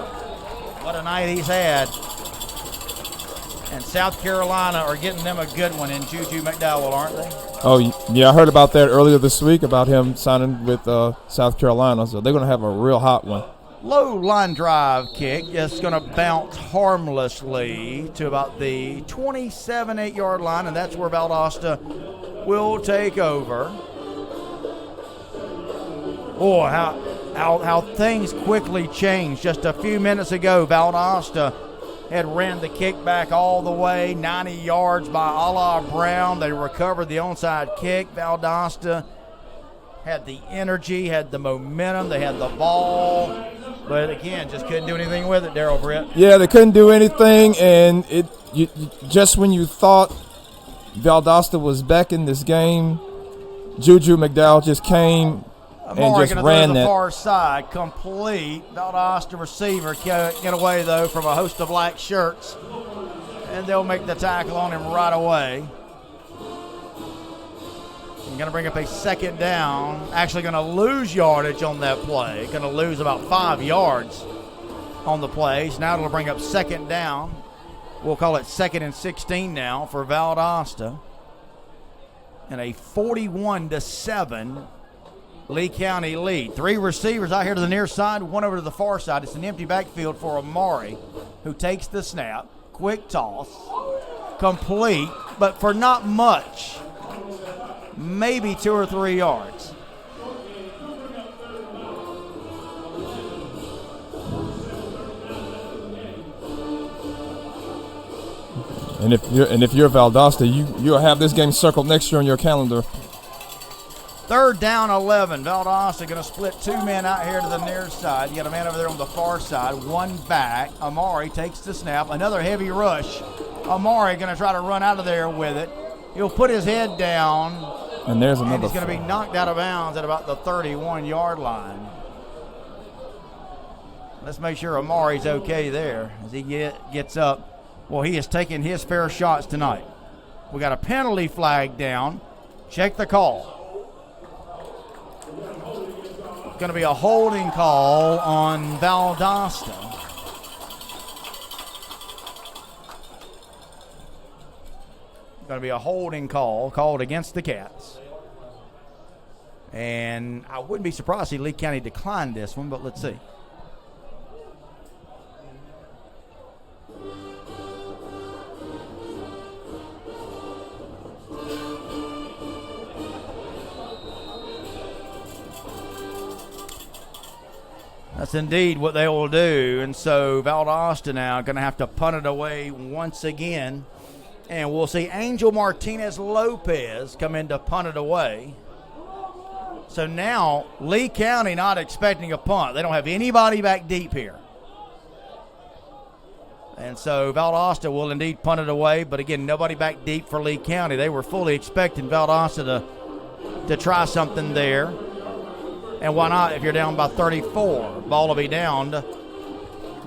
What a night he's had. And South Carolina are getting them a good one in Juju McDowell, aren't they? Oh, yeah, I heard about that earlier this week about him signing with South Carolina, so they're going to have a real hot one. Low line drive kick is going to bounce harmlessly to about the 27-8-yard line, and that's where Valdosta will take over. Oh, how things quickly changed. Just a few minutes ago, Valdosta had ran the kick back all the way, 90 yards by Ala Brown. They recovered the onside kick. Valdosta had the energy, had the momentum, they had the ball, but again, just couldn't do anything with it, Darrell Britt. Yeah, they couldn't do anything, and just when you thought Valdosta was back in this game, Juju McDowell just came and just ran that. Far side, complete. Valdosta receiver get away, though, from a host of black shirts, and they'll make the tackle on him right away. Going to bring up a second down. Actually going to lose yardage on that play. Going to lose about 5 yards on the play. So now it'll bring up second down. We'll call it 2nd and 16 now for Valdosta. And a 41-7 Lee County lead. 3 receivers out here to the near side, 1 over to the far side. It's an empty backfield for Amari, who takes the snap. Quick toss. Complete, but for not much. Maybe 2 or 3 yards. And if you're Valdosta, you'll have this game circled next year on your calendar. 3rd down 11. Valdosta going to split 2 men out here to the near side. You got a man over there on the far side, 1 back. Amari takes the snap. Another heavy rush. Amari going to try to run out of there with it. He'll put his head down. And there's another. And he's going to be knocked out of bounds at about the 31-yard line. Let's make sure Amari's okay there as he gets up. Well, he has taken his fair shots tonight. We got a penalty flag down. Check the call. It's going to be a holding call on Valdosta. Going to be a holding call called against the Cats. And I wouldn't be surprised if Lee County declined this one, but let's see. That's indeed what they will do. And so Valdosta now going to have to punt it away once again. And we'll see Angel Martinez Lopez come in to punt it away. So now Lee County not expecting a punt. They don't have anybody back deep here. And so Valdosta will indeed punt it away. But again, nobody back deep for Lee County. They were fully expecting Valdosta to try something there. And why not if you're down by 34? Ball will be downed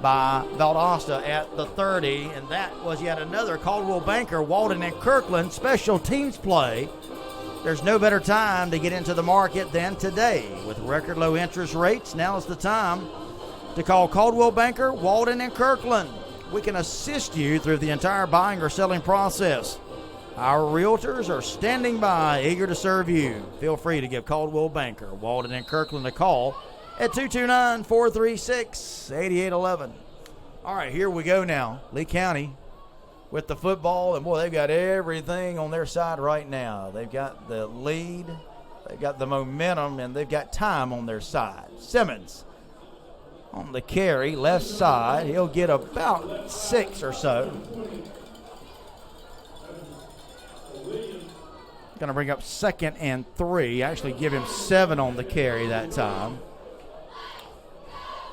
by Valdosta at the 30. And that was yet another Caldwell Banker, Walden, and Kirkland special teams play. There's no better time to get into the market than today. With record low interest rates, now's the time to call Caldwell Banker, Walden, and Kirkland. We can assist you through the entire buying or selling process. Our realtors are standing by, eager to serve you. Feel free to give Caldwell Banker, Walden, and Kirkland a call at 229-436-8811. All right, here we go now. Lee County with the football, and boy, they've got everything on their side right now. They've got the lead, they've got the momentum, and they've got time on their side. Simmons on the carry, left side. He'll get about 6 or so. Going to bring up 2nd and 3. Actually give him 7 on the carry that time.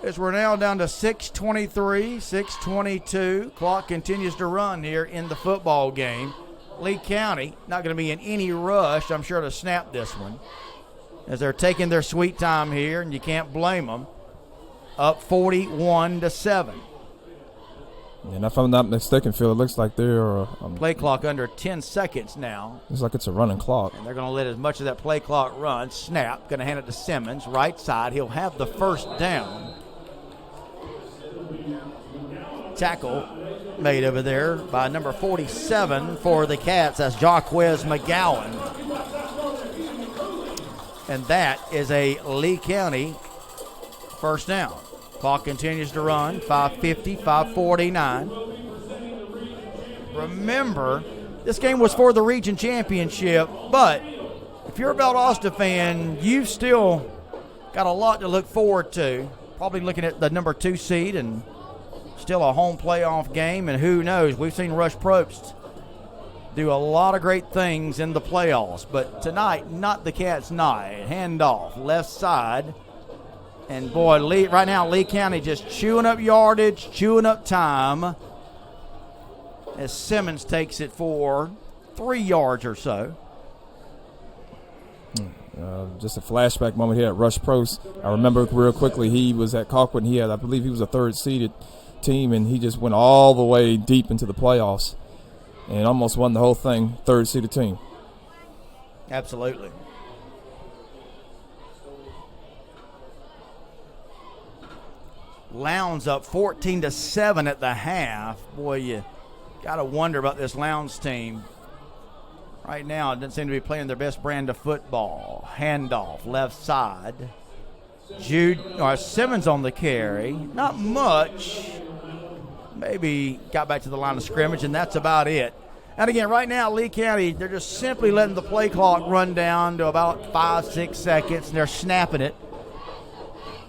As we're now down to 6:23, 6:22. Clock continues to run here in the football game. Lee County not going to be in any rush, I'm sure, to snap this one, as they're taking their sweet time here, and you can't blame them. Up 41-7. And if I'm not mistaken, Phil, it looks like they're Play clock under 10 seconds now. Looks like it's a running clock. And they're going to let as much of that play clock run. Snap, going to hand it to Simmons, right side. He'll have the first down. Tackle made over there by number 47 for the Cats. That's Jaquez McGowan. And that is a Lee County first down. Clock continues to run, 5:50, 5:49. Remember, this game was for the region championship, but if you're a Valdosta fan, you've still got a lot to look forward to. Probably looking at the number 2 seed and still a home playoff game, and who knows, we've seen Rush Probst do a lot of great things in the playoffs, but tonight, not the Cats' night. Handoff, left side. And boy, right now, Lee County just chewing up yardage, chewing up time, as Simmons takes it for 3 yards or so. Just a flashback moment here at Rush Probst. I remember real quickly, he was at Colquitt. I believe he was a 3rd seeded team, and he just went all the way deep into the playoffs and almost won the whole thing, 3rd seeded team. Absolutely. Lowndes up 14-7 at the half. Boy, you got to wonder about this Lowndes team. Right now, it doesn't seem to be playing their best brand of football. Handoff, left side. Simmons on the carry. Not much. Maybe got back to the line of scrimmage, and that's about it. And again, right now, Lee County, they're just simply letting the play clock run down to about 5-6 seconds, and they're snapping it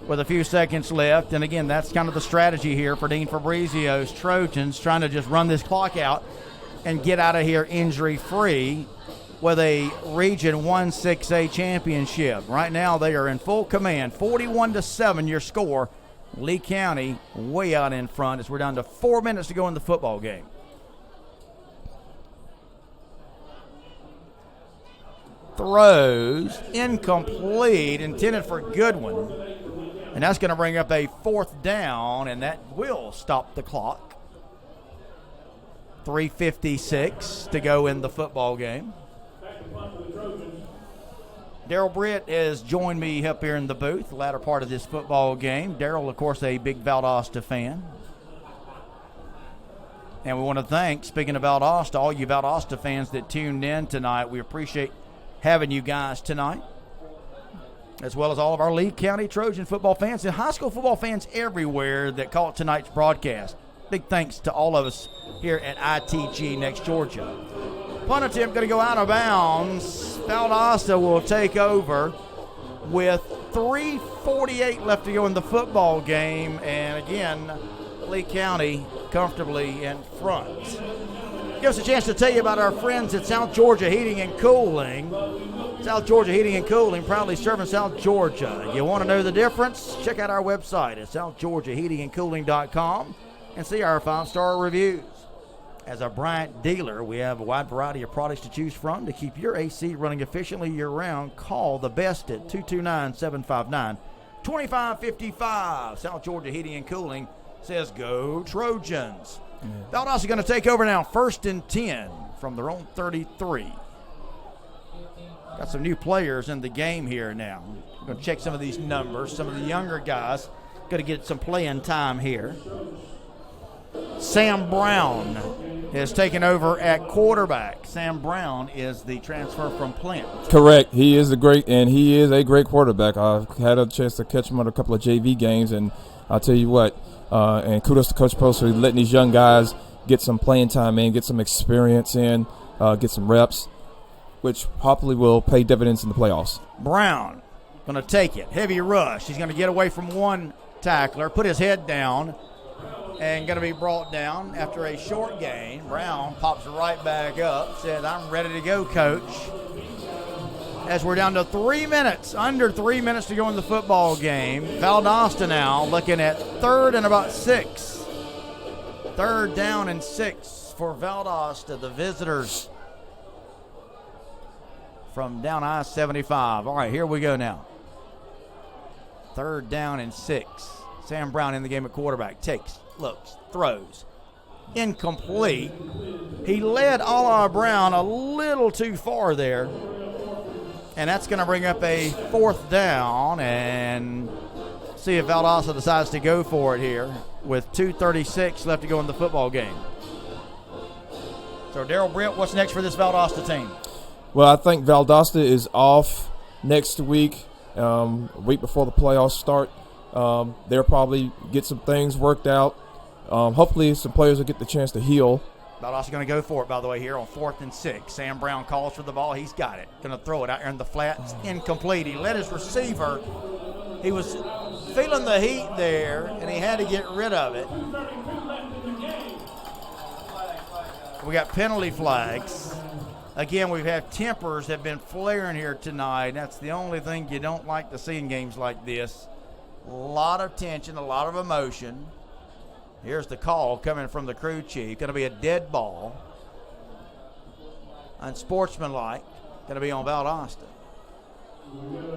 with a few seconds left. And again, that's kind of the strategy here for Dean Fabrizio's Trojans, trying to just run this clock out and get out of here injury-free with a Region 1-6A championship. Right now, they are in full command. 41-7 your score. Lee County way out in front as we're down to 4 minutes to go in the football game. Throws, incomplete, intended for Goodwin. And that's going to bring up a 4th down, and that will stop the clock. 3:56 to go in the football game. Daryl Britt has joined me up here in the booth, the latter part of this football game. Daryl, of course, a big Valdosta fan. And we want to thank, speaking of Valdosta, all you Valdosta fans that tuned in tonight. We appreciate having you guys tonight, as well as all of our Lee County Trojan football fans and high school football fans everywhere that caught tonight's broadcast. Big thanks to all of us here at ITG Next Georgia. Punt attempt going to go out of bounds. Valdosta will take over with 3:48 left to go in the football game, and again, Lee County comfortably in front. Give us a chance to tell you about our friends at South Georgia Heating and Cooling. South Georgia Heating and Cooling, proudly serving South Georgia. You want to know the difference? Check out our website at southgeorgiaheatingandcooling.com and see our 5-star reviews. As a Bryant dealer, we have a wide variety of products to choose from to keep your AC running efficiently year-round. Call the best at 229-759-2555. South Georgia Heating and Cooling says go Trojans. Valdosta going to take over now, 1st and 10 from their own 33. Got some new players in the game here now. We're going to check some of these numbers. Some of the younger guys going to get some playing time here. Sam Brown is taking over at quarterback. Sam Brown is the transfer from Plint. Correct. He is a great quarterback. I've had a chance to catch him on a couple of JV games, and I'll tell you what, and kudos to Coach Post for letting these young guys get some playing time in, get some experience in, get some reps, which hopefully will pay dividends in the playoffs. Brown going to take it. Heavy rush. He's going to get away from one tackler, put his head down, and going to be brought down after a short gain. Brown pops right back up, says, I'm ready to go, Coach. As we're down to 3 minutes, under 3 minutes to go in the football game. Valdosta now looking at 3rd and about 6. 3rd down and 6 for Valdosta, the visitors from down I-75. All right, here we go now. 3rd down and 6. Sam Brown in the game at quarterback. Takes, looks, throws. Incomplete. He led Ala Brown a little too far there. And that's going to bring up a 4th down, and see if Valdosta decides to go for it here with 2:36 left to go in the football game. So, Darryl Britt, what's next for this Valdosta team? Well, I think Valdosta is off next week, a week before the playoffs start. They'll probably get some things worked out. Hopefully some players will get the chance to heal. Valdosta going to go for it, by the way, here on 4th and 6. Sam Brown calls for the ball. He's got it. Going to throw it out here in the flat. It's incomplete. He led his receiver. He was feeling the heat there, and he had to get rid of it. We got penalty flags. Again, we've had tempers have been flaring here tonight. That's the only thing you don't like to see in games like this. A lot of tension, a lot of emotion. Here's the call coming from the crew chief. Going to be a dead ball. Unsportsmanlike. Going to be on Valdosta.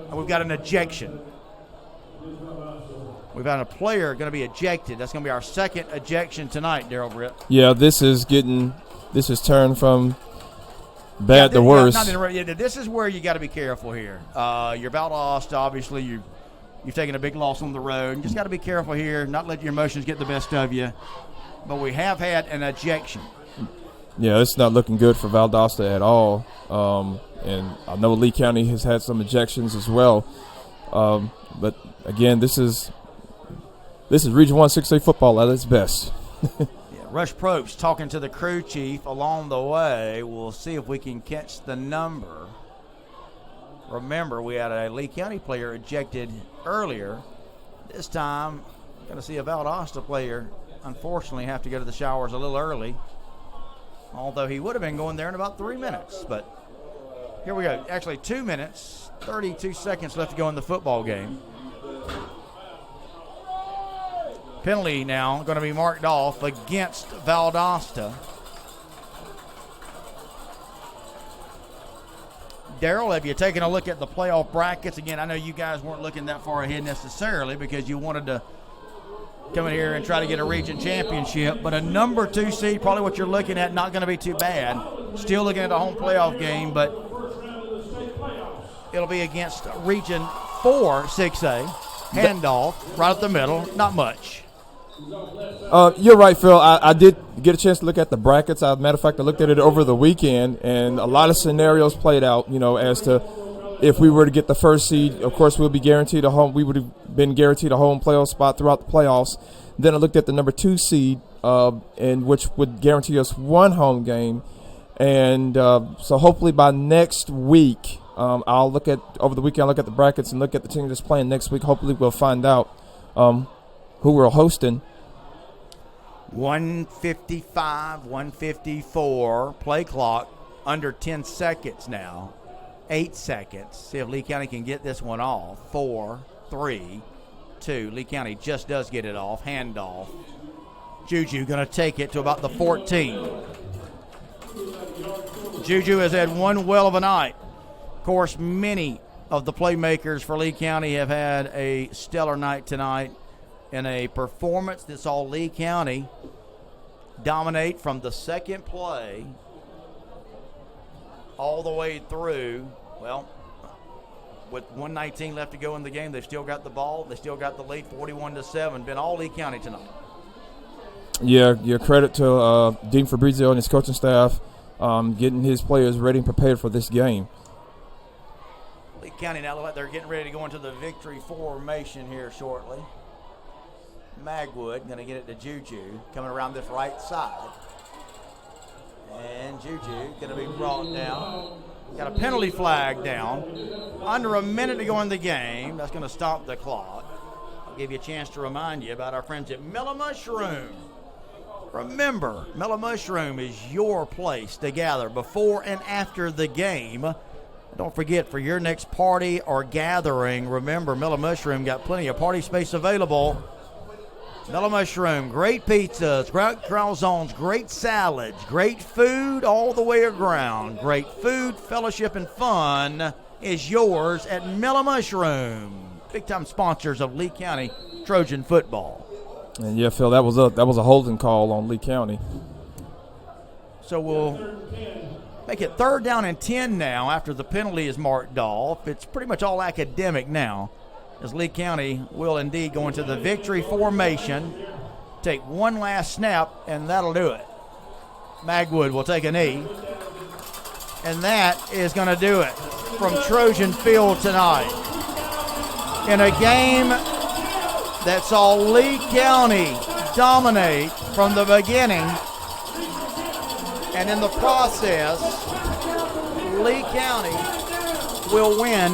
And we've got an ejection. We've got a player going to be ejected. That's going to be our 2nd ejection tonight, Darryl Britt. Yeah, this is turned from bad to worse. This is where you got to be careful here. You're Valdosta, obviously. You've taken a big loss on the road. You just got to be careful here, not let your emotions get the best of you. But we have had an ejection. Yeah, it's not looking good for Valdosta at all. And I know Lee County has had some ejections as well. But again, this is Region 1 6A football at its best. Rush Probst talking to the crew chief along the way. We'll see if we can catch the number. Remember, we had a Lee County player ejected earlier. This time, going to see a Valdosta player, unfortunately, have to go to the showers a little early. Although he would have been going there in about 3 minutes. But here we go. Actually, 2 minutes, 32 seconds left to go in the football game. Penalty now going to be marked off against Valdosta. Darryl, have you taken a look at the playoff brackets? Again, I know you guys weren't looking that far ahead necessarily because you wanted to come in here and try to get a region championship, but a number 2 seed, probably what you're looking at, not going to be too bad. Still looking at a home playoff game, but it'll be against Region 4 6A. Handoff, right up the middle, not much. You're right, Phil. I did get a chance to look at the brackets. As a matter of fact, I looked at it over the weekend, and a lot of scenarios played out, as to if we were to get the 1st seed, of course, we'll be guaranteed a home. We would have been guaranteed a home playoff spot throughout the playoffs. Then I looked at the number 2 seed, and which would guarantee us 1 home game. And so hopefully by next week, I'll look at over the weekend. Look at the brackets and look at the team that's playing next week. Hopefully, we'll find out who we're hosting. 1:55, 1:54, play clock, under 10 seconds now. 8 seconds. See if Lee County can get this one off. 4, 3, 2. Lee County just does get it off. Handoff. Juju going to take it to about the 14. Juju has had one well of a night. Of course, many of the playmakers for Lee County have had a stellar night tonight in a performance that saw Lee County dominate from the second play all the way through. Well, with 1:19 left to go in the game, they've still got the ball. They still got the lead, 41-7. Been all Lee County tonight. Yeah, credit to Dean Fabrizio and his coaching staff getting his players ready and prepared for this game. Lee County now look like they're getting ready to go into the victory formation here shortly. Magwood going to get it to Juju, coming around this right side. And Juju going to be brought down. Got a penalty flag down. Under a minute to go in the game. That's going to stop the clock. I'll give you a chance to remind you about our friends at Mellow Mushroom. Remember, Mellow Mushroom is your place to gather before and after the game. Don't forget, for your next party or gathering, remember, Mellow Mushroom got plenty of party space available. Mellow Mushroom, great pizzas, great calzones, great salads, great food all the way around. Great food, fellowship, and fun is yours at Mellow Mushroom. Big-time sponsors of Lee County Trojan football. And yeah, Phil, that was a holding call on Lee County. So we'll make it 3rd down and 10 now after the penalty is marked off. It's pretty much all academic now, as Lee County will indeed go into the victory formation, take one last snap, and that'll do it. Magwood will take a knee, and that is going to do it from Trojan Field tonight. In a game that saw Lee County dominate from the beginning, and in the process, Lee County will win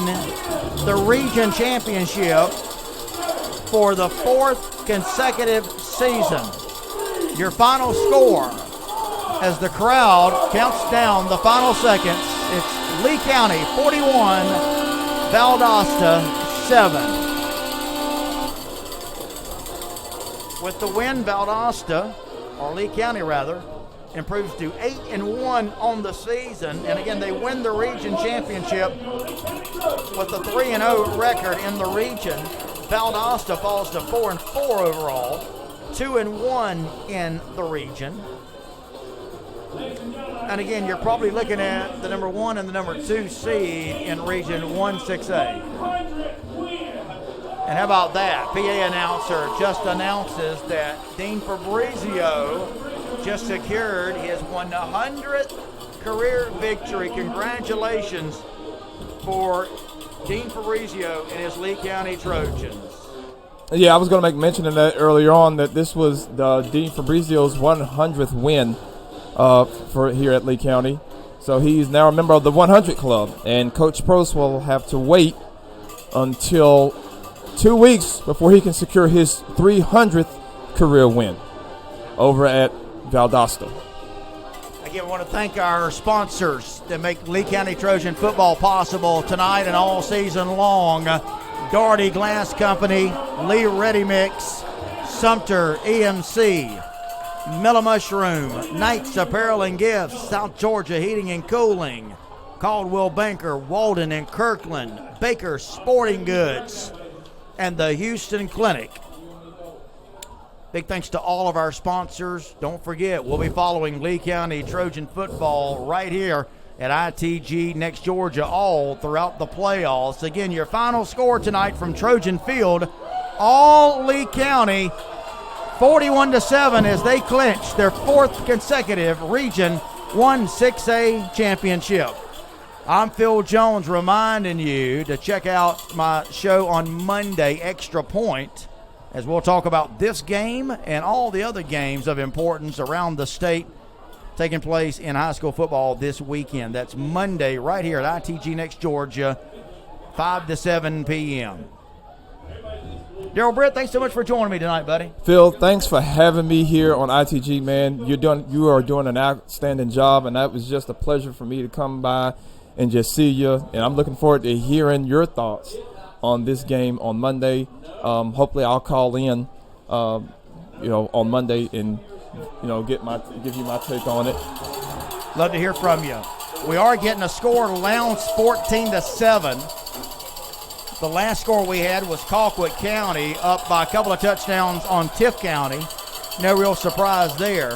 the region championship for the 4th consecutive season. Your final score, as the crowd counts down the final seconds, it's Lee County 41, Valdosta 7. With the win, Valdosta, or Lee County rather, improves to 8-1 on the season, and again they win the region championship with a 3-0 record in the region. Valdosta falls to 4-4 overall, 2-1 in the region. And again, you're probably looking at the number 1 and the number 2 seed in Region 1-6A. And how about that? PA announcer just announces that Dean Fabrizio just secured his 100th career victory. Congratulations for Dean Fabrizio and his Lee County Trojans. Yeah, I was going to make mention of that earlier on, that this was Dean Fabrizio's 100th win for here at Lee County. So he's now a member of the 100 Club, and Coach Prost will have to wait until 2 weeks before he can secure his 300th career win over at Valdosta. Again, I want to thank our sponsors that make Lee County Trojan football possible tonight and all season long. Doherty Glass Company, Lee Ready Mix, Sumter EMC, Mellow Mushroom, Knights Apparel and Gifts, South Georgia Heating and Cooling, Caldwell Banker, Walden and Kirkland, Baker Sporting Goods, and the Houston Clinic. Big thanks to all of our sponsors. Don't forget, we'll be following Lee County Trojan football right here at ITG Next Georgia all throughout the playoffs. Again, your final score tonight from Trojan Field, all Lee County, 41-7 as they clinch their 4th consecutive Region 1-6A championship. I'm Phil Jones reminding you to check out my show on Monday, Extra Point, as we'll talk about this game and all the other games of importance around the state taking place in high school football this weekend. That's Monday right here at ITG next Georgia, 5 to 7 p.m. Daryl Britt, thanks so much for joining me tonight, buddy. Phil, thanks for having me here on ITG, man. You are doing an outstanding job, and that was just a pleasure for me to come by and just see you. And I'm looking forward to hearing your thoughts on this game on Monday. Hopefully, I'll call in, on Monday and give you my take on it. Love to hear from you. We are getting a score, Lowndes 14 to 7. The last score we had was Colquitt County up by a couple of touchdowns on Tift County. No real surprise there.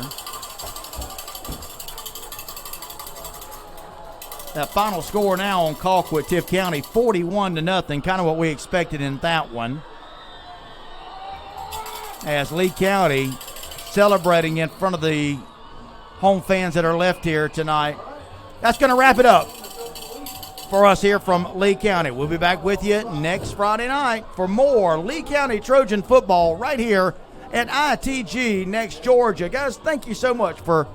That final score now on Colquitt Tift County, 41 to nothing, kind of what we expected in that one. As Lee County celebrating in front of the home fans that are left here tonight. That's going to wrap it up for us here from Lee County. We'll be back with you next Friday night for more Lee County Trojan football right here at ITG next Georgia. Guys, thank you so much for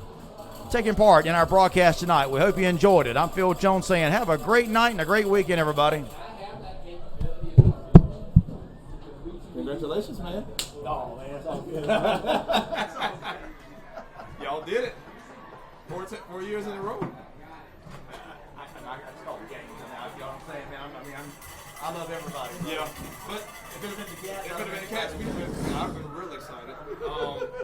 taking part in our broadcast tonight. We hope you enjoyed it. I'm Phil Jones saying have a great night and a great weekend, everybody. Congratulations, man. Oh, man, it's all good. Y'all did it. 4 years in a row. I call the games. You know what I'm saying, man? I love everybody. Bro. Yeah. But it could have been the Cats.